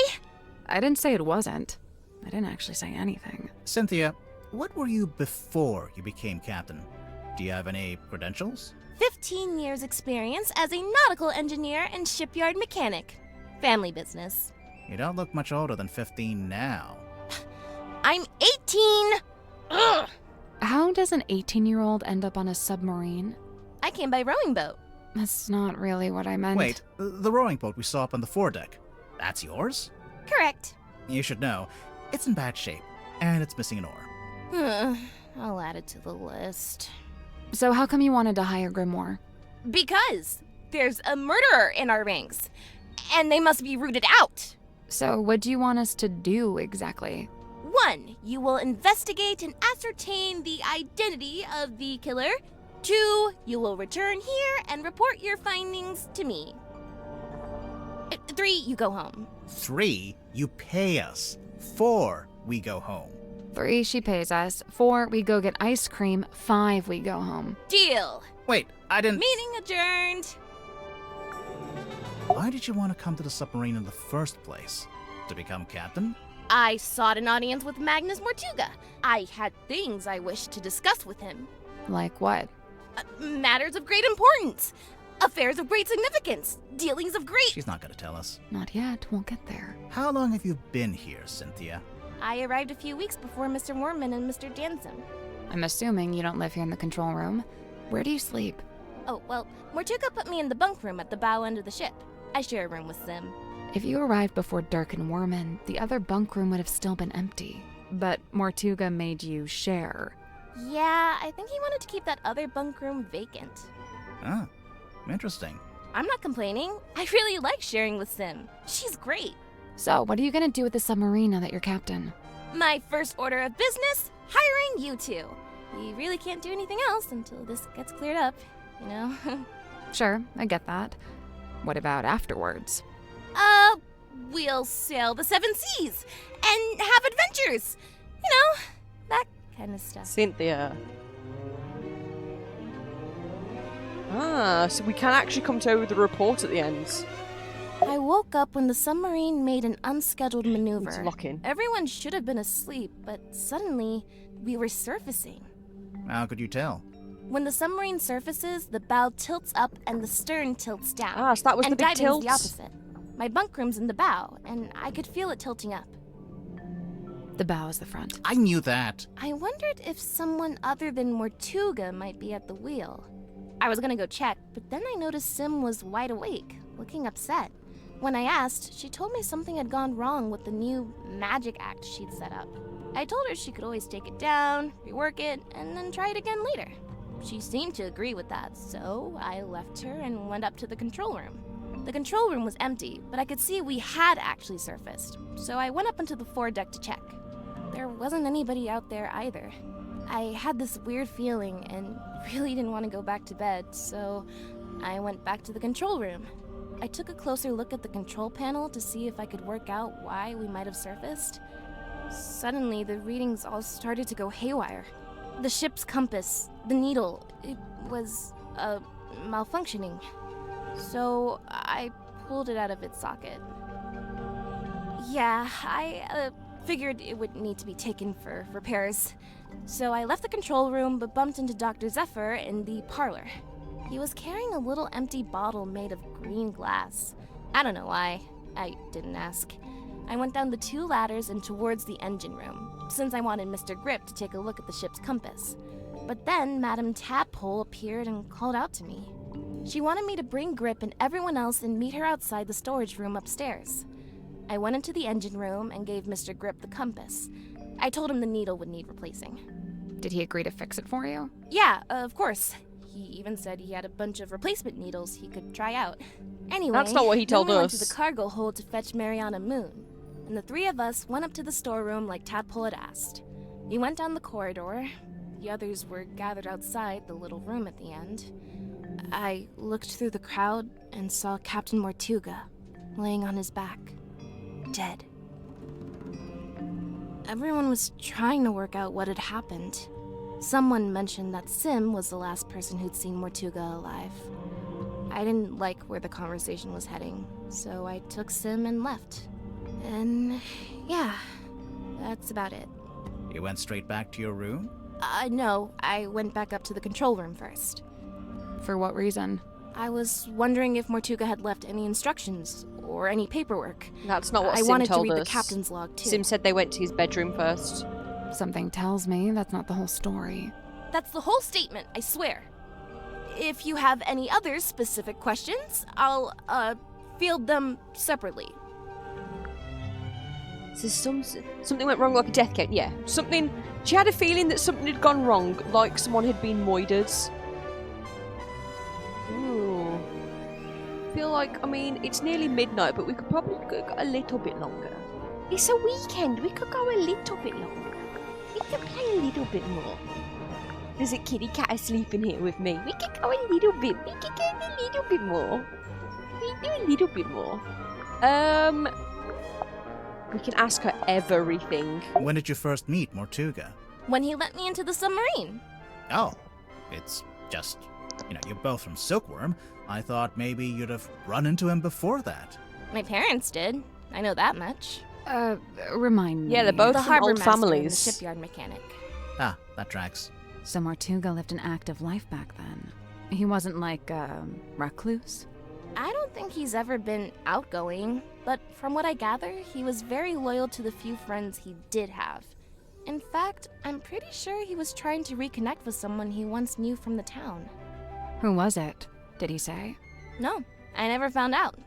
I didn't say it wasn't. I didn't actually say anything. Cynthia, what were you before you became captain? Do you have any credentials? 15 years experience as a nautical engineer and shipyard mechanic. Family business. You don't look much older than 15 now. I'm 18! Ugh! How does an 18-year-old end up on a submarine? I came by rowing boat. That's not really what I meant. Wait, the rowing boat we saw up on the foredeck, that's yours? Correct. You should know, it's in bad shape, and it's missing an oar. I'll add it to the list. So how come you wanted to hire Grimoire? Because there's a murderer in our ranks, and they must be rooted out. So what do you want us to do exactly? 1. You will investigate and ascertain the identity of the killer. 2. You will return here and report your findings to me. 3. You go home. 3, you pay us. 4, we go home. 3, she pays us. 4, we go get ice cream. 5, we go home. Deal. Wait, I didn't... Meeting adjourned. Why did you want to come to the submarine in the first place? To become captain? I sought an audience with Magnus Mortuga. I had things I wished to discuss with him. Like what? Matters of great importance. Affairs of great significance. Dealings of great... She's not going to tell us. Not yet. We'll get there. How long have you been here, Cynthia? I arrived a few weeks before Mr. Mormon and Mr. Danson. I'm assuming you don't live here in the control room. Where do you sleep? Oh, well, Mortuga put me in the bunk room at the bow end of the ship. I share a room with Sim. If you arrived before Dirk and Worman, the other bunk room would have still been empty. But Mortuga made you share. Yeah, I think he wanted to keep that other bunk room vacant. Ah, interesting. I'm not complaining. I really like sharing with Sim. She's great. So, what are you gonna do with the submarine now that you're captain? My first order of business, hiring you two. We really can't do anything else until this gets cleared up, you know? Sure, I get that. What about afterwards? We'll sail the 7 seas and have adventures. You know, that kind of stuff. Cynthia. Ah, so we can actually come to with the report at the end. I woke up when the submarine made an unscheduled It's maneuver. locking. Everyone should have been asleep, but suddenly we were surfacing. How could you tell? When the submarine surfaces, the bow tilts up and the stern tilts down. Ah, so that was and the big diving's tilt. the opposite. My bunk room's in the bow, and I could feel it tilting up. The bow is the front. I knew that. I wondered if someone other than Mortuga might be at the wheel. I was gonna go check, but then I noticed Sim was wide awake, looking upset. When I asked, she told me something had gone wrong with the new magic act she'd set up. I told her she could always take it down, rework it, and then try it again later. She seemed to agree with that, so I left her and went up to the control room. The control room was empty, but I could see we had actually surfaced, so I went up onto the foredeck to check. there wasn't anybody out there either. I had this weird feeling and really didn't want to go back to bed, so I went back to the control room. I took a closer look at the control panel to see if I could work out why we might have surfaced. Suddenly, the readings all started to go haywire. The ship's compass, the needle, it was, malfunctioning. So I pulled it out of its socket. Yeah, I figured it would need to be taken for repairs. So I left the control room but bumped into Dr. Zephyr in the parlor. He was carrying a little empty bottle made of green glass. I don't know why. I didn't ask. I went down the 2 ladders and towards the engine room, since I wanted Mr. Grip to take a look at the ship's compass. But then Madame Tadpole appeared and called out to me. She wanted me to bring Grip and everyone else and meet her outside the storage room upstairs. I went into the engine room and gave Mr. Grip the compass. I told him the needle would need replacing. Did he agree to fix it for you? Yeah, of course. He even said he had a bunch of replacement needles he could try out. Anyway, That's not what he told then we us. went to the cargo hold to fetch Mariana Moon, and the 3 of us went up to the storeroom like Tadpole had asked. We went down the corridor. The others were gathered outside the little room at the end. I looked through the crowd and saw Captain Mortuga laying on his back, dead. Everyone was trying to work out what had happened. Someone mentioned that Sim was the last person who'd seen Mortuga alive. I didn't like where the conversation was heading, so I took Sim and left. And yeah, that's about it. You went straight back to your room? No, I went back up to the control room first. For what reason? I was wondering if Mortuga had left any instructions or any paperwork. That's not what I Sim wanted told to read us. the captain's log too. Sim said they went to his bedroom first. Something tells me that's not the whole story. That's the whole statement, I swear. If you have any other specific questions, I'll, field them separately. So something went wrong like a death cake. Yeah, something. She had a feeling that something had gone wrong, like someone had been moided. Ooh. I feel like, I mean, it's nearly midnight, but we could probably go a little bit longer. It's a weekend. We could go a little bit longer. We could play a little bit more. There's a kitty cat asleep in here with me. We could go a little bit. We could go a little bit more. We do a little bit more. We can ask her everything. When did you first meet Mortuga? When he let me into the submarine. Oh, it's just, you're both from Silkworm. I thought maybe you'd have run into him before that. My parents did. I know that much. Remind me. Yeah, they're both The from harbor old master and the families. shipyard mechanic. Ah, that tracks. So Mortuga lived an active life back then. He wasn't like, recluse? I don't think he's ever been outgoing, but from what I gather, he was very loyal to the few friends he did have. In fact, I'm pretty sure he was trying to reconnect with someone he once knew from the town. Who was it? Did he say? No, I never found out.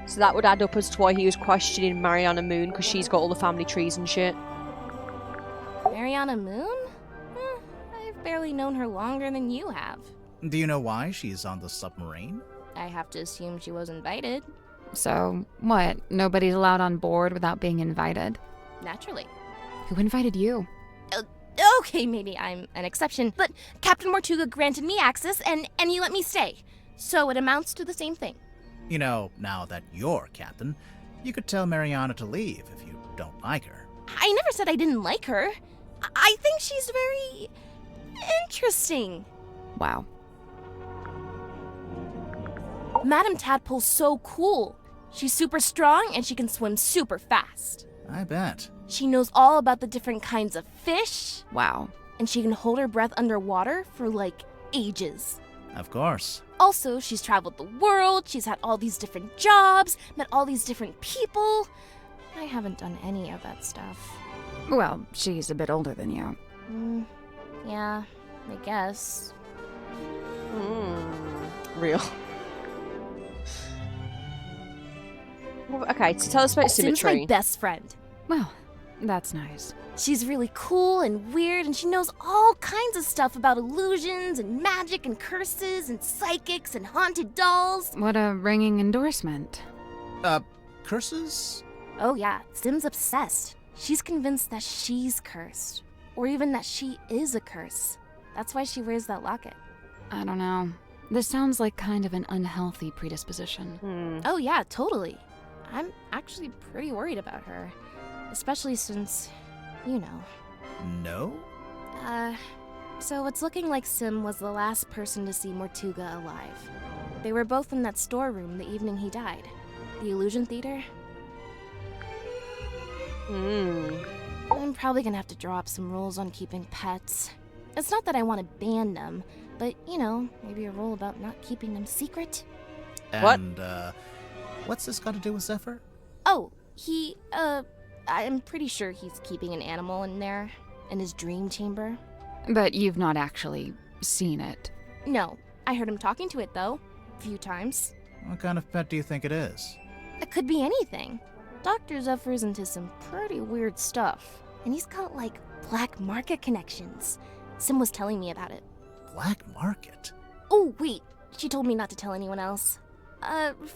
So that would add up as to why he was questioning Mariana Moon, because she's got all the family trees and shit. Mariana Moon? I've barely known her longer than you have. Do you know why she's on the submarine? I have to assume she was invited. So, what? Nobody's allowed on board without being invited? Naturally. Who invited you? Okay, maybe I'm an exception, but Captain Mortuga granted me access and he let me stay. So it amounts to the same thing. Now that you're captain, you could tell Mariana to leave if you don't like her. I never said I didn't like her. I think she's very interesting. Wow. Madame Tadpole's so cool. She's super strong and she can swim super fast. I bet. She knows all about the different kinds of fish. Wow. And she can hold her breath underwater for like ages. Of course. Also, she's traveled the world, she's had all these different jobs, met all these different people. I haven't done any of that stuff. Well, she's a bit older than you. Yeah, I guess. Real. Okay, so tell us about Sim's symmetry. my best friend. Well, that's nice. She's really cool and weird, and she knows all kinds of stuff about illusions and magic and curses and psychics and haunted dolls. What a ringing endorsement. Curses? Oh yeah, Sim's obsessed. She's convinced that she's cursed. Or even that she is a curse. That's why she wears that locket. I don't know. This sounds like kind of an unhealthy predisposition. Oh yeah, totally. I'm actually pretty worried about her. Especially since, you know. No? So it's looking like Sim was the last person to see Mortuga alive. They were both in that storeroom the evening he died. The Illusion Theater. I'm probably gonna have to draw up some rules on keeping pets. It's not that I want to ban them, but, you know, maybe a rule about not keeping them secret. And, what's this got to do with Zephyr? Oh, I'm pretty sure he's keeping an animal in there, in his dream chamber. But you've not actually seen it. No, I heard him talking to it, though. A few times. What kind of pet do you think it is? It could be anything. Dr. Zephyr's into some pretty weird stuff. And he's got, like, black market connections. Sim was telling me about it. Black market? Oh, wait. She told me not to tell anyone else.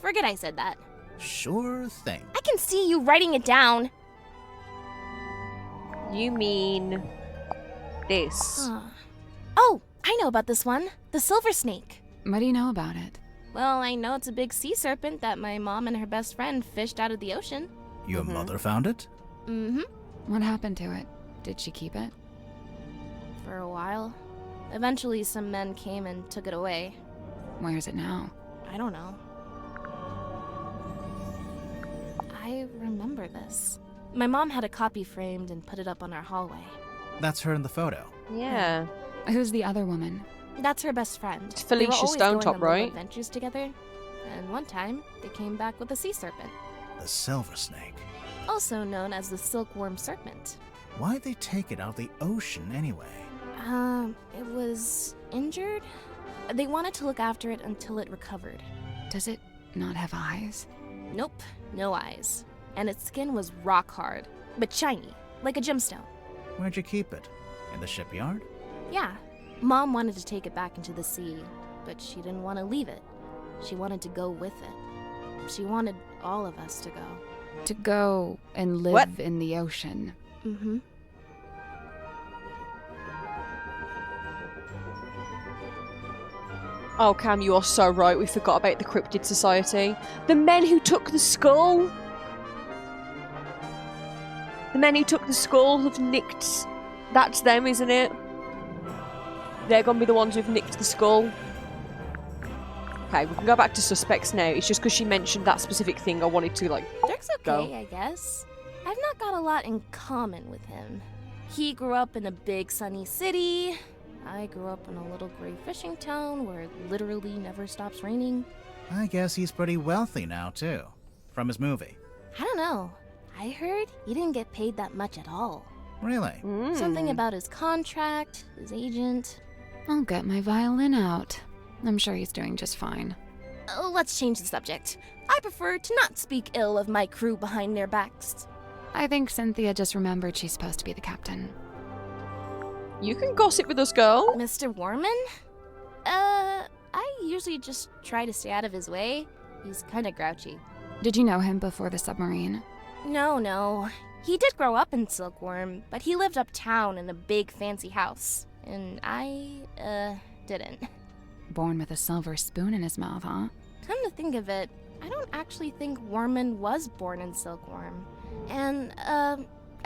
Forget I said that. Sure thing. I can see you writing it down. You mean this? Oh, I know about this one. The silver snake. What do you know about it? Well, I know it's a big sea serpent that my mom and her best friend fished out of the ocean. Your mother found it? Mm-hmm. What happened to it? Did she keep it? For a while. Eventually, some men came and took it away. Where is it now? I don't know. I remember this. My mom had a copy framed and put it up on our hallway. That's her in the photo. Yeah. Who's the other woman? That's her best friend. It's They were Felicia always going Stonetop, on little right? adventures together. And one time, they came back with a sea serpent, The silver snake. also known as the silkworm serpent. Why'd they take it out of the ocean anyway? It was injured. They wanted to look after it until it recovered. Does it not have eyes? Nope, no eyes. And its skin was rock hard, but shiny, like a gemstone. Where'd you keep it? In the shipyard? Yeah, Mom wanted to take it back into the sea, but she didn't want to leave it. She wanted to go with it. She wanted all of us to go. To go and live What? in the ocean. Mm-hmm. Oh, Cam, you are so right. We forgot about the Cryptid Society. The men who took the skull. The men who took the skull have nicked. That's them, isn't it? They're gonna be the ones who've nicked the skull. Okay, we can go back to suspects now. It's just because she mentioned that specific thing I wanted to, like, Dirk's okay, go. I guess. I've not got a lot in common with him. He grew up in a big sunny city. I grew up in a little gray fishing town where it literally never stops raining. I guess he's pretty wealthy now, too. From his movie. I don't know. I heard he didn't get paid that much at all. Really? Something about his contract, his agent. I'll get my violin out. I'm sure he's doing just fine. Oh, let's change the subject. I prefer to not speak ill of my crew behind their backs. I think Cynthia just remembered she's supposed to be the captain. You can gossip with us, girl. Mr. Warman? I usually just try to stay out of his way. He's kinda grouchy. Did you know him before the submarine? No. He did grow up in Silkworm, but he lived uptown in a big fancy house. And I, didn't. Born with a silver spoon in his mouth, huh? Come to think of it, I don't actually think Warman was born in Silkworm. And,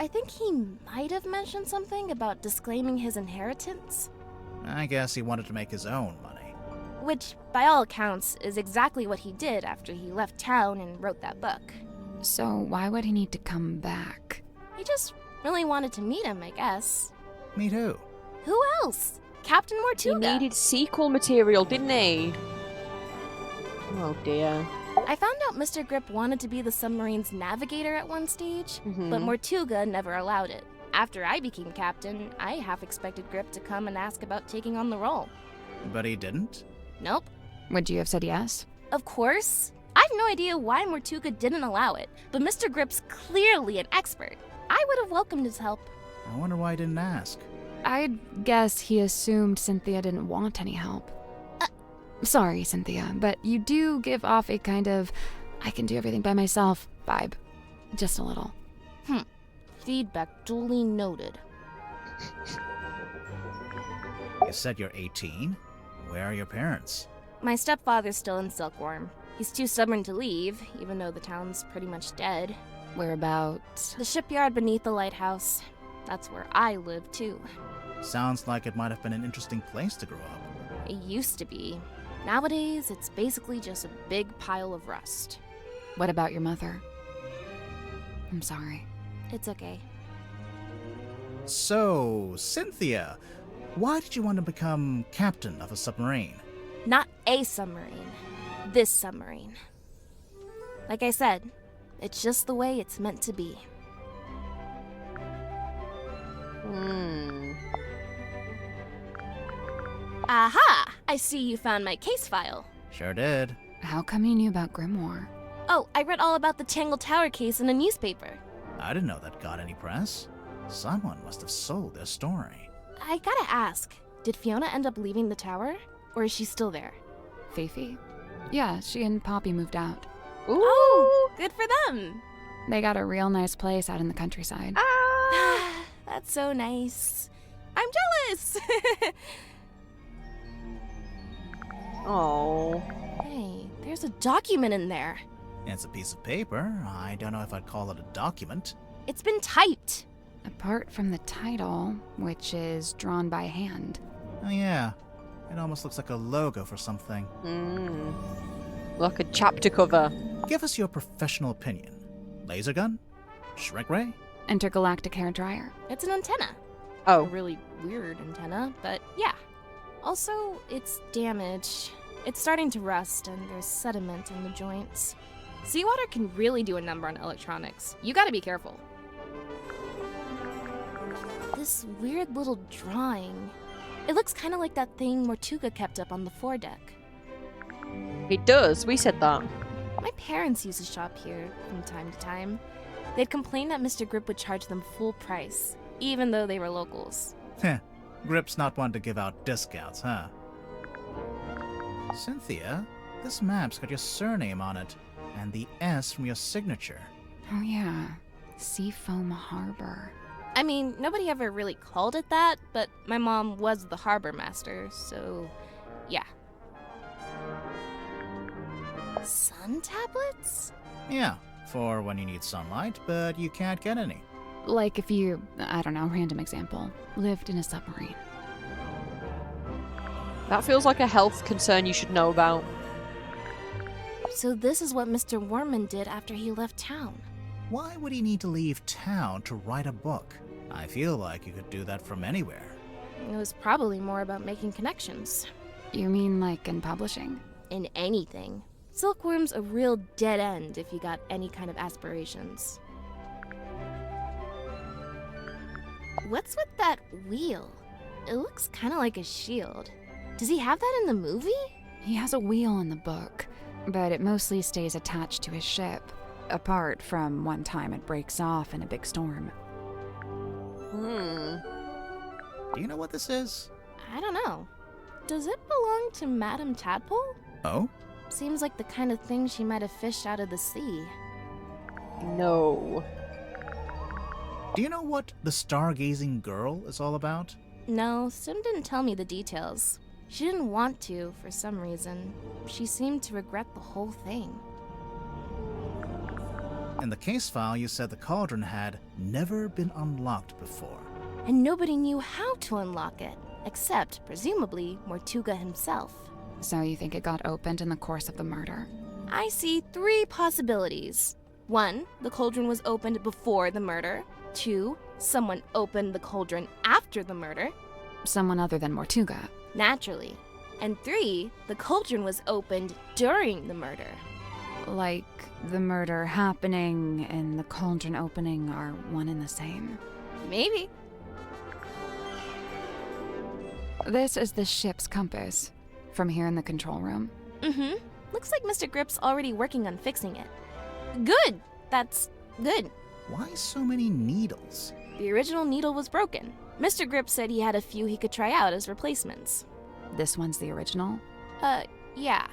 I think he might have mentioned something about disclaiming his inheritance. I guess he wanted to make his own money. Which, by all accounts, is exactly what he did after he left town and wrote that book. So why would he need to come back? He just really wanted to meet him, I guess. Meet who? Who else? Captain He Mortuga. needed sequel material, didn't he? Oh dear. I found out Mr. Grip wanted to be the submarine's navigator at one stage, Mhm. but Mortuga never allowed it. After I became captain, I half expected Grip to come and ask about taking on the role. But he didn't? Nope. Would you have said yes? Of course. I have no idea why Mortuga didn't allow it, but Mr. Grip's clearly an expert. I would have welcomed his help. I wonder why he didn't ask. I'd guess he assumed Cynthia didn't want any help. Sorry, Cynthia, but you do give off a kind of I can do everything by myself vibe. Just a little. Feedback duly noted. You said you're 18? Where are your parents? My stepfather's still in Silkworm. He's too stubborn to leave, even though the town's pretty much dead. Whereabouts? The shipyard beneath the lighthouse. That's where I live, too. Sounds like it might have been an interesting place to grow up. It used to be. Nowadays, it's basically just a big pile of rust. What about your mother? I'm sorry. It's okay. So, Cynthia, why did you want to become captain of a submarine? Not a submarine. This submarine. Like I said, it's just the way it's meant to be. Aha! I see you found my case file. Sure did. How come you knew about Grimoire? Oh, I read all about the Tangle Tower case in a newspaper. I didn't know that got any press. Someone must have sold their story. I gotta ask, did Fiona end up leaving the tower? Or is she still there? Fifi? Yeah, she and Poppy moved out. Ooh. Oh, good for them. They got a real nice place out in the countryside. That's so nice. I'm jealous. Oh. Hey, there's a document in there. It's a piece of paper. I don't know if I'd call it a document. It's been typed. Apart from the title, which is drawn by hand. Oh yeah, it almost looks like a logo for something. Like a chapter cover. Give us your professional opinion. Laser gun? Shrek ray? Intergalactic hair dryer. It's an antenna. Oh. A really weird antenna, but yeah. Also, it's damaged. It's starting to rust, and there's sediment in the joints. Seawater can really do a number on electronics. You gotta be careful. This weird little drawing. It looks kind of like that thing Mortuga kept up on the foredeck. It does. We said that. My parents used to shop here from time to time. They'd complain that Mr. Grip would charge them full price, even though they were locals. Heh, Grip's not one to give out discounts, huh? Cynthia, this map's got your surname on it, and the S from your signature. Oh yeah, Seafoam Harbor. I mean, nobody ever really called it that, but my mom was the harbor master, so yeah. Sun tablets? Yeah, for when you need sunlight, but you can't get any. Like if you, I don't know, random example, lived in a submarine. That feels like a health concern you should know about. So this is what Mr. Worman did after he left town. Why would he need to leave town to write a book? I feel like you could do that from anywhere. It was probably more about making connections. You mean like in publishing? In anything. Silkworm's a real dead end if you got any kind of aspirations. What's with that wheel? It looks kind of like a shield. Does he have that in the movie? He has a wheel in the book, but it mostly stays attached to his ship, apart from one time it breaks off in a big storm. Do you know what this is? I don't know. Does it belong to Madame Tadpole? Oh? Seems like the kind of thing she might have fished out of the sea. No. Do you know what the Stargazing Girl is all about? No, Sim didn't tell me the details. She didn't want to, for some reason. She seemed to regret the whole thing. In the case file, you said the cauldron had never been unlocked before. And nobody knew how to unlock it, except, presumably, Mortuga himself. So you think it got opened in the course of the murder? I see 3 possibilities. 1, the cauldron was opened before the murder. 2, someone opened the cauldron after the murder. Someone other than Mortuga. Naturally. And 3, the cauldron was opened during the murder. Like the murder happening and the cauldron opening are one and the same. Maybe. This is the ship's compass. From here in the control room. Mm-hmm. Looks like Mr. Grip's already working on fixing it. Good! That's good. Why so many needles? The original needle was broken. Mr. Grip said he had a few he could try out as replacements. This one's the original? Yeah.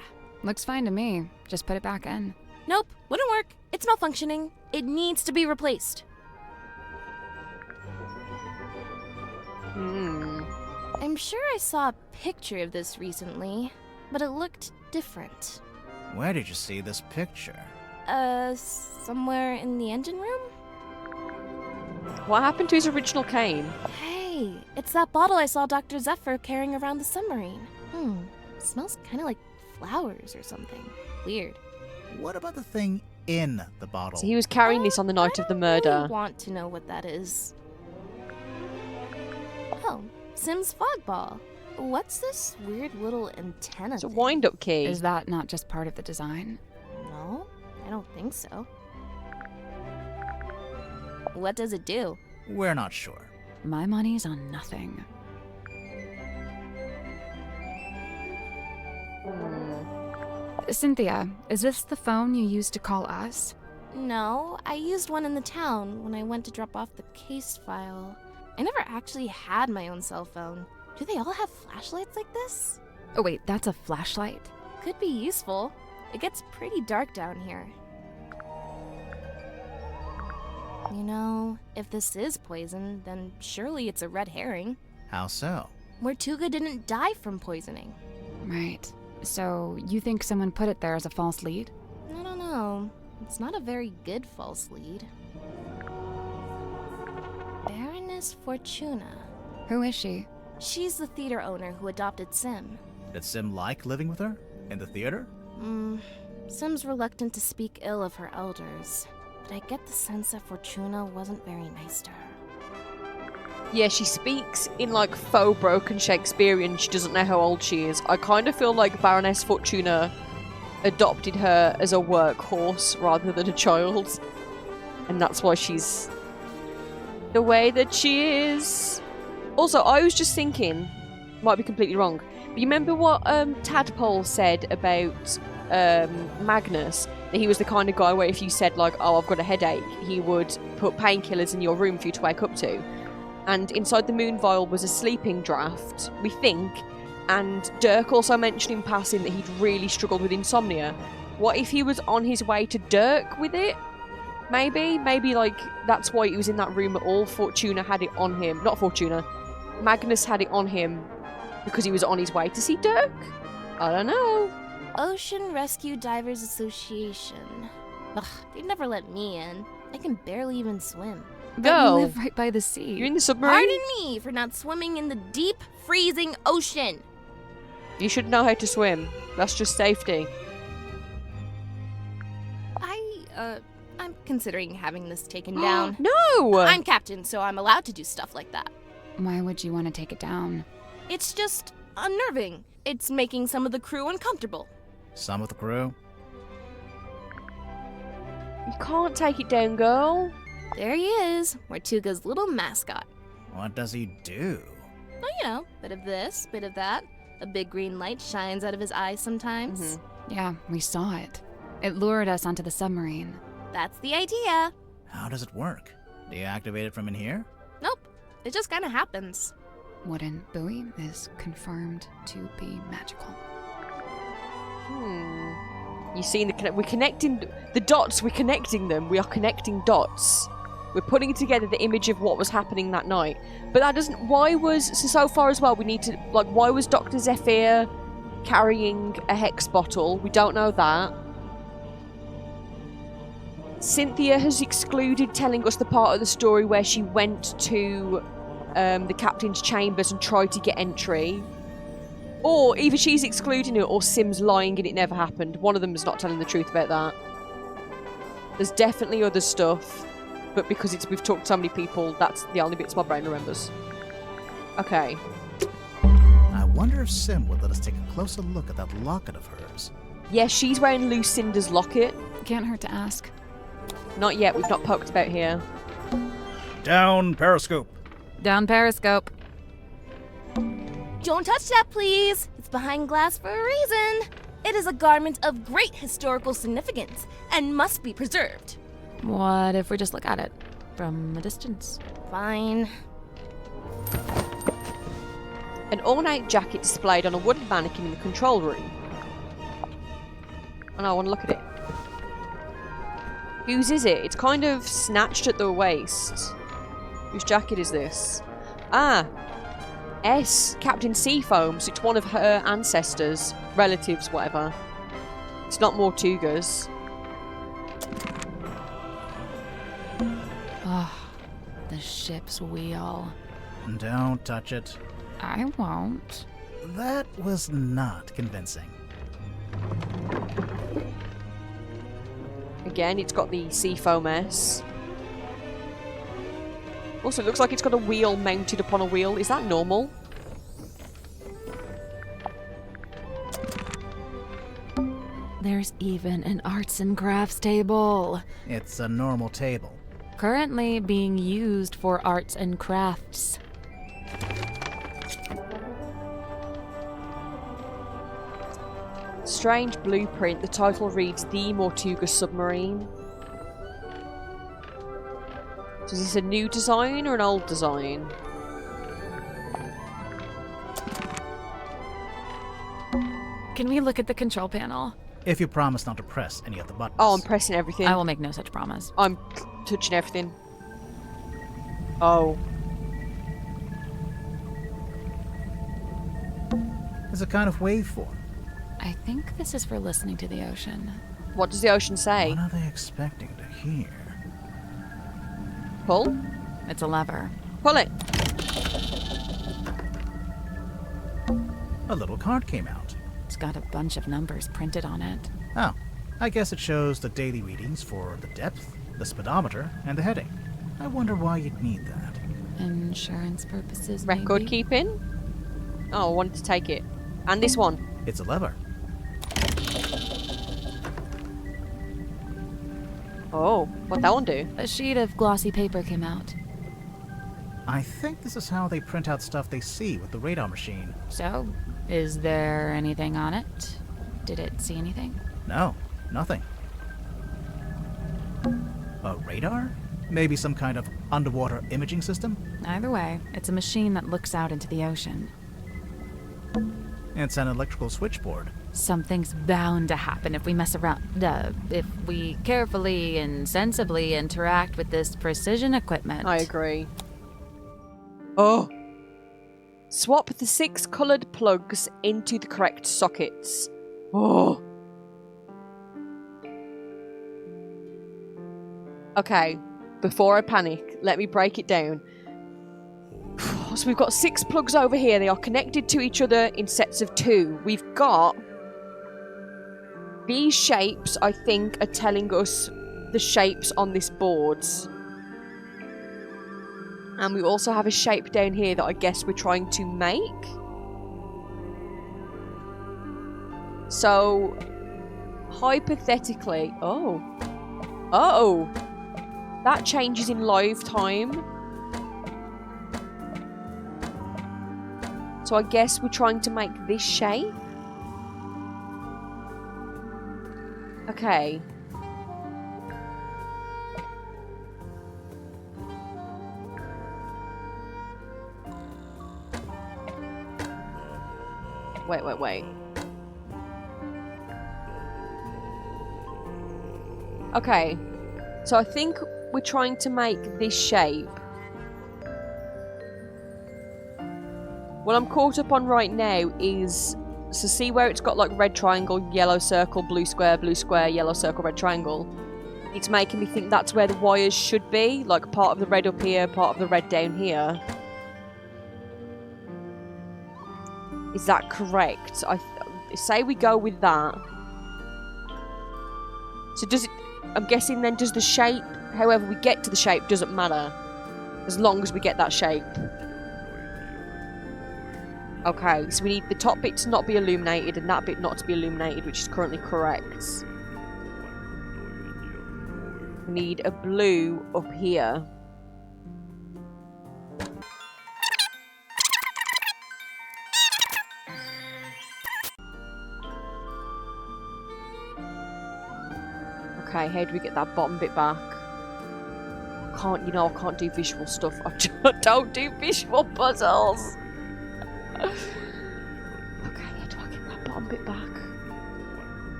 Looks fine to me. Just put it back in. Nope, wouldn't work. It's malfunctioning. It needs to be replaced. I'm sure I saw a picture of this recently, but it looked different. Where did you see this picture? Somewhere in the engine room? What happened to his original cane? Hey, it's that bottle I saw Dr. Zephyr carrying around the submarine. Smells kind of like flowers or something. Weird. What about the thing in the bottle? So he was carrying this on the night of the murder. I really want to know what that is. Oh, Sim's fog ball. What's this weird little antenna It's a thing? wind-up key. Is that not just part of the design? No, I don't think so. What does it do? We're not sure. My money's on nothing. Cynthia, is this the phone you used to call us? No, I used one in the town when I went to drop off the case file. I never actually had my own cell phone. Do they all have flashlights like this? Oh wait, that's a flashlight? Could be useful. It gets pretty dark down here. You know, if this is poison, then surely it's a red herring. How so? Mortuga didn't die from poisoning. Right. So, you think someone put it there as a false lead? I don't know. It's not a very good false lead. Baroness Fortuna. Who is she? She's the theater owner who adopted Sim. Did Sim like living with her? In the theater? Sim's reluctant to speak ill of her elders, but I get the sense that Fortuna wasn't very nice to her. Yeah, she speaks in like faux broken Shakespearean. She doesn't know how old she is. I kind of feel like Baroness Fortuna adopted her as a workhorse rather than a child. And that's why she's the way that she is. Also, I was just thinking, might be completely wrong, but you remember what Tadpole said about Magnus? That he was the kind of guy where if you said like, oh, I've got a headache, he would put painkillers in your room for you to wake up to. And inside the moon vial was a sleeping draft, we think. And Dirk also mentioned in passing that he'd really struggled with insomnia. What if he was on his way to Dirk with it? Maybe like that's why he was in that room at all. Fortuna had it on him. Not Fortuna. Magnus had it on him because he was on his way to see Dirk? I don't know. Ocean Rescue Divers Association. Ugh, they'd never let me in. I can barely even swim. But you Go. live right by the sea. You're in the submarine? Pardon me for not swimming in the deep, freezing ocean. You should know how to swim. That's just safety. I'm considering having this taken down. No! I'm captain, so I'm allowed to do stuff like that. Why would you want to take it down? It's just unnerving. It's making some of the crew uncomfortable. Some of the crew? You can't take it down, girl. There he is, Mortuga's little mascot. What does he do? Well, you know, bit of this, bit of that. A big green light shines out of his eyes sometimes. Yeah, we saw it. It lured us onto the submarine. That's the idea. How does it work? Do you activate it from in here? Nope, it just kind of happens. Wooden buoy is confirmed to be magical. You see, we're connecting the dots. We're connecting them. We are connecting dots. We're putting together the image of what was happening that night. But that doesn't. Why was so far as well? We need to like. Why was Dr. Zephyr carrying a hex bottle? We don't know that. Cynthia has excluded telling us the part of the story where she went to the captain's chambers and tried to get entry. Or either she's excluding it or Sim's lying and it never happened. One of them is not telling the truth about that. There's definitely other stuff, but because we've talked to so many people, that's the only bits my brain remembers. Okay. I wonder if Sim would let us take a closer look at that locket of hers. Yeah, she's wearing Lucinda's locket. Can't hurt to ask. Not yet, we've not poked about here. Down periscope. Down periscope. Don't touch that, please. It's behind glass for a reason. It is a garment of great historical significance and must be preserved. What if we just look at it from a distance? Fine. An ornate jacket displayed on a wooden mannequin in the control room. And I want to look at it. Whose is it? It's kind of snatched at the waist. Whose jacket is this? Ah! S. Captain Seafoam, so it's one of her ancestors, relatives, whatever. It's not Mortuga's. Oh, the ship's wheel. Don't touch it. I won't. That was not convincing. Again, it's got the Seafoam S. Also, it looks like it's got a wheel mounted upon a wheel. Is that normal? There's even an arts and crafts table. It's a normal table. Currently being used for arts and crafts. Strange blueprint. The title reads The Mortuga Submarine. So is this a new design or an old design? Can we look at the control panel? If you promise not to press any of the buttons. Oh, I'm pressing everything. I will make no such promise. I'm touching everything. Oh. It's a kind of waveform. I think this is for listening to the ocean. What does the ocean say? What are they expecting to hear? Pull? It's a lever. Pull it. A little card came out. It's got a bunch of numbers printed on it. Oh, I guess it shows the daily readings for the depth, the speedometer, and the heading. I wonder why you'd need that. Insurance purposes, Record maybe? keeping? Oh, I wanted to take it. And this one. It's a lever. Oh, what'd that one do? A sheet of glossy paper came out. I think this is how they print out stuff they see with the radar machine. So, is there anything on it? Did it see anything? No, nothing. A radar? Maybe some kind of underwater imaging system? Either way, it's a machine that looks out into the ocean. It's an electrical switchboard. Something's bound to happen if we mess around. If we carefully and sensibly interact with this precision equipment. I agree. Oh! Swap the 6 coloured plugs into the correct sockets. Oh! Okay, before I panic, let me break it down. So we've got 6 plugs over here. They are connected to each other in sets of 2. We've got... These shapes, I think, are telling us the shapes on this board. And we also have a shape down here that I guess we're trying to make. So, hypothetically... Oh. Oh! That changes in live time. So I guess we're trying to make this shape. Okay. Wait. Okay. So I think we're trying to make this shape. What I'm caught up on right now is... So see where it's got like red triangle, yellow circle, blue square, yellow circle, red triangle? It's making me think that's where the wires should be. Like part of the red up here, part of the red down here. Is that correct? I say we go with that. So does it... I'm guessing then does the shape, however we get to the shape, doesn't matter. As long as we get that shape. Okay, so we need the top bit to not be illuminated and that bit not to be illuminated, which is currently correct. We need a blue up here. Okay, how do we get that bottom bit back? I can't do visual stuff. I don't do visual puzzles. Okay, how do I get that bottom bit back?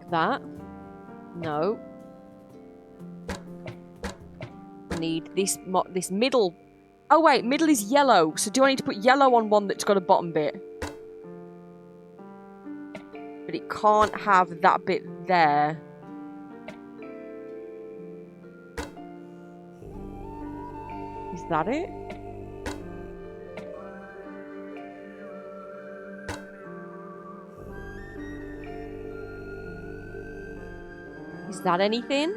like that. No. I need this middle. Oh wait, middle is yellow. So do I need to put yellow on one that's got a bottom bit? But it can't have that bit there. Is that it? Is that anything?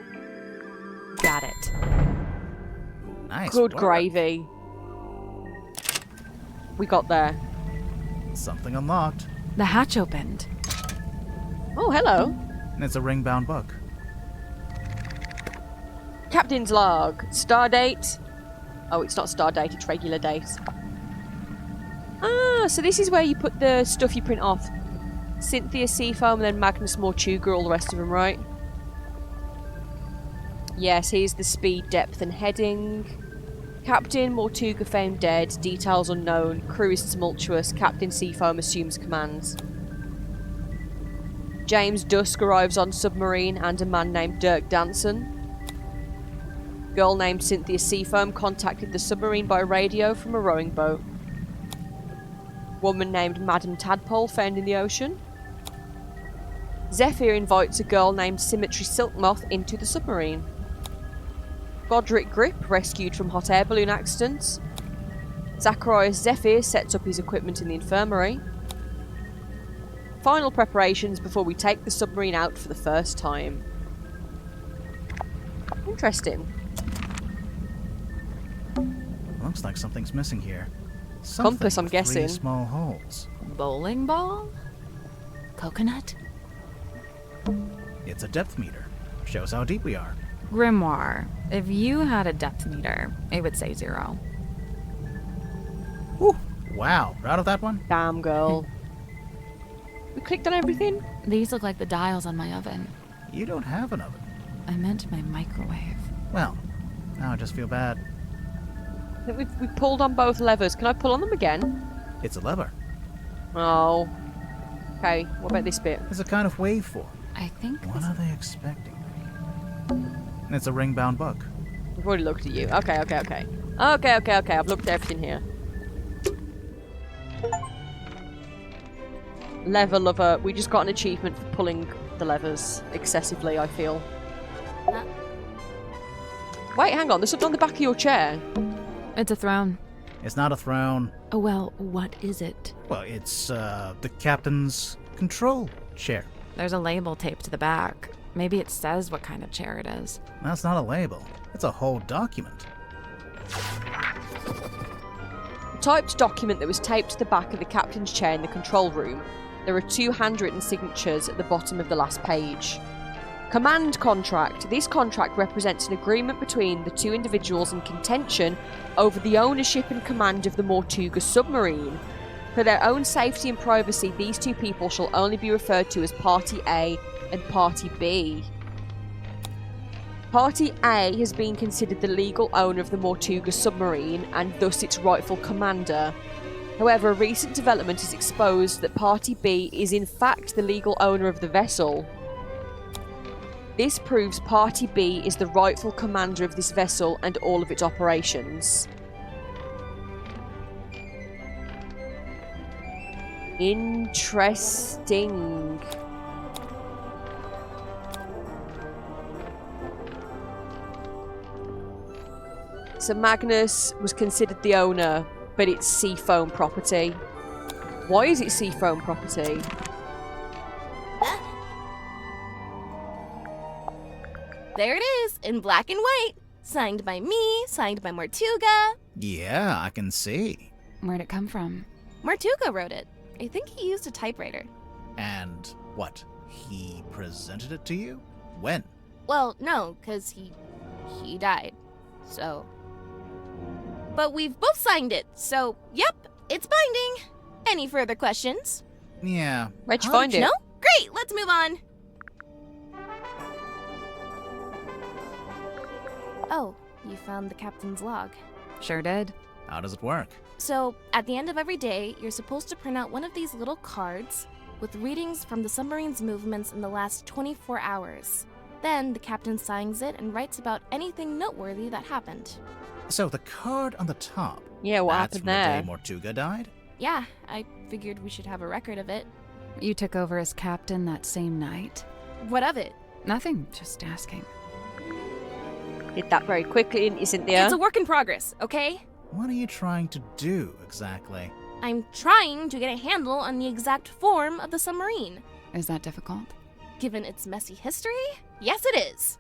Got it. Nice. Good work. gravy. We got there. Something unlocked. The hatch opened. Oh, hello. And it's a ring-bound book. Captain's log. Star date. Oh, it's not star date, it's regular date. Ah, so this is where you put the stuff you print off. Cynthia, Seafoam, and then Magnus, Mortuga, all the rest of them, right? Yes, here's the speed, depth, and heading. Captain, Mortuga found dead. Details unknown. Crew is tumultuous. Captain Seafoam assumes commands. James Dusk arrives on submarine and a man named Dirk Danson. Girl named Cynthia Seafoam contacted the submarine by radio from a rowing boat. Woman named Madame Tadpole found in the ocean. Zephyr invites a girl named Symmetry Silkmoth into the submarine. Godric Grip rescued from hot air balloon accidents. Zacharias Zephyr sets up his equipment in the infirmary. Final preparations before we take the submarine out for the first time. Interesting. Looks like something's missing here. Compass, I'm with guessing. 3 small holes. Bowling ball? Coconut? It's a depth meter. Shows how deep we are. Grimoire. If you had a depth meter, it would say 0. Whew. Wow. Proud of that one? Damn, girl. We clicked on everything? These look like the dials on my oven. You don't have an oven. I meant my microwave. Well, now I just feel bad. I think we've pulled on both levers. Can I pull on them again? It's a lever. Oh. Okay, what about this bit? It's a kind of waveform. I think What are they expecting? It's a ring-bound book. I've already looked at you. Okay. I've looked at everything here. Lever lover. We just got an achievement for pulling the levers excessively, I feel. Wait, hang on. There's something on the back of your chair. it's a throne. It's not a throne. Oh, well, what is it? Well, it's the captain's control chair. There's a label taped to the back. Maybe it says what kind of chair it is. That's not a label. It's a whole document. A typed document that was taped to the back of the captain's chair in the control room. There are 2 handwritten signatures at the bottom of the last page. Command contract. This contract represents an agreement between the 2 individuals in contention over the ownership and command of the Mortuga submarine. For their own safety and privacy, these 2 people shall only be referred to as Party A and Party B. Party A has been considered the legal owner of the Mortuga submarine and thus its rightful commander. However, a recent development has exposed that Party B is in fact the legal owner of the vessel. This proves Party B is the rightful commander of this vessel and all of its operations. Interesting. So Magnus was considered the owner, but it's Seafoam property. Why is it Seafoam property? There it is, in black and white. Signed by me, signed by Mortuga. Yeah, I can see. Where'd it come from? Mortuga wrote it. I think he used a typewriter. And what? He presented it to you? When? Well, no, because he died. So. But we've both signed it, so yep, it's binding. Any further questions? Yeah. Where'd you find it? No? Great, let's move on. Oh, you found the captain's log. Sure did. How does it work? So, at the end of every day, you're supposed to print out one of these little cards with readings from the submarine's movements in the last 24 hours. Then the captain signs it and writes about anything noteworthy that happened. So the card on the top. Yeah, what that's happened from there? the day Mortuga died? Yeah, I figured we should have a record of it. You took over as captain that same night? What of it? Nothing, just asking. Did that very quickly, isn't there? It's a work in progress, okay? What are you trying to do exactly? I'm trying to get a handle on the exact form of the submarine. Is that difficult? Given its messy history, yes it is.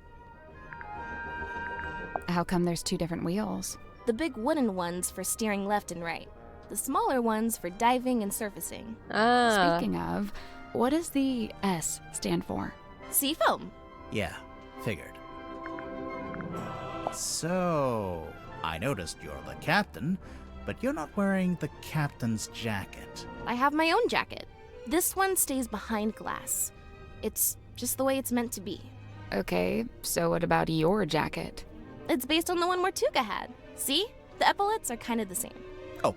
How come there's 2 different wheels? The big wooden ones for steering left and right. The smaller ones for diving and surfacing. Speaking of, what does the S stand for? Seafoam. Yeah, figured. So, I noticed you're the captain, but you're not wearing the captain's jacket. I have my own jacket. This one stays behind glass. It's just the way it's meant to be. Okay, so what about your jacket? It's based on the one Mortuga had. See? The epaulets are kind of the same. Oh,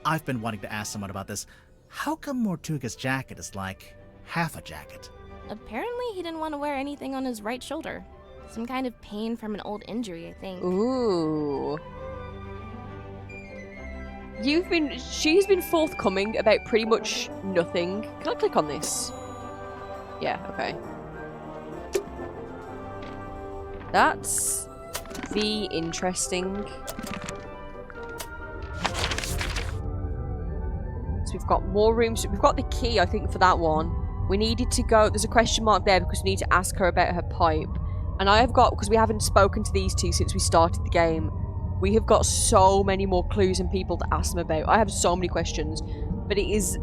I've been wanting to ask someone about this. How come Mortuga's jacket is like half a jacket? Apparently he didn't want to wear anything on his right shoulder. Some kind of pain from an old injury, I think. Ooh. She's been forthcoming about pretty much nothing. Can I click on this? Yeah, okay. That's the interesting. So we've got more rooms. We've got the key, I think, for that one. We needed to go. There's a question mark there because we need to ask her about her pipe. And I have got, because we haven't spoken to these two since we started the game, we have got so many more clues and people to ask them about. I have so many questions. But it is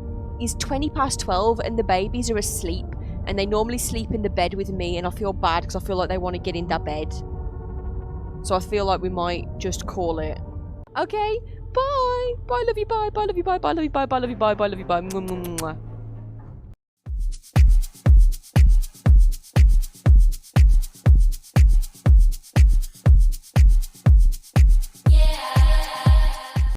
20 past 12 and the babies are asleep. And they normally sleep in the bed with me, and I feel bad because I feel like they want to get in that bed. So I feel like we might just call it. Okay, bye! Bye, love you, bye, bye, love you, bye, bye, love you, bye, bye, love you, bye, bye, love you, bye. Mwah, mwah, mwah.